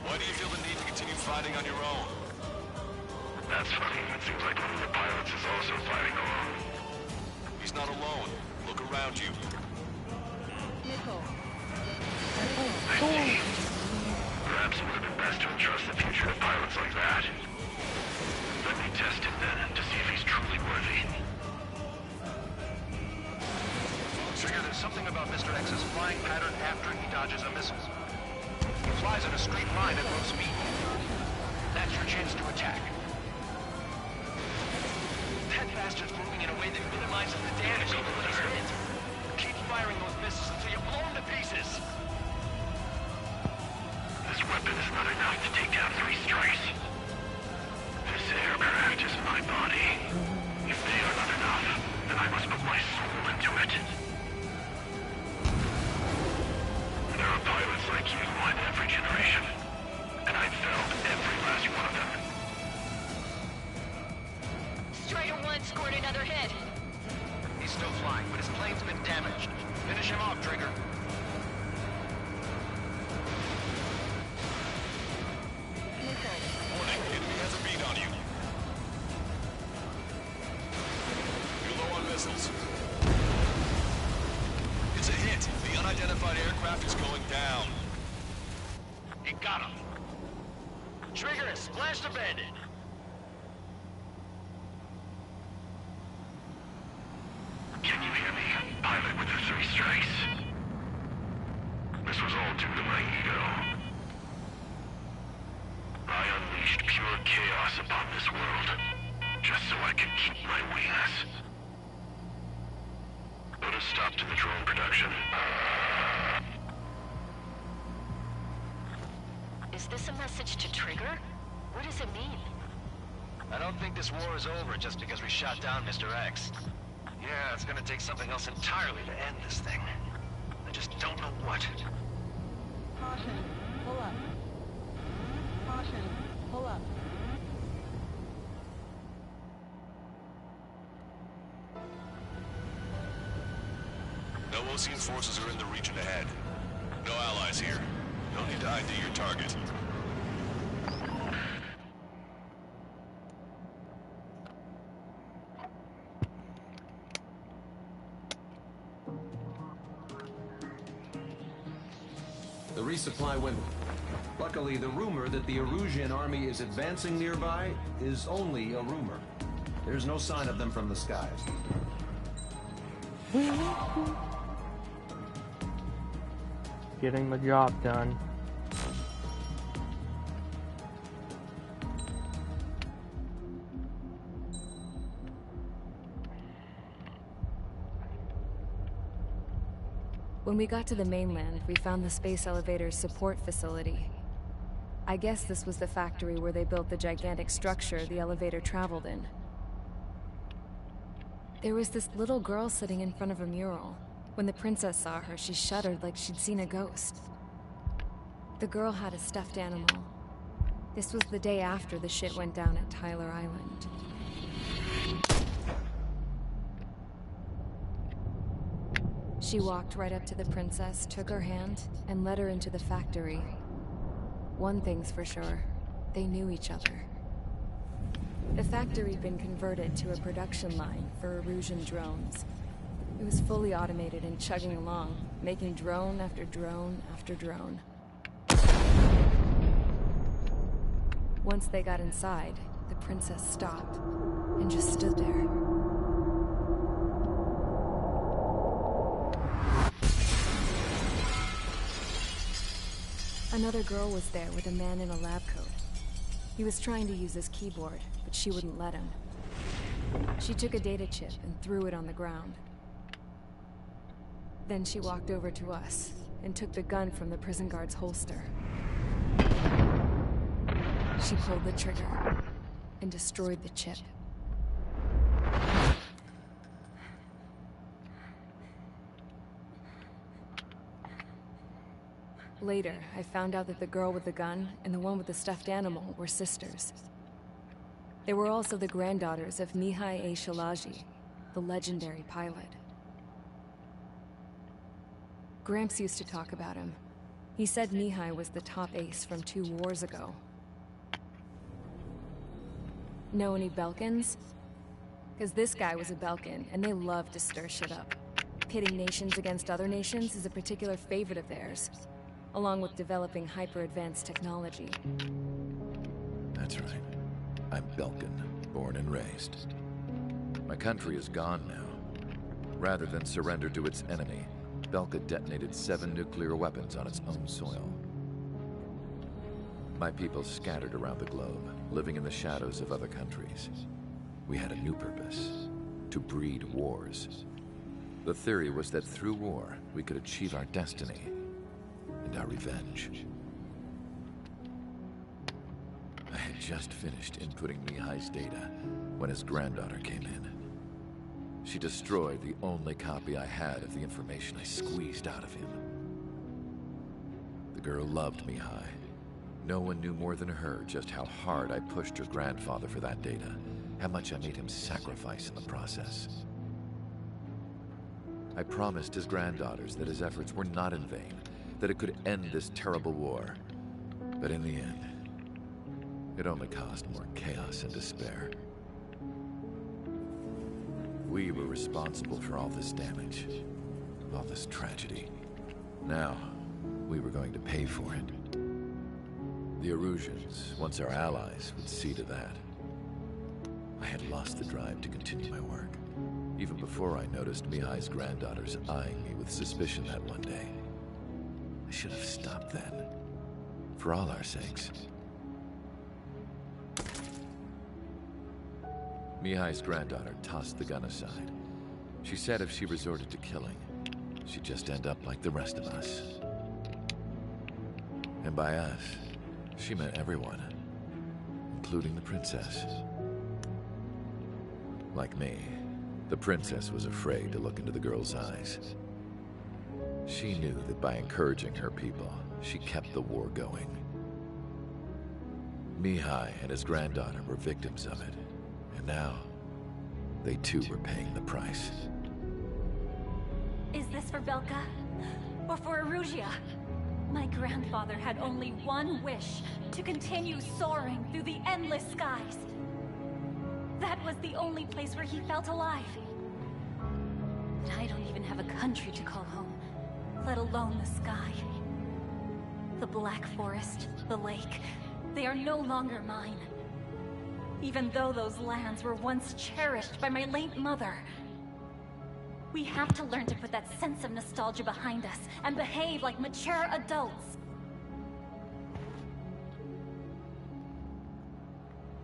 Why do you feel the need to continue fighting on your own? That's funny. It seems like one of the pilots is also fighting alone. He's not alone. Look around you. I see. Perhaps it would have been best to entrust the future to pilots like that. Let me test him then, to see if he's truly worthy. Trigger, there's something about Mr. X's flying pattern after he dodges a missile. He flies in a straight line at low speed. That's your chance to attack. That bastard's moving in a way that minimizes the damage even when he's hit. Keep firing those missiles until you blow him to pieces. This weapon is not enough to take down 3 strikes. This aircraft is my body. If they are not enough, then I must put my soul into it. There are pilots like you in every generation, and I've found every last one of them. Strider 1 scored another hit. He's still flying, but his plane's been damaged. Finish him off, Trigger. Warning, enemy has a beat on you. You're low on missiles. It's a hit. The unidentified aircraft is going down. You got him. Trigger is splashed abandoned. Can you hear me, pilot with the 3 strikes? This was all due to my ego. I unleashed pure chaos upon this world, just so I could keep my wings. Put a stop to the drone production. Is this a message to Trigger? What does it mean? I don't think this war is over just because we shot down Mr. X. Yeah, it's gonna take something else entirely to end this thing. I just don't know what. Caution, pull up. Caution, pull up. Ocean forces are in the region ahead. No allies here. No need to ID your target. The resupply went... Luckily, the rumor that the Erusian army is advancing nearby is only a rumor. There's no sign of them from the skies. Getting the job done. When we got to the mainland, we found the space elevator's support facility. I guess this was the factory where they built the gigantic structure the elevator traveled in. There was this little girl sitting in front of a mural. When the princess saw her, she shuddered like she'd seen a ghost. The girl had a stuffed animal. This was the day after the shit went down at Tyler Island. She walked right up to the princess, took her hand, and led her into the factory. One thing's for sure, they knew each other. The factory had been converted to a production line for Erusian drones. It was fully automated and chugging along, making drone after drone after drone. Once they got inside, the princess stopped and just stood there. Another girl was there with a man in a lab coat. He was trying to use his keyboard, but she wouldn't let him. She took a data chip and threw it on the ground. Then she walked over to us and took the gun from the prison guard's holster. She pulled the trigger and destroyed the chip. Later, I found out that the girl with the gun and the one with the stuffed animal were sisters. They were also the granddaughters of Mihai A. Shalaji, the legendary pilot. Gramps used to talk about him. He said Mihai was the top ace from 2 wars ago. Know any Belkans? Because this guy was a Belkan, and they love to stir shit up. Pitting nations against other nations is a particular favorite of theirs, along with developing hyper-advanced technology. That's right. I'm Belkan, born and raised. My country is gone now. Rather than surrender to its enemy, Belka detonated 7 nuclear weapons on its own soil. My people scattered around the globe, living in the shadows of other countries. We had a new purpose: to breed wars. The theory was that through war, we could achieve our destiny and our revenge. I had just finished inputting Mihai's data when his granddaughter came in. She destroyed the only copy I had of the information I squeezed out of him. The girl loved Mihai. No one knew more than her just how hard I pushed her grandfather for that data, how much I made him sacrifice in the process. I promised his granddaughters that his efforts were not in vain, that it could end this terrible war. But in the end, it only caused more chaos and despair. We were responsible for all this damage, all this tragedy. Now, we were going to pay for it. The Erusians, once our allies, would see to that. I had lost the drive to continue my work, even before I noticed Mihai's granddaughters eyeing me with suspicion that one day. I should have stopped then, for all our sakes. Mihai's granddaughter tossed the gun aside. She said if she resorted to killing, she'd just end up like the rest of us. And by us, she meant everyone, including the princess. Like me, the princess was afraid to look into the girl's eyes. She knew that by encouraging her people, she kept the war going. Mihai and his granddaughter were victims of it, and now, they too were paying the price. Is this for Belka? Or for Erusea? My grandfather had only one wish, to continue soaring through the endless skies. That was the only place where he felt alive. But I don't even have a country to call home, let alone the sky. The Black Forest, the lake, they are no longer mine. Even though those lands were once cherished by my late mother. We have to learn to put that sense of nostalgia behind us and behave like mature adults.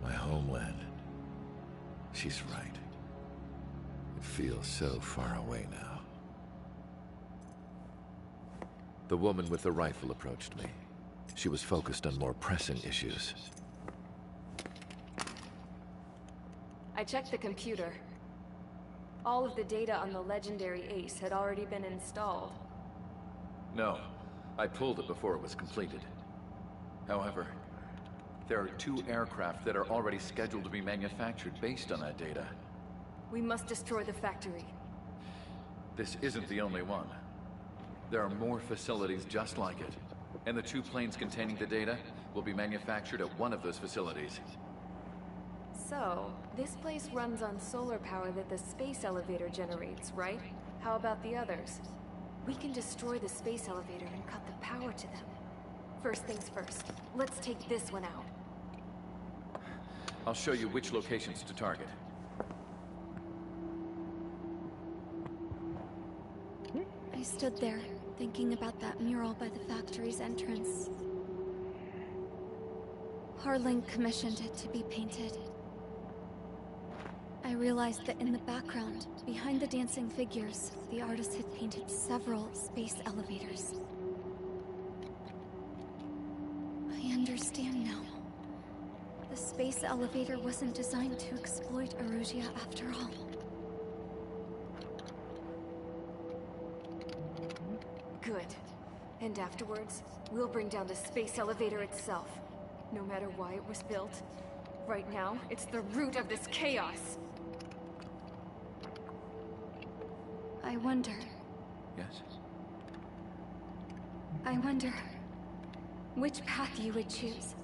My homeland. She's right. It feels so far away now. The woman with the rifle approached me. She was focused on more pressing issues. I checked the computer. All of the data on the legendary Ace had already been installed. No, I pulled it before it was completed. However, there are 2 aircraft that are already scheduled to be manufactured based on that data. We must destroy the factory. This isn't the only one. There are more facilities just like it, and the 2 planes containing the data will be manufactured at one of those facilities. So, this place runs on solar power that the space elevator generates, right? How about the others? We can destroy the space elevator and cut the power to them. First things first, let's take this one out. I'll show you which locations to target. I stood there, thinking about that mural by the factory's entrance. Harling commissioned it to be painted. I realized that in the background, behind the dancing figures, the artist had painted several space elevators. I understand now. The space elevator wasn't designed to exploit Erusea after all. Good. And afterwards, we'll bring down the space elevator itself. No matter why it was built. Right now, it's the root of this chaos. I wonder... Yes? I wonder... which path you would choose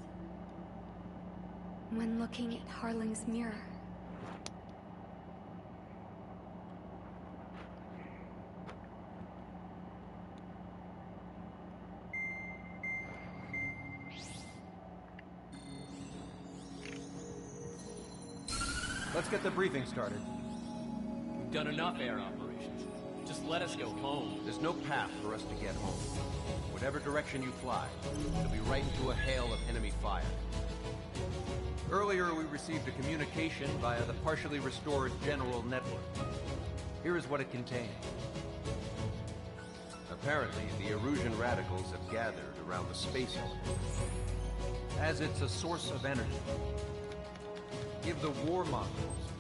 when looking at Harling's mirror. Let's get the briefing started. We've done enough air operations. Just let us go home. There's no path for us to get home. Whatever direction you fly, it'll be right into a hail of enemy fire. Earlier, we received a communication via the partially restored General Network. Here is what it contained. Apparently, the Erusian radicals have gathered around the space elevator, as it's a source of energy. Give the warmongers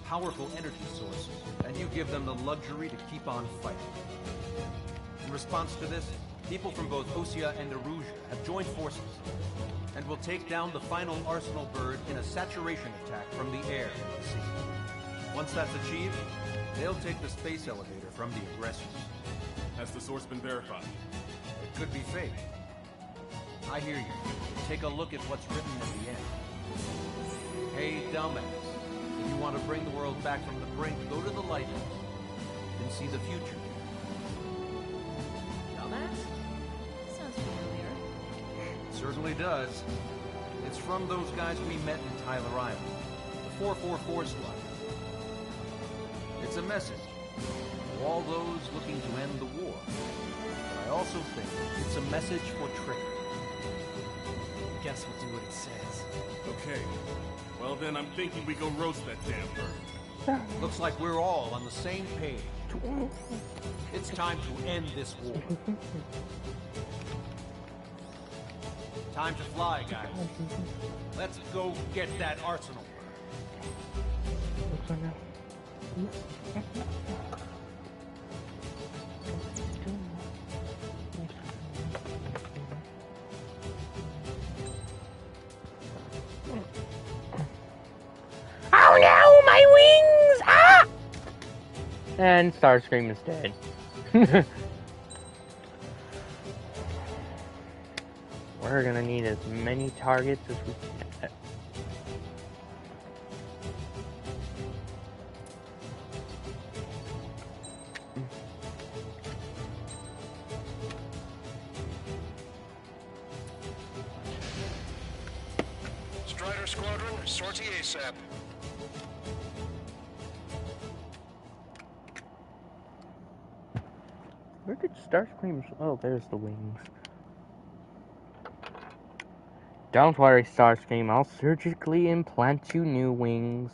powerful energy sources, and you give them the luxury to keep on fighting. In response to this, people from both Osea and Erusea have joined forces, and will take down the final Arsenal bird in a saturation attack from the air and the sea. Once that's achieved, they'll take the space elevator from the aggressors. Has the source been verified? It could be fake. I hear you. Take a look at what's written at the end. Hey, dumbass. If you want to bring the world back from the brink, go to the lighthouse and see the future. Dumbass? Sounds familiar. It certainly does. It's from those guys we met in Tyler Island, the 444 squad. It's a message to all those looking to end the war. But I also think it's a message for trickery. Guess we'll do what it says. Okay. Well then, I'm thinking we go roast that damn bird. Looks like we're all on the same page. It's time to end this war. Time to fly, guys. Let's go get that Arsenal bird. Oh no, my wings! Ah! And Starscream is dead. We're gonna need as many targets as we can get. Strider Squadron, sortie ASAP. Where did Starscream's... Oh, there's the wings. Don't worry, Starscream. I'll surgically implant you new wings.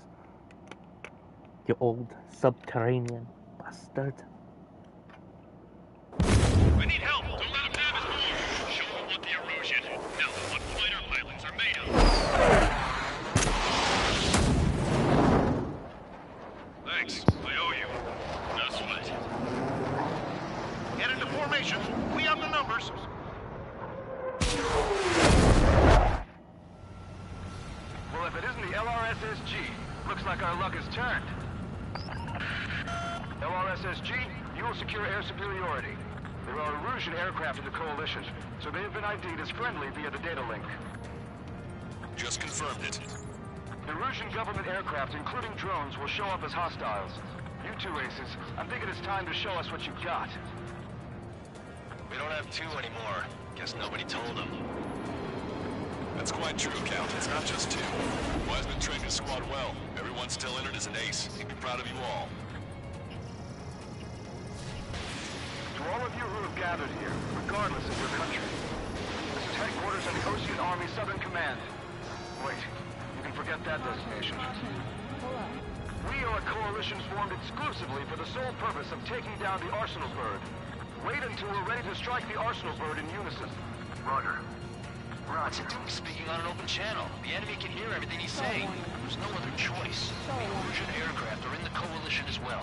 You old subterranean bastard. We need help. Don't let him have his balls. Show him what the erosion. No, what fighter pilots are made of. Thanks. I owe you. No sweat. Get into formation. We have the numbers. Well, if it isn't the LRSSG, looks like our luck has turned. LRSSG, you will secure air superiority. There are Erusian aircraft in the Coalition, so they have been ID'd as friendly via the data link. Just confirmed it. Erusian government aircraft, including drones, will show up as hostiles. You two aces, I'm thinking it's time to show us what you've got. We don't have two anymore. Guess nobody told them. That's quite true, Count. It's not just two. Wiseman trained his squad well. Everyone still entered as an ace. He'd be proud of you all. To all of you who have gathered here, regardless of your country, this is headquarters of the Ocean Army Southern Command. Wait, you can forget that destination. We are a coalition formed exclusively for the sole purpose of taking down the Arsenal Bird. Wait until we're ready to strike the Arsenal Bird in unison. Roger. What's it doing speaking on an open channel? The enemy can hear everything he's saying. There's no other choice. The Erusian aircraft are in the Coalition as well.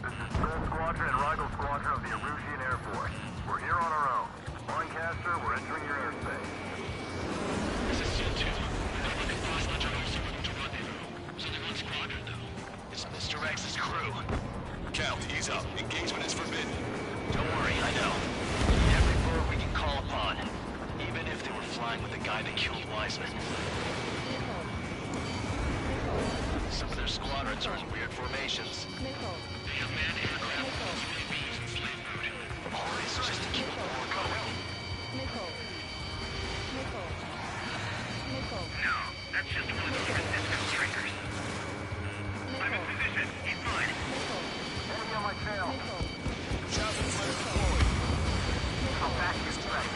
This is Third Squadron and Rigel Squadron of the Erusian Air Force. We're here on our own. Lancaster, we're entering your airspace. This is Seal 2. Squadron, though. It's Mr. X's crew. Count, ease up. Engagement is forbidden. Don't worry, I know. Every bird we can call upon. Even if they were flying with the guy that killed Wiseman. Some of their squadrons are in weird formations. They have manned aircraft, UAVs, and flame boot. All this just to keep the war going. No, that's just one of those resistance triggers. I'm in position. He's mine. Enemy on my tail. Javelin flare deployed. Come back, you threat.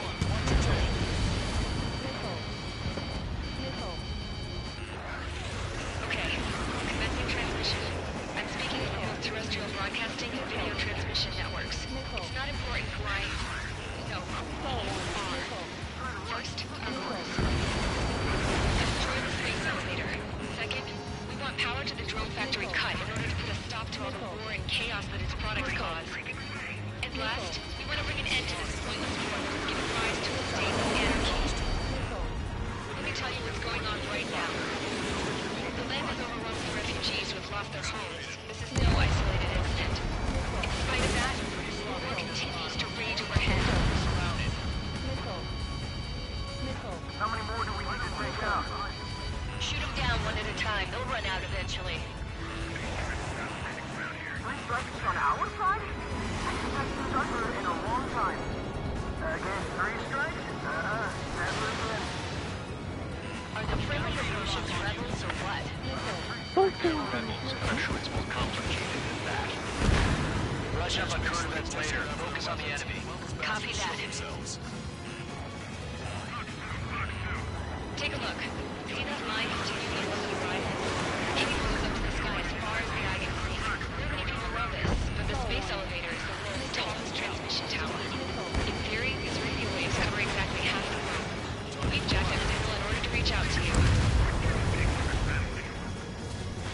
Okay, commencing transmission. I'm speaking with both terrestrial broadcasting and video transmission networks. It's not important who I... No, who you are. First, our goals. Destroy the space elevator. Second, we want power to the drone factory cut in order to put a stop to all the war and chaos that its products cause. And last, we want to bring an end to this pointless war that has given rise to a state of anarchy. Let me tell you what's going on right now. The land is overrun with refugees who have lost their homes. This is no isolated incident. In spite of that, the war continues to rage overhead. How many more do we need to take out? Shoot them down one at a time. They'll run out eventually. 3 strikes on our side? That's stronger in a long time. Again, 3 strikes? Never again. Are the friendly Erusians rebels or what? Rebels, but I'm sure it's more complicated than that. Rush up on current events later. Focus on the enemy. Copy that. Take a look. See that line continuing over the horizon? Aiming goes up to the sky as far as the eye can see. Not many people know this, but the space elevator is the world's tallest transmission tower. In theory, these radio waves cover exactly half the room. We've jacked up signal in order to reach out to you.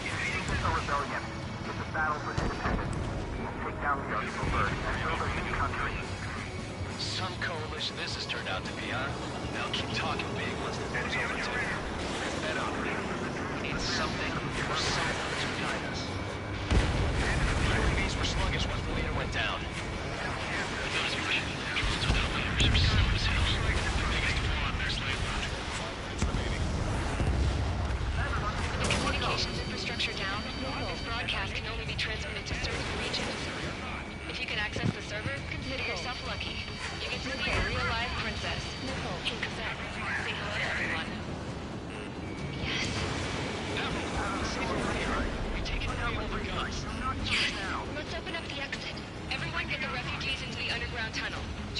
This is a rebellion. It's a battle for independence. Take down the Arsenal Bird and build a new country. Some coalition this has turned out to be, huh? They'll keep talking big once the war's over, too. Bet on it. We need something or someone to guide us. The UAVs were sluggish once the leader went down.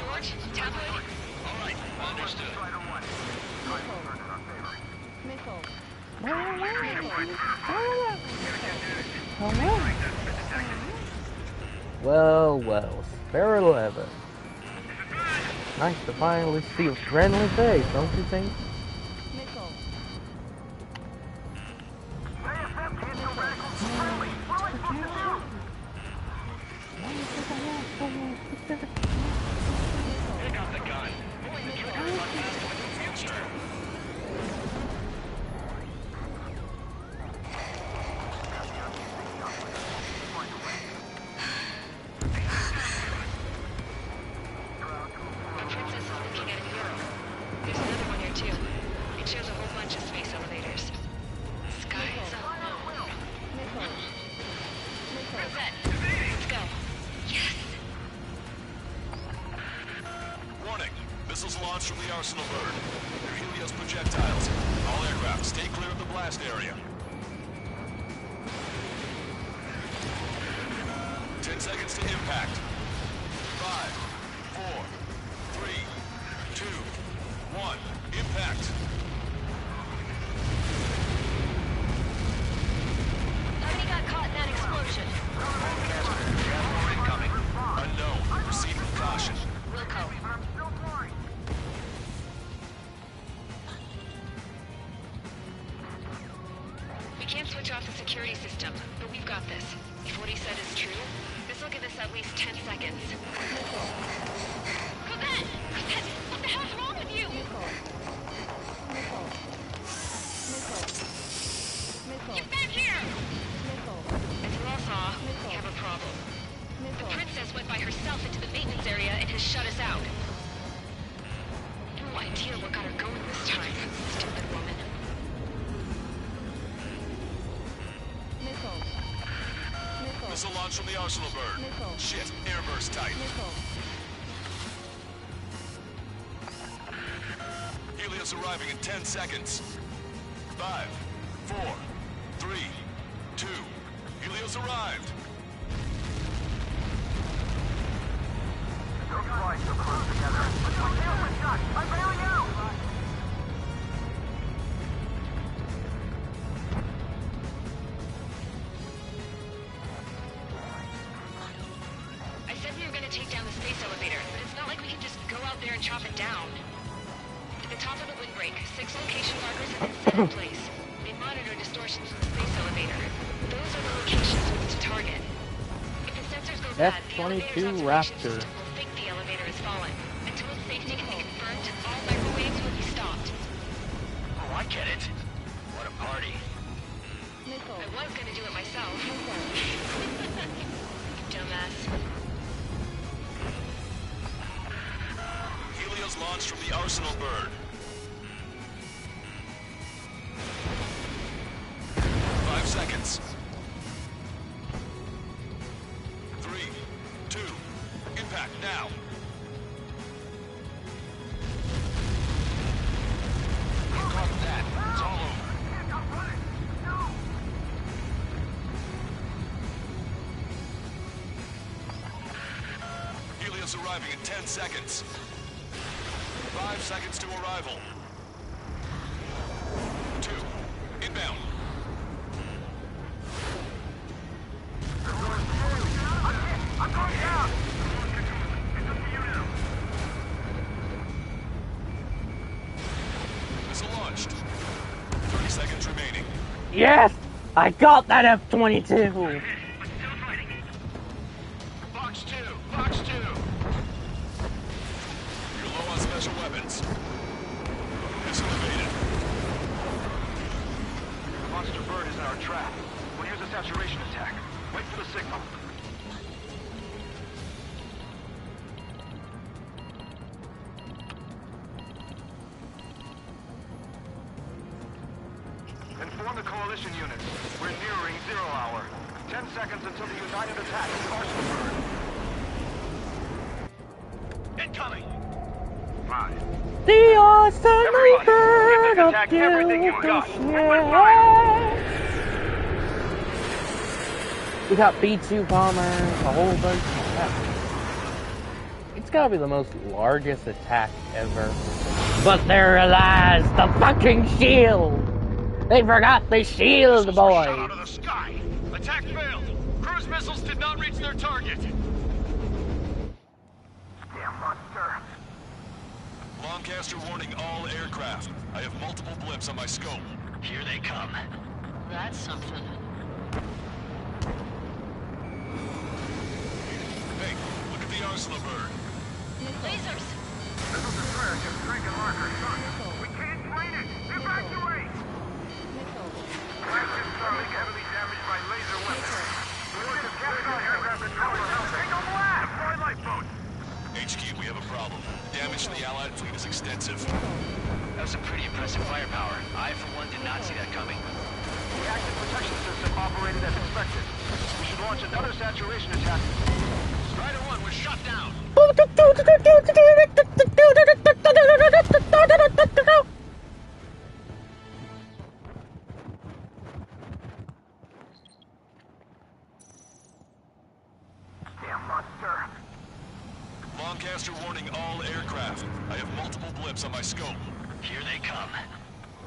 George, tabloid? All right, understood. Well, well, spare 11. Nice to finally see a friendly face, don't you think? Pick up the gun. Pulling the trigger is unfastened with the future. The Princess is looking at a mural. There's another one here too. It shows a whole bunch of space elevators. Skies unknown. Rosette, let's go. Yes! Warning. Missiles launched from the Arsenal bird. They're Helios projectiles. All aircraft, stay clear of the blast area. 10 seconds to impact. 5, 4, 3, 2, 1. Impact. How many got caught in that explosion? Incoming. Unknown. Proceed with caution. Wilco. We can't switch off the security system, but we've got this. If what he said is true, this will give us at least 10 seconds. Cosette! Cosette! What the hell's wrong with you? Get back here! As you all saw, we have a problem. The princess went by herself into the maintenance area and has shut us out. No idea what got her going this time. Stupid woman. Missile launch from the Arsenal bird. Shit, airburst tight. Helios arriving in 10 seconds. 5, 4, 3, 2. Helios arrived. Looks like they're close together. I'm bailing out! I said we were going to take down the space elevator, but it's not like we can just go out there and chop it down. At the top of the windbreak, 6 location markers have been set in place. They monitor distortions in the space elevator. Those are the locations we need to target. If the sensors go bad, the elevator's F-22 observation Raptor. system will think the elevator has fallen. Until its safety can be confirmed, all microwaves will be stopped. Oh, I get it. What a party. I was going to do it myself. Dumbass. Helios launched from the Arsenal bird. 5 seconds. 3, 2, impact now. Caught that. It's all over. Helios arriving in 10 seconds. 5 seconds to arrival. 2, inbound. I'm going down! Missile launched. 30 seconds remaining. Yes! I got that F-22! Box 2! Box 2! You're low on special weapons. Missile evaded. The monster bird is in our track. We'll use a saturation attack. Wait for the signal. Inform the coalition units. We're nearing 0 hour. 10 seconds until the united attack of the Arsenal bird. Incoming! 5. The awesome bird of attack everything you've got. We got B-2 bombers, a whole bunch of stuff. It's gotta be the most largest attack ever. But there lies the fucking shield! They forgot the shield, boy! Shot out of the sky! Attack failed! Cruise missiles did not reach their target! Damn monster. Lancaster warning all aircraft. I have multiple blips on my scope. Here they come. That's something. Hey, look at the arsenal bird. Lasers! Missile destroyer just drinking marker shot. We can't train it! Evacuate! Flagship Starlink heavily damaged by laser weapons. We order to capture the aircraft controller. Single blast! Deploy lifeboats! HQ, we have a problem. Damage to the Allied fleet is extensive. That's some pretty impressive firepower. I, for one, did not see that coming. The active protection system operated as expected. We should launch another saturation attack. Strider 1 was shot down! Damn monster. Lancaster warning all aircraft. I have multiple blips on my scope. Here they come.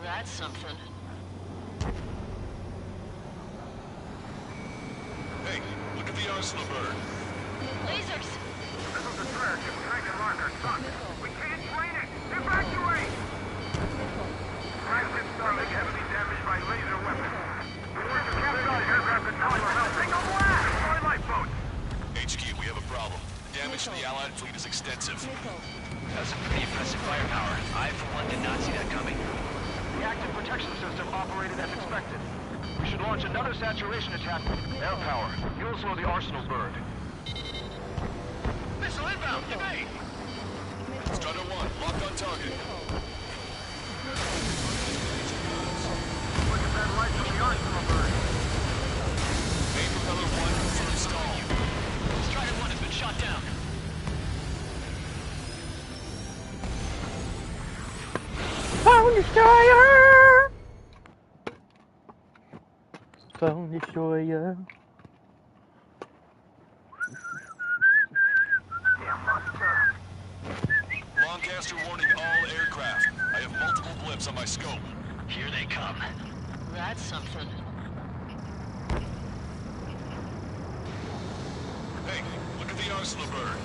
That's something. Hey, look at the arsenal bird. Lasers! Missile destroyer just drinking marker shot. We can't train it! Evacuate! Flagship Starlink heavily damaged by laser weapons. We order to capture the aircraft controller. Single blast! Deploy lifeboats! HQ, we have a problem. Damage to the Allied fleet is extensive. That's some pretty impressive firepower. I, for one, did not see that coming. The active protection system operated as expected. We should launch another saturation attack. Air power. You'll slow the arsenal bird. Missile inbound! Evade! Strider 1, locked on target. Look at that light from the arsenal bird. Main propeller 1 confirmed stall. Strider 1 has been shot down. Phone destroyer! Phone destroyer. Damn monster. Lancaster warning all aircraft. I have multiple blips on my scope. Here they come. That's something. Hey, look at the arsenal bird.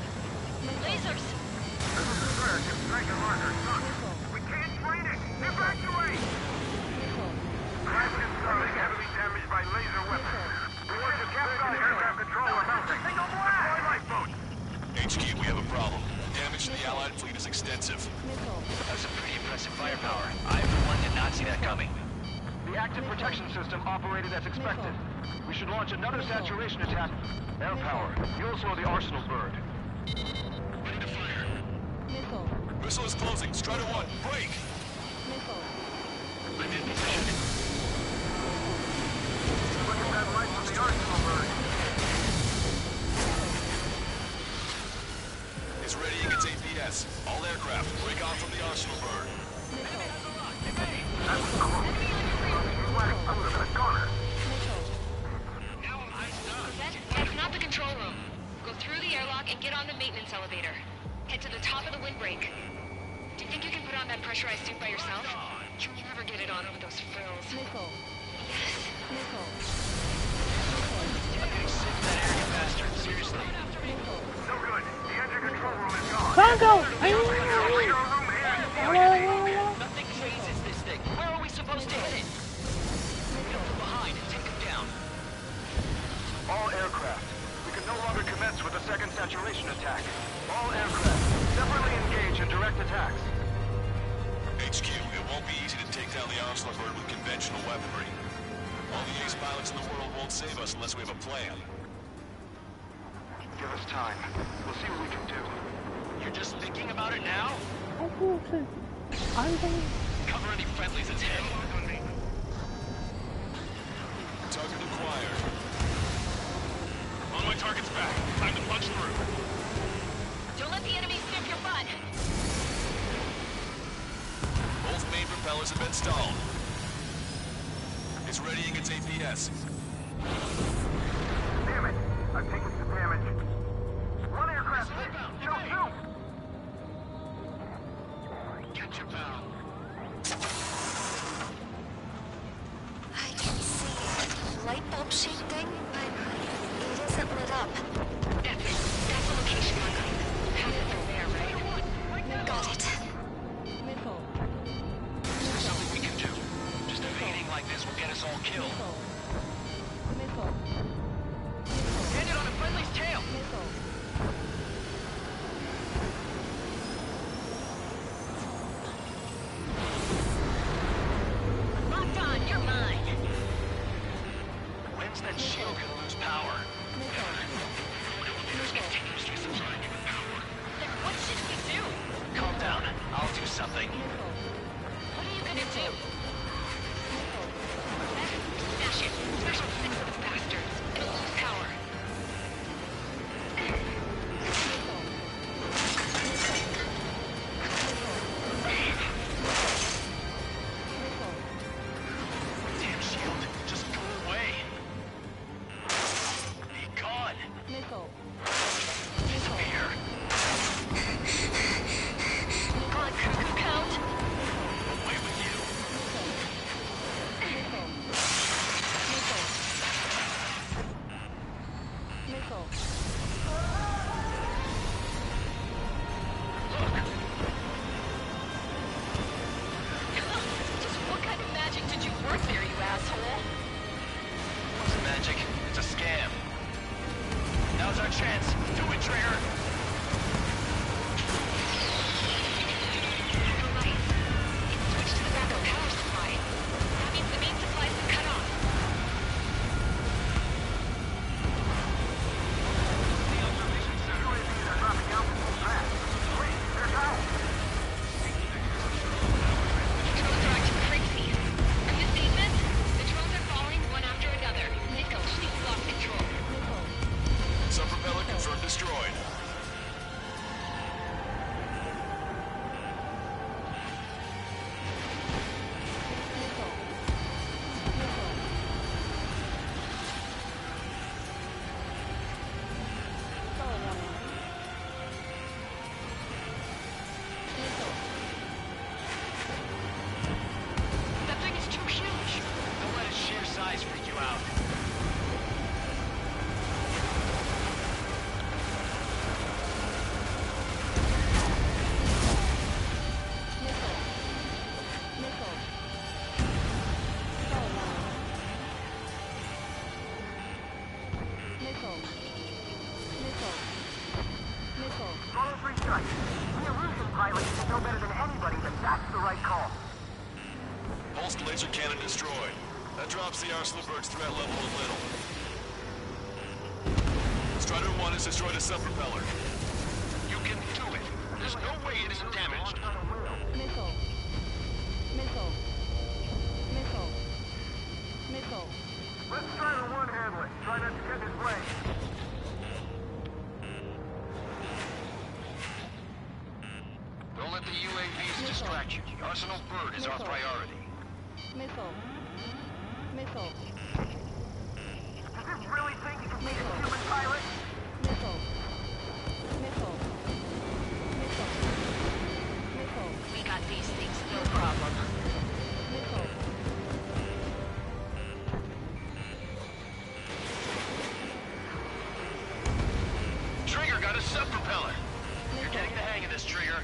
Lasers! Missile destroyer just drinking marker shot. We can't train it! Evacuate! Flagship Starlink heavily damaged by laser weapons. We order to capture the aircraft controller. Single blast! Deploy lifeboats! HQ, we have a problem. Damage to the Allied fleet is extensive. That's some pretty impressive firepower. I, for one, did not see that coming. The active protection system operated as expected. We should launch another saturation attack. Air power. You'll slow the arsenal bird. Ready to fire. Missile is closing. Strider 1, break! I'm in position. Look at that light from the arsenal bird. It's readying its APS. All aircraft, break off from the arsenal bird. That was close. I would have been a goner. That's not the control room. Go through the airlock and get on the maintenance elevator. Head to the top of the windbreak. Do you think you can put on that pressurized suit by yourself? You'll never get it on with those frills. Yes. I'm getting sick of that arrogant bastard. Seriously. No good. The engine control room is gone. Franco! Nothing phases this thing. Where are we supposed to hit it? Get from behind and take him down. All aircraft. We can no longer commence with a second saturation attack. All aircraft, separately engage in direct attacks. HQ, it won't be easy to take down the arsenal bird with conventional weaponry. All the ace pilots in the world won't save us unless we have a plan. Give us time. We'll see what we can do. You're just thinking about it now? Cover any friendlies that's hit. Target acquired. On my target's back. Time to punch through. Don't let the enemy sniff your butt. Both main propellers have been stalled. It's readying its APS. Damn it! I've taken some damage. One aircraft hit. Shoot! Gotcha, pal. I can see a light bulb shaped thing, but it isn't lit up. That's it. That's the location marker. Pass it from there, right? Got it. There's something we can do. Just evading like this will get us all killed. Landed on a friendly's tail. Locked on, you're mine. When's that shield gonna lose power? Continuously supplying you with power. Then what should we do? Calm down. I'll do something. What are you gonna do? Smash it. Smash it with those bastards. It'll lose power. Damn shield. Just go away. Be gone. Disappear. On cuckoo count. Away with you. Just what kind of magic did you work there, you asshole? It wasn't magic. It's a scam. Now's our chance. Do it, Trigger. You're right. It switched to the backup power supply. That means the main supply's been cut off. The drones are acting crazy. Are you seeing this? The drones are falling one after another. Nico, please lost control. Sub-propeller confirmed destroyed. That thing is too huge. Don't let its sheer size freak you out. Follow three strikes. The Erusian pilot should know better than anybody that that's the right call. Pulsed laser cannon destroyed. That drops the Arsenal Bird's threat level a little. Strider 1 has destroyed a sub-propeller. You can do it. There's no way it isn't damaged. Let Strider 1 handle it. Try not to get in his way. Don't let the UAVs distract you. The Arsenal Bird is our priority. Does this really think you can beat a human pilot? We got these things, no problem. Trigger got a sub-propeller. You're getting the hang of this, Trigger.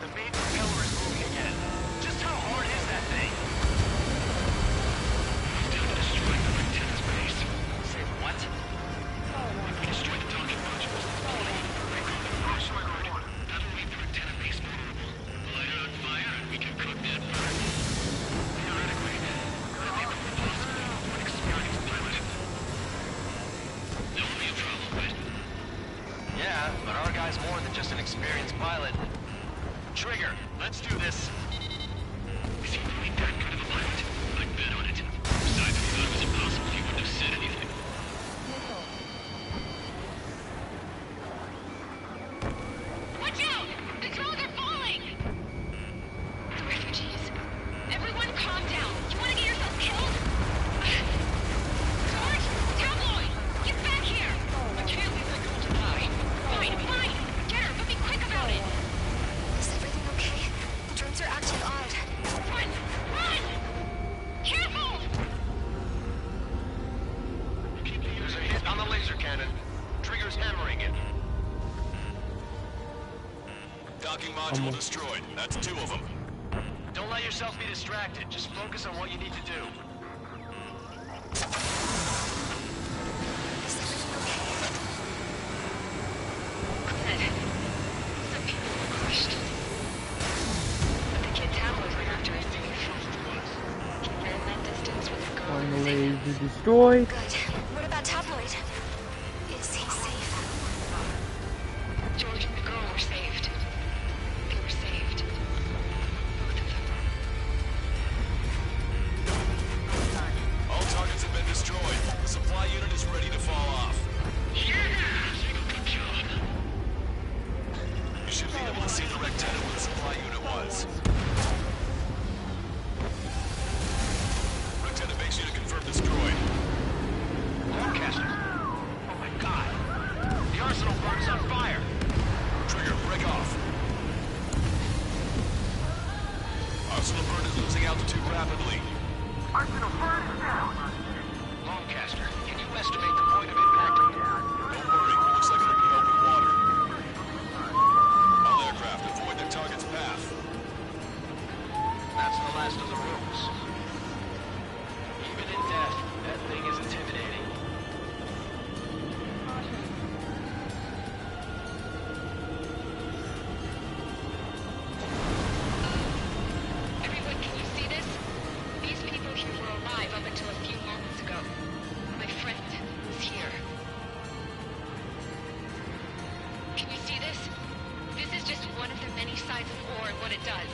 The main propeller is moving again. Just how hard is that thing? We've done destroyed the lieutenant's base. Say what? We destroyed the target modules. We've got the Arsenal Bird. That'll leave the lieutenant base vulnerable. Light it on fire and we can cook that bird. Theoretically, that'd be possible for an experienced pilot. That won't be a problem, right? Yeah, but our guy's more than just an experienced pilot. Trigger, let's do this. Is he really that good of a pilot? I'd bet on it. Besides, if he thought it was impossible, he wouldn't have said anything. Watch out! The drones are falling! The refugees. Everyone calm down. You want to get yourself killed? George! Tabloid! Get back here! I can't destroyed. That's 2 of them. Don't let yourself be distracted. Just focus on what you need to do. Good. Some people were crushed. But the kid tabloids were after us safe. Keep them in that distance with the girl. Finally, destroyed. Good. What about Tabloid? Is he safe? George and the girl were saved. They were saved. Both of them. All targets have been destroyed. The supply unit is ready to fall off. You should be able to see the rectangle where the supply unit was. Rectangle base unit confirmed destroyed. Lancaster. Oh my god. The arsenal burns on fire. Trigger, break off. Arsenal burn is losing altitude rapidly. Arsenal burn is down. Lancaster, can you estimate the point of impact? Don't worry, it looks like it'll be open water. All aircraft, avoid the target's path. That's the last of the rules. Even in death, that thing is intimidating. Everyone, can you see this? These people here were alive up until a few moments ago. My friend is here. Can you see this? This is just one of the many sides of war and what it does.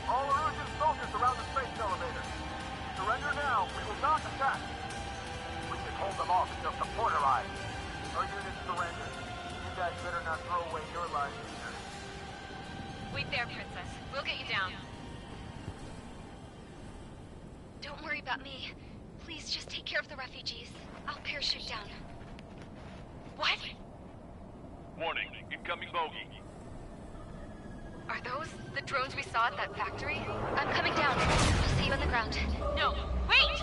All Erusian soldiers around the space elevator. Surrender now. We will not attack. We can hold them off until support arrives. Our units surrender. You guys better not throw away your lives either. Wait there, Princess. We'll get you down. Don't worry about me. Please just take care of the refugees. I'll parachute down. What? Warning, incoming bogey. Are those the drones we saw at that factory? I'm coming down. I'll see you on the ground. No, wait!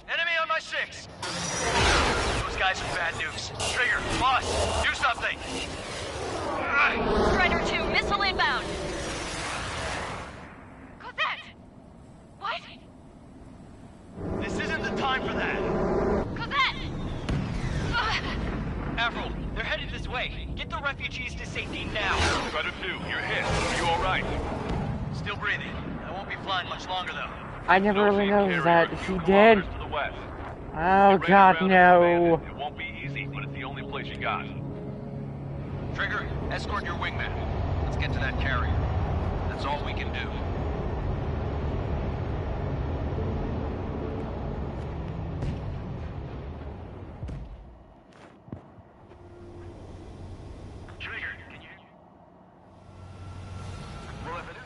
Enemy on my 6! Those guys are bad news. Trigger, boss, do something! Strider 2, missile inbound! Cosette! What? This isn't the time for that! Cosette! Avril, they're headed this way. Get the refugees to safety now. Strider 2, you're hit. Are you alright? Still breathing. I won't be flying much longer, though. I never really noticed that. Is she dead? To the west. Oh god, no. It won't be easy, but it's the only place you got. Trigger, escort your wingman. Let's get to that carrier. That's all we can do. Trigger, can you... Well, if it is...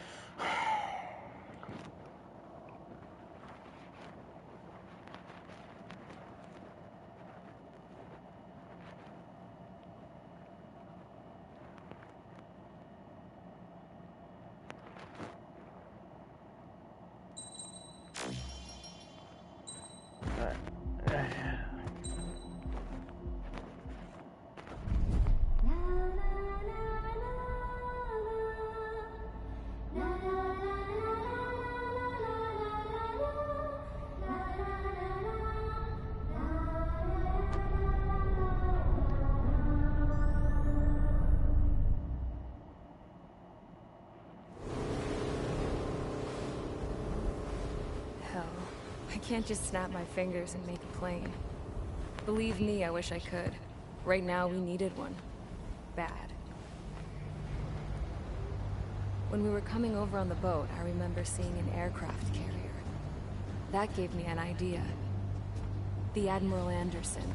Hell, I can't just snap my fingers and make a plane. Believe me, I wish I could. Right now, we needed one. Bad. When we were coming over on the boat, I remember seeing an aircraft carrier. That gave me an idea. The Admiral Anderson.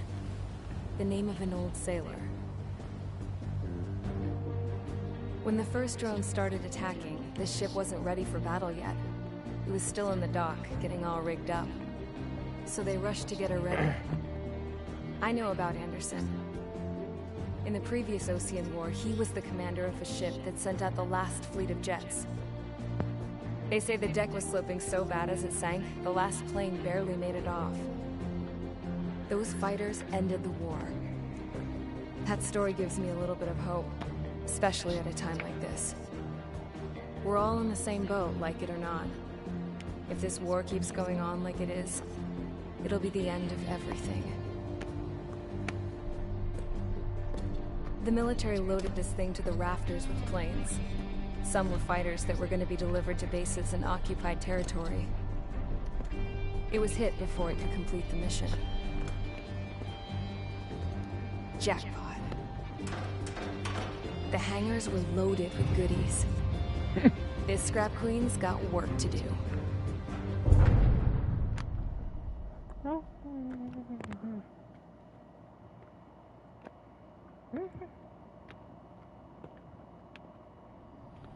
The name of an old sailor. When the first drones started attacking, the ship wasn't ready for battle yet. It was still in the dock, getting all rigged up. So they rushed to get her ready. I know about Anderson. In the previous Ocean War, he was the commander of a ship that sent out the last fleet of jets. They say the deck was sloping so bad as it sank, the last plane barely made it off. Those fighters ended the war. That story gives me a little bit of hope, especially at a time like this. We're all in the same boat, like it or not. If this war keeps going on like it is, it'll be the end of everything. The military loaded this thing to the rafters with planes. Some were fighters that were going to be delivered to bases in occupied territory. It was hit before it could complete the mission. Jackpot. The hangars were loaded with goodies. This scrap queen's got work to do.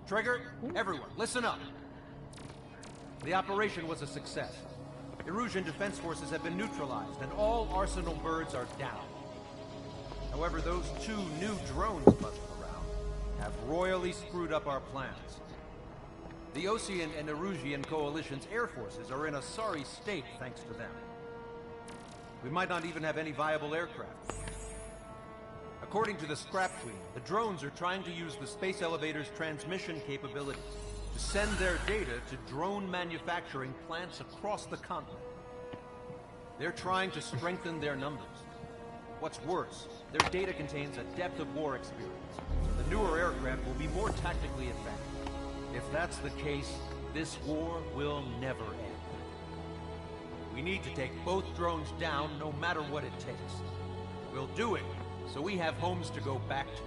Trigger, everyone, listen up. The operation was a success. Erusian defense forces have been neutralized, and all Arsenal birds are down. However, those 2 new drones buzzing around have royally screwed up our plans. The Osean and Erusian coalition's air forces are in a sorry state thanks to them. We might not even have any viable aircraft. According to the Scrap Queen, the drones are trying to use the space elevator's transmission capability to send their data to drone manufacturing plants across the continent. They're trying to strengthen their numbers. What's worse, their data contains a depth of war experience, so the newer aircraft will be more tactically effective. If that's the case, this war will never end. We need to take both drones down no matter what it takes. We'll do it so we have homes to go back to.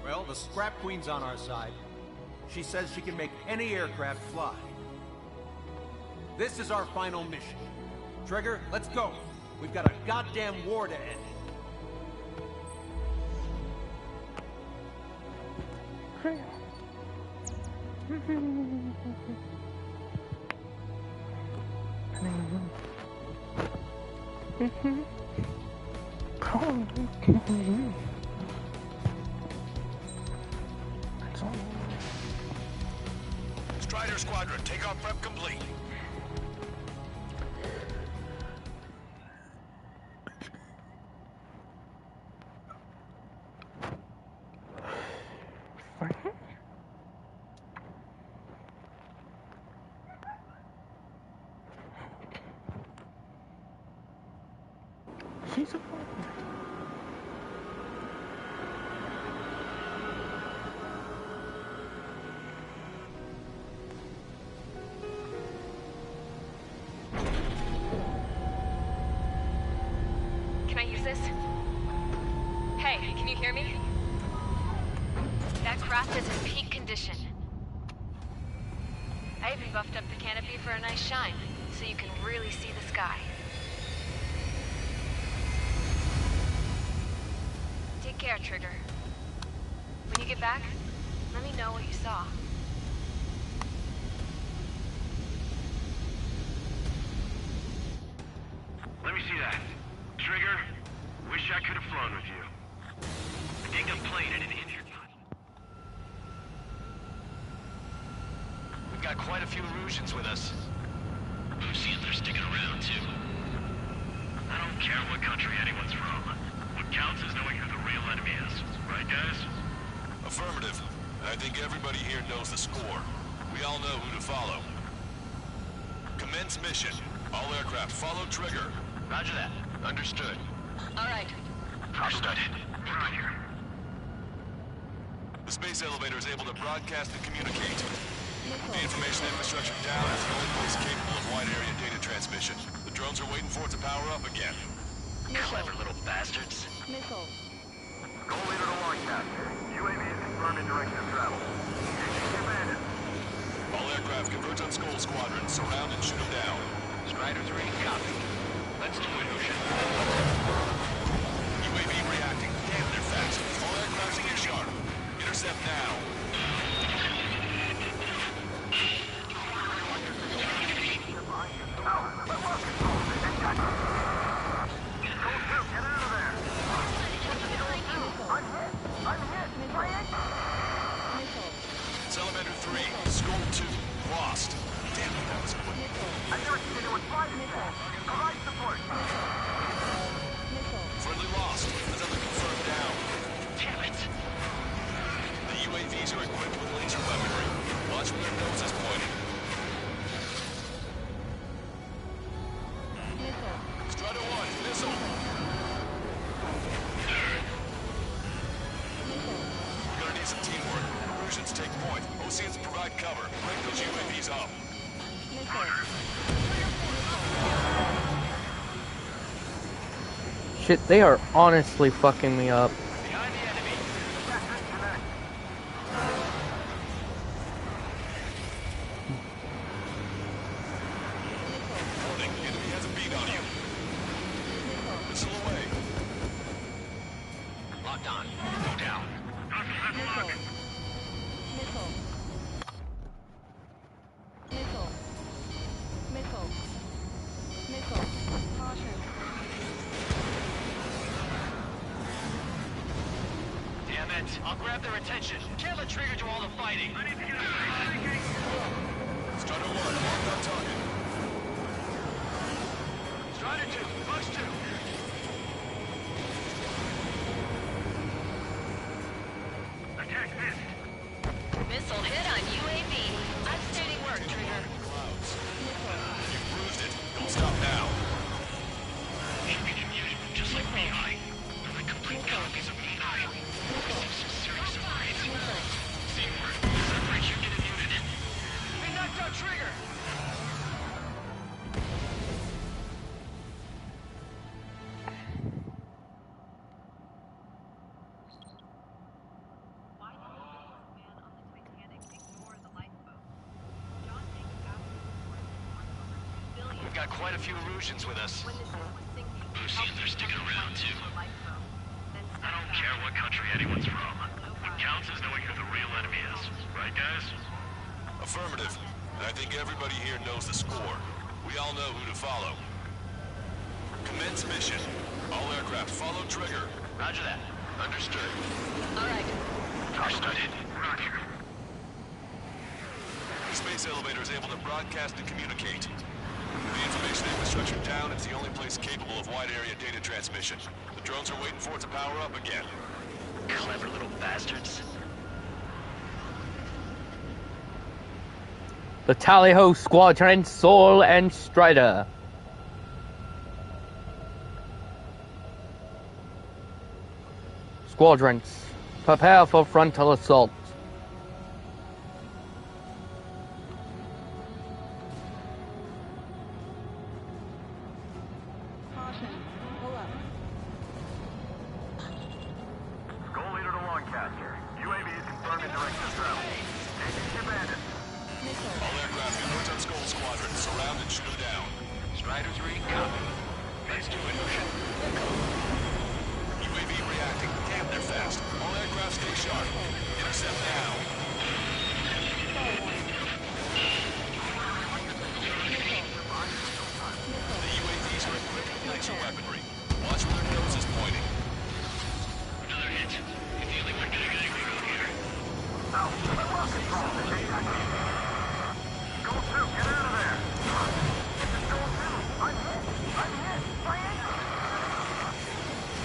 Well, the Scrap Queen's on our side. She says she can make any aircraft fly. This is our final mission. Trigger, let's go. We've got a goddamn war to end. Strider Squadron, takeoff prep complete. She's a Can I use this? Hey, can you hear me? That craft is in peak condition. I even buffed up the canopy for a nice shine, so you can really see the sky. Take care, Trigger. When you get back, let me know what you saw. Let me see that. Trigger, wish I could have flown with you. Dinged a plane in an injured pilot. We've got quite a few Erusians with us. Oseans are sticking around, too. I don't care what country anyone's from. What counts is knowing who the real enemy is. Right, guys? Affirmative. And I think everybody here knows the score. We all know who to follow. Commence mission. All aircraft follow Trigger. Roger that. Understood. All right. Understood. We're on here. The space elevator is able to broadcast and communicate. The information infrastructure down is the only place capable of wide area data transmission. The drones are waiting for it to power up again. Clever little bastards. Missile. Goal leader to Longcast. UAV is confirmed in direction of travel. Engaging the bandits. All aircraft converge on Skull Squadron. Surround and shoot them down. Strider 3, copy. Let's do it, Ocean. UAV reacting. Damn, they're fast. All aircraft to get sharp. Intercept now. Salamander 3, Skull 2. Shit, they are honestly fucking me up. I'll grab their attention. Can't let Trigger do all the fighting. I need to get Strider 1, marked on target. Strider 2, push 2. Attack this. Missile hit on UAV. Outstanding work, Trigger. You bruised it. Don't stop now. Should be muted, just like Mihai. With complete copies of Mihai. Received some serious upgrades. Seymour, separate you get muted. They knocked out Trigger. We've got quite a few Erusians with us. Lucian, they're sticking around too. I don't care what country anyone's from. What counts is knowing who the real enemy is. Right, guys? Affirmative. And I think everybody here knows the score. We all know who to follow. Commence mission. All aircraft follow Trigger. Roger that. Understood. All right. Understood. Roger. The space elevator is able to broadcast and communicate. With the information infrastructure down, it's the only place capable of wide area data transmission. The drones are waiting for it to power up again. Clever little bastards. The Tally-Ho Squadron, Soul, and Strider. Squadrons, prepare for frontal assault. Goal leader to Lancaster. UAV is confirming direction of travel. Engines abandoned. All aircraft report on Skull Squadron. Surround and shoot them down. Strider 3, copy. Let's do it, Lucian. UAV reacting. Damn, they're fast. All aircraft stay sharp. Intercept now. The UAVs are equipped with laser weaponry. Watch where their nose is pointing. Another hit. You're dealing with anything we go here. Go through, get out of there. This is Goal 2. I'm hit. Triangle.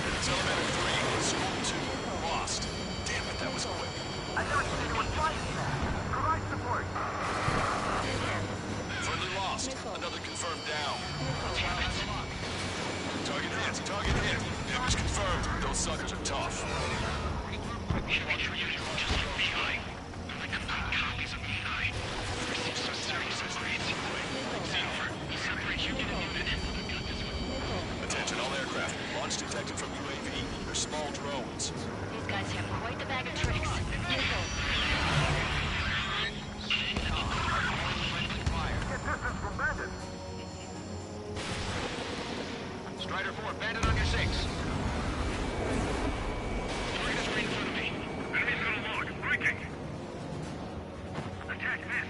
It's elevator 3, School 2, lost. Damn it, that was quick. I've never seen anyone fight that. Provide support. Friendly lost. Another confirmed down. Target hit. Target hit. Damage confirmed. Those suckers are tough. Should be treated just like Mihai. With the complete copies of Mihai. Received some serious upgrades. Seymour, separate you get muted. I've got this one. Attention all aircraft. Launch detected from UAV. They're small drones. These guys have quite the bag of tricks. Get distance from bandits. Strider 4, bandit on your 6. Target is right in front of me. Enemy's got a log. Breaking. Attack this.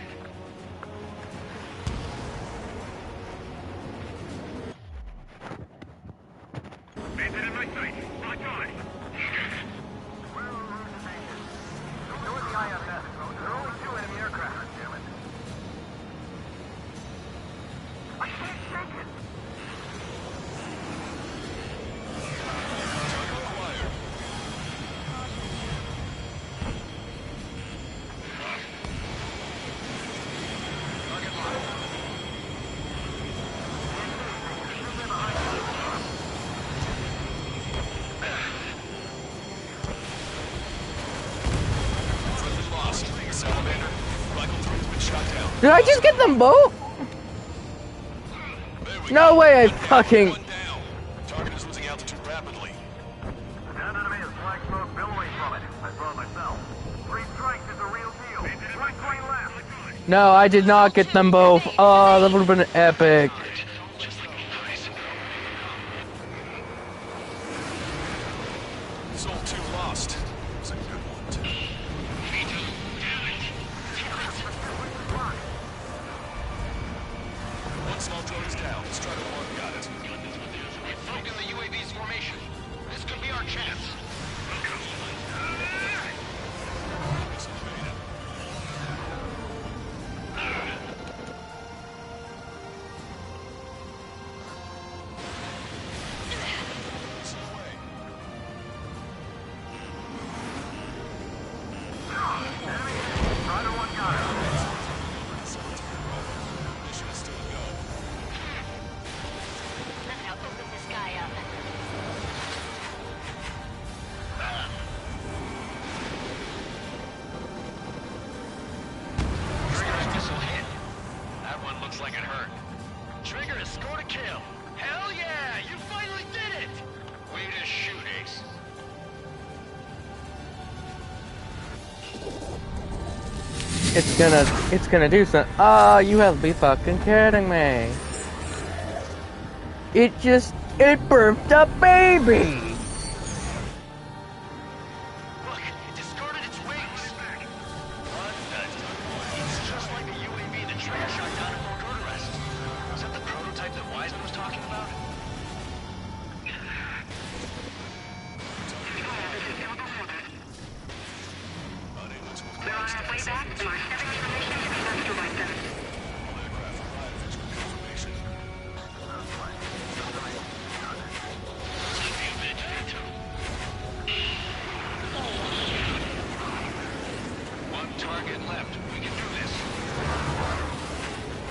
Bandit in my sight. Locked on. Where are Erusian stations? Go in the ISS. There are only 2 enemy aircraft, damn it. I can't shake it. Target acquired. Target locked. Friendly lost. Salamander. Rifle 3's been shot down. Did I just get them both? No way I fucking... One down. Target is losing altitude rapidly. No, I did not get them both. Oh, that would have been epic. Soul 2 lost. It's a good one, too. One small drone is down. Strider 1 got it. We've broken the UAV's formation. This could be our chance. Like it hurt. Trigger has scored a kill. Hell yeah! You finally did it! Way to shoot, Ace. It's gonna do something. Oh, you have to be fucking kidding me. It birthed a baby. Look, it discarded its wings. It's just like the UAV that Trigger shot down at Fort Arrest. Is that the prototype that Wiseman was talking about? One target left. We can do this.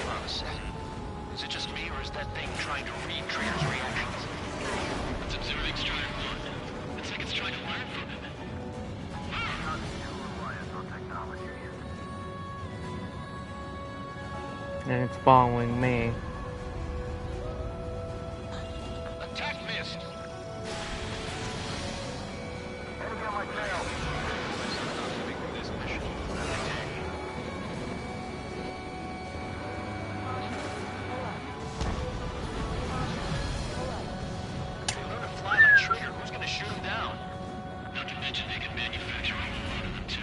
Hold on a sec. Is it just me, or is that thing trying to read Trigger's reactions? It's observing Strider 1. It's like it's trying to learn from him. And it's following me. Attack missed. They learn to fly like Trigger. Who's gonna shoot him down? Not to mention they can manufacture a whole lot of them too.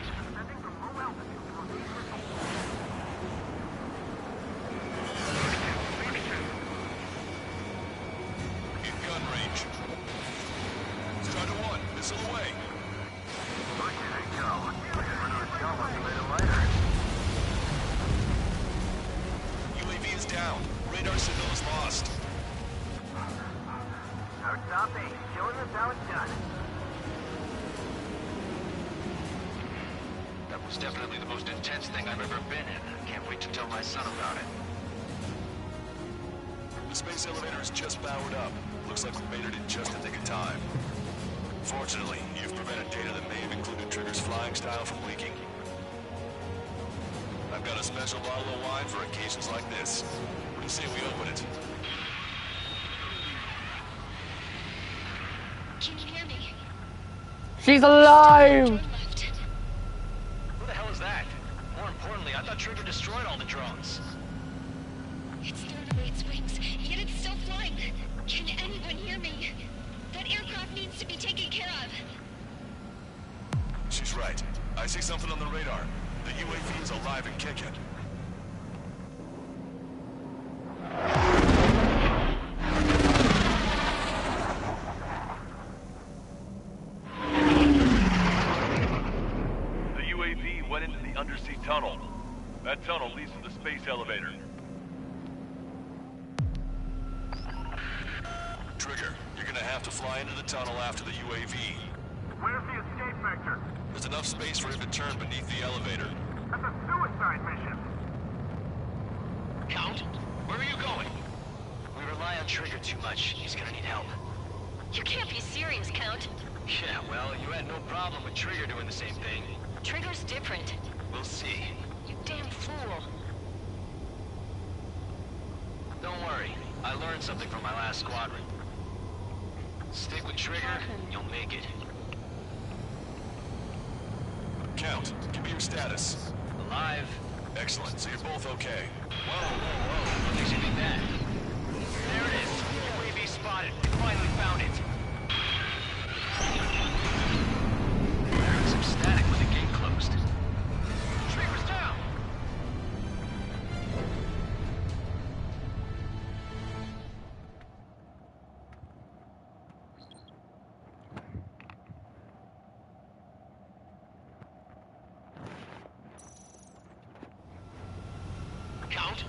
In gun range. Strider 1, missile away. UAV is down. Radar signal is lost. Our top 8, showing us how it's done. That was definitely the most intense thing I've ever been in. Can't wait to tell my son about it. The space elevator is just powered up. Looks like we made it in just the nick of time. Fortunately, you've prevented data that may have included Trigger's flying style from leaking. I've got a special bottle of wine for occasions like this. What do you say we open it? Can you hear me? She's alive! Who the hell is that? More importantly, I thought Trigger destroyed all the drones. It's thrown away its wings, yet it's still flying. Can anyone hear me? That aircraft needs to be taken care of. She's right. I see something on the radar. The UAV is alive and kicking. The UAV went into the undersea tunnel. That tunnel leads to the space elevator. Trigger, you're gonna have to fly into the tunnel after the UAV. Where's the escape vector? There's enough space for him to turn beneath the elevator. That's a suicide mission. Count, where are you going? We rely on Trigger too much. He's gonna need help. You can't be serious, Count. Yeah, well, you had no problem with Trigger doing the same thing. Trigger's different. We'll see. You damn fool. Don't worry. I learned something from my last squadron. Stick with Trigger, you'll make it. Count, give me your status. Alive. Excellent, so you're both okay. Whoa. What makes you think that? There it is. UAV spotted. We finally found it. I heard some static when the gate closed. Trigger's down! Count,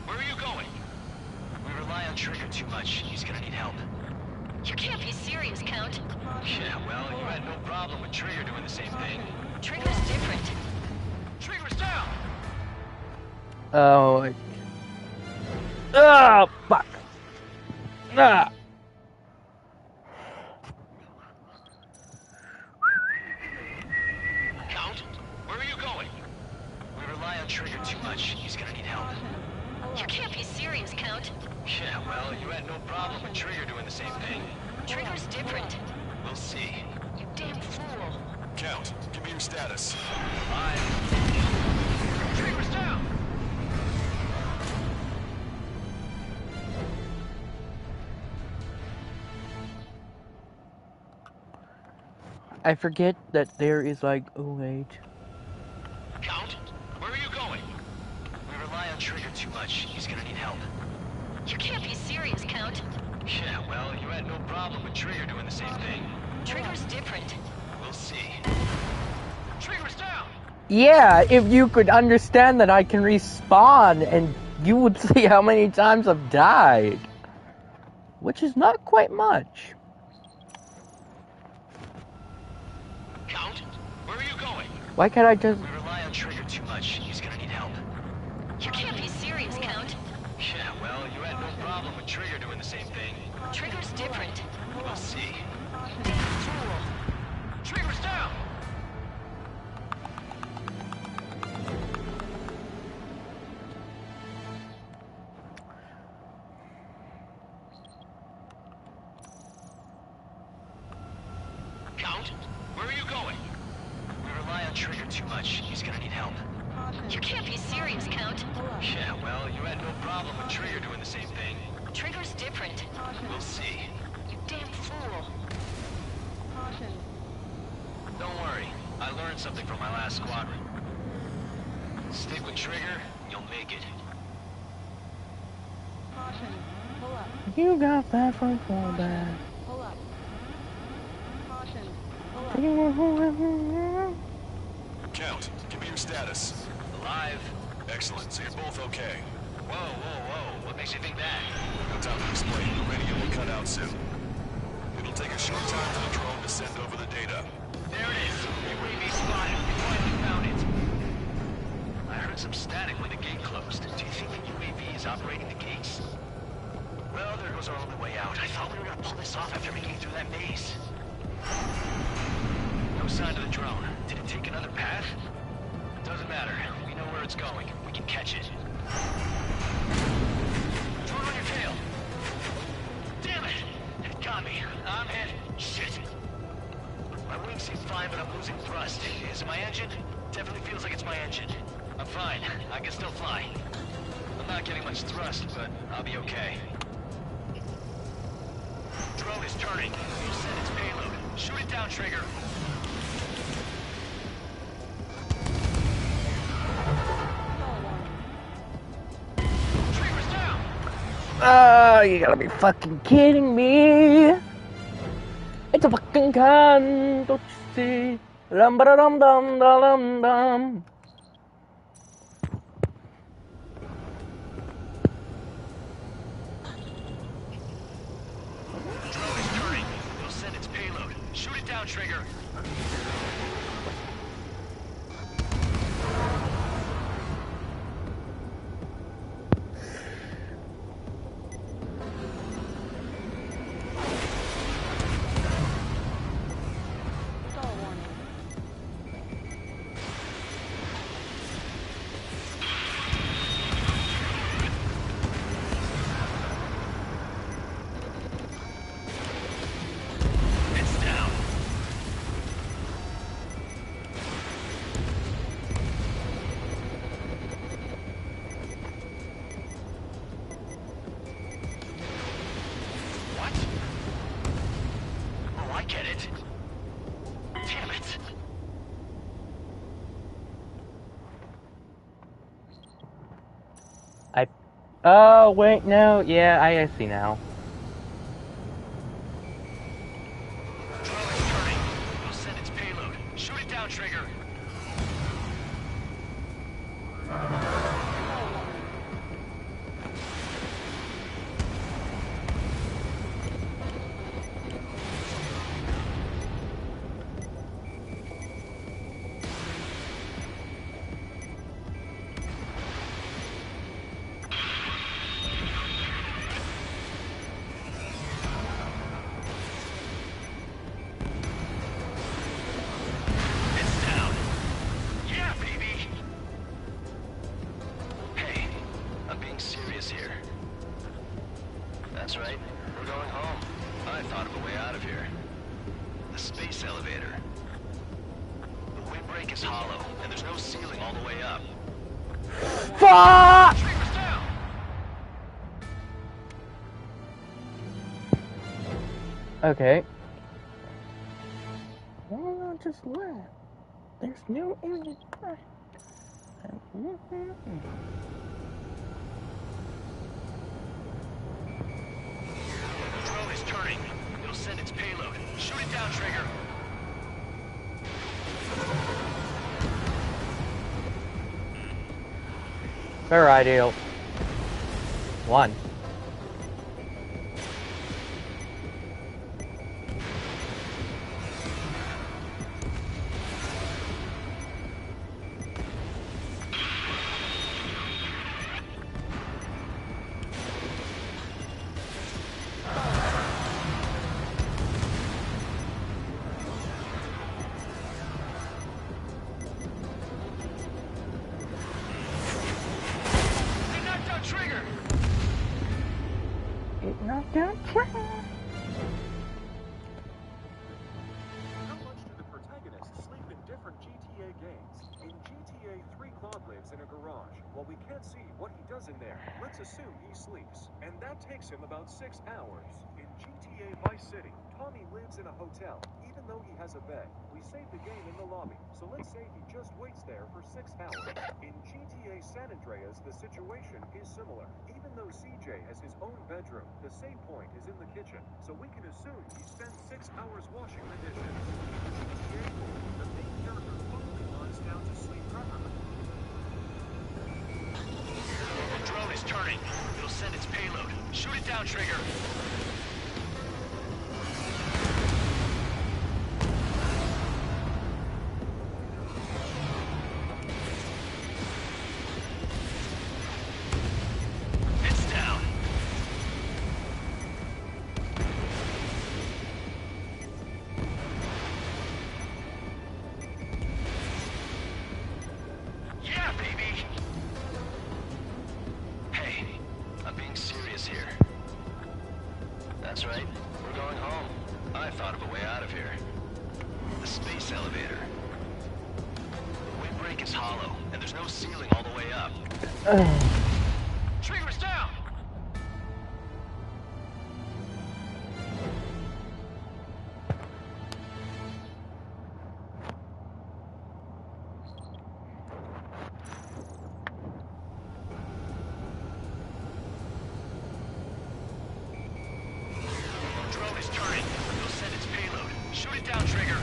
where are you going? We rely on Trigger too much. He's gonna need help. You can't be serious, Count. Yeah, well, you had no problem with Trigger doing the same thing. Trigger's different. Trigger's down! Oh. Ah, fuck. Ah. Count, where are you going? We rely on Trigger too much. He's gonna need help. You can't be serious, Count. Yeah, well, you had no problem with Trigger doing the same thing. Trigger's different. We'll see. You damn fool. Count, give me your status. Trigger's down! I forget that there is like, oh wait. Count, where are you going? We rely on Trigger too much. He's gonna need help. You can't be serious, Count. Yeah, well, you had no problem with Trigger doing the same thing. Trigger's different. We'll see. Trigger's down! Yeah, if you could understand that I can respawn and you would see how many times I've died. Which is not quite much. Count, where are you going? Why can't I just... We rely on Trigger too much. He's gonna need help. You can't be serious, Count. Yeah, well, you had no problem with Trigger doing the same thing. Trigger's different. We'll see. You damn fool. Trigger's down! Count, where are you going? We rely on Trigger too much. He's gonna need help. You can't be serious, Count. Yeah, well, you had no problem with Trigger doing the same thing. Trigger's different. We'll see. You damn fool. Don't worry. I learned something from my last squadron. Stick with Trigger, you'll make it. You got that from fallback. Pull up. Count, give me your status. Alive. Excellent, so you're both okay. Whoa. What makes you think that? No time to explain. The radio will cut out soon. It'll take a short time for the drone to send over the data. There it is. UAV spotted. We finally found it. I heard some static when the gate closed. Do you think the UAV is operating the gates? Well, there goes our only way out. I thought we were gonna pull this off after making it through that maze. No sign of the drone. Did it take another path? Doesn't matter. We know where it's going. We can catch it. Drone on your tail. Damn it! It got me. I'm hit. Shit. My wings seem fine, but I'm losing thrust. Is it my engine? Definitely feels like it's my engine. I'm fine. I can still fly. I'm not getting much thrust, but I'll be okay. Drone is turning. You send its payload. Shoot it down, Trigger. Trigger's down! Oh, you gotta be fucking kidding me. It's a fucking can't see. Dum ba dum dum dum dum. Drone is turning. We'll send its payload. Shoot it down, Trigger. Oh, wait, no. Yeah, I see now. Drone is turning. It'll send its payload. Shoot it down, Trigger. That's right. We're going home. I thought of a way out of here. The space elevator. The windbreak is hollow, and there's no ceiling all the way up. Fuck! Trigger's down! Okay. Why not just let? There's no energy. Drone is turning. It'll send its payload. Shoot it down, Trigger. Very ideal. One. Assume he sleeps, and that takes him about 6 hours. In GTA Vice City, Tommy lives in a hotel, even though he has a bed. We save the game in the lobby, so let's say he just waits there for 6 hours. In GTA San Andreas, the situation is similar. Even though CJ has his own bedroom, the save point is in the kitchen, so we can assume he spent 6 hours washing the dishes. In GTA 4, the main character finally lies down to sleep properly. The drone is turning. It'll send its payload. Shoot it down, Trigger. It's down. Yeah, baby! Hey, I'm being serious here. That's right, we're going home. I thought of a way out of here. The space elevator. The windbreak is hollow, and there's no ceiling all the way up. Trigger's down! Drone is turning. It'll send its payload. Shoot it down, Trigger.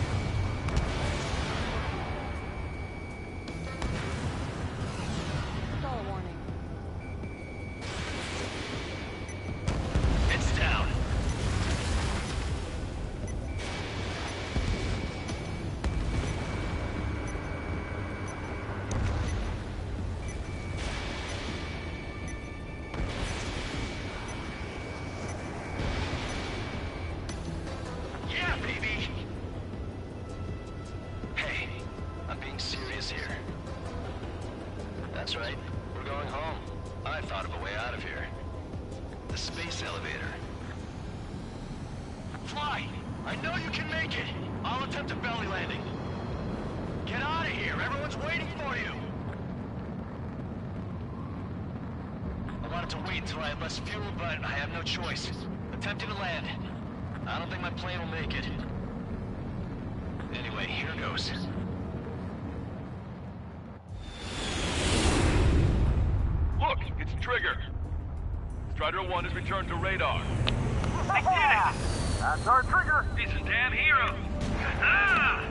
Stall warning. It's down. Yeah, baby! Hey, I'm being serious here. That's right, we're going home. I thought of a way out of here. The space elevator. Fly! I know you can make it! I'll attempt a belly landing. Get out of here! Everyone's waiting for you! I wanted to wait until I had less fuel, but I have no choice. Attempting to land. I don't think my plane will make it. Anyway, here goes. Look, it's Trigger. Strider 1 has returned to radar. I did it! That's our trigger! These are damn heroes!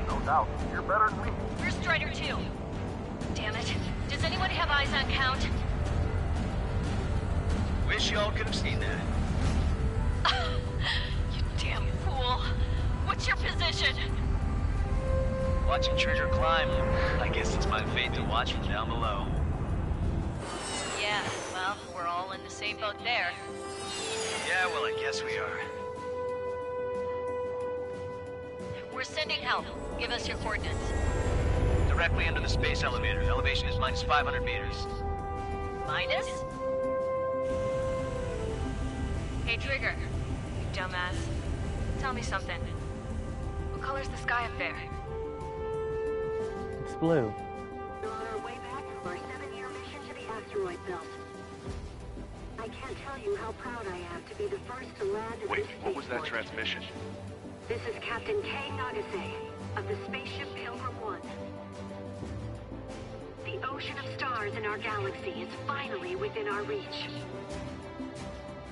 No doubt. You're better than we. Where's Strider 2? Damn it. Does anyone have eyes on Count? Wish y'all could have seen that. You damn fool. What's your position? Watching Trigger climb. I guess it's my fate to watch from down below. Yeah, well, we're all in the same boat there. Yeah, well, I guess we are. We're sending help. Give us your coordinates. Directly under the space elevator. Elevation is minus 500 meters. Minus? Hey, Trigger. You dumbass. Tell me something. What color's the sky up there? It's blue. We're on our way back from our 7-year mission to the asteroid belt. I can't tell you how proud I am to be the first to land at Wait, this what was that spaceport. transmission? This is Captain Kay Nagase of the spaceship Pilgrim 1. The ocean of stars in our galaxy is finally within our reach.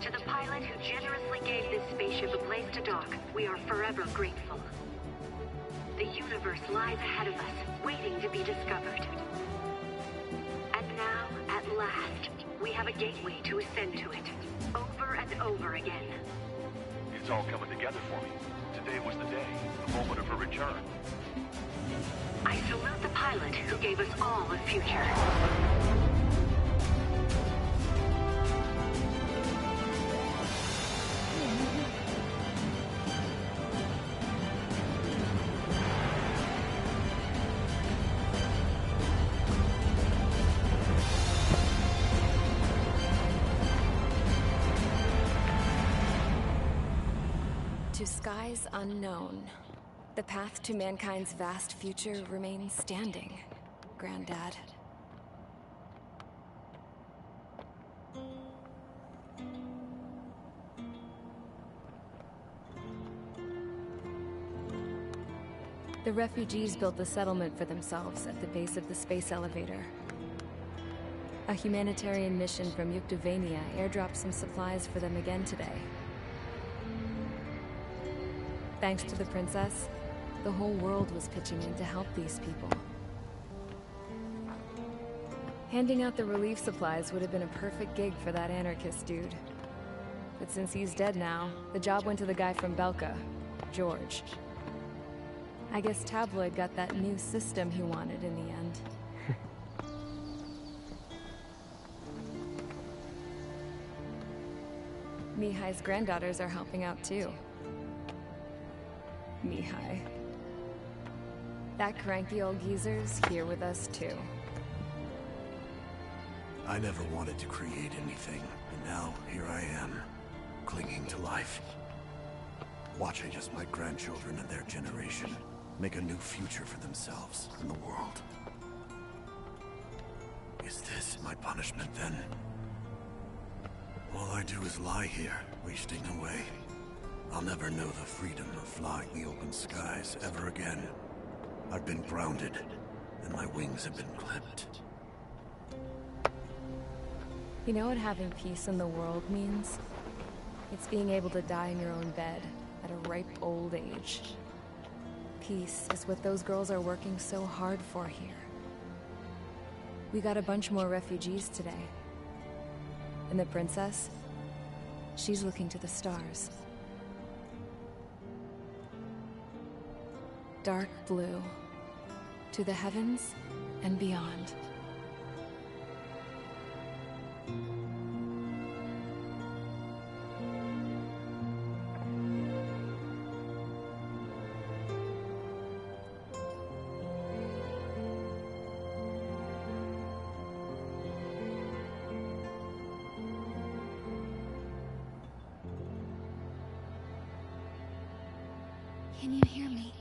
To the pilot who generously gave this spaceship a place to dock, we are forever grateful. The universe lies ahead of us, waiting to be discovered. And now, at last, we have a gateway to ascend to it, over and over again. It's all coming together for me. Today was the day, the moment of her return. I salute the pilot who gave us all a future. To skies unknown, the path to mankind's vast future remains standing, Granddad. The refugees built a settlement for themselves at the base of the space elevator. A humanitarian mission from Yuktovania airdropped some supplies for them again today. Thanks to the princess, the whole world was pitching in to help these people. Handing out the relief supplies would have been a perfect gig for that anarchist dude. But since he's dead now, the job went to the guy from Belka, George. I guess Tabloid got that new system he wanted in the end. Mihai's granddaughters are helping out too. Mihai. That cranky old geezer's here with us too. I never wanted to create anything, and now here I am, clinging to life. Watching as my grandchildren and their generation make a new future for themselves and the world. Is this my punishment then? All I do is lie here, wasting away. I'll never know the freedom of flying the open skies ever again. I've been grounded, and my wings have been clipped. You know what having peace in the world means? It's being able to die in your own bed at a ripe old age. Peace is what those girls are working so hard for here. We got a bunch more refugees today. And the princess? She's looking to the stars. Dark blue. To the heavens and beyond. Can you hear me?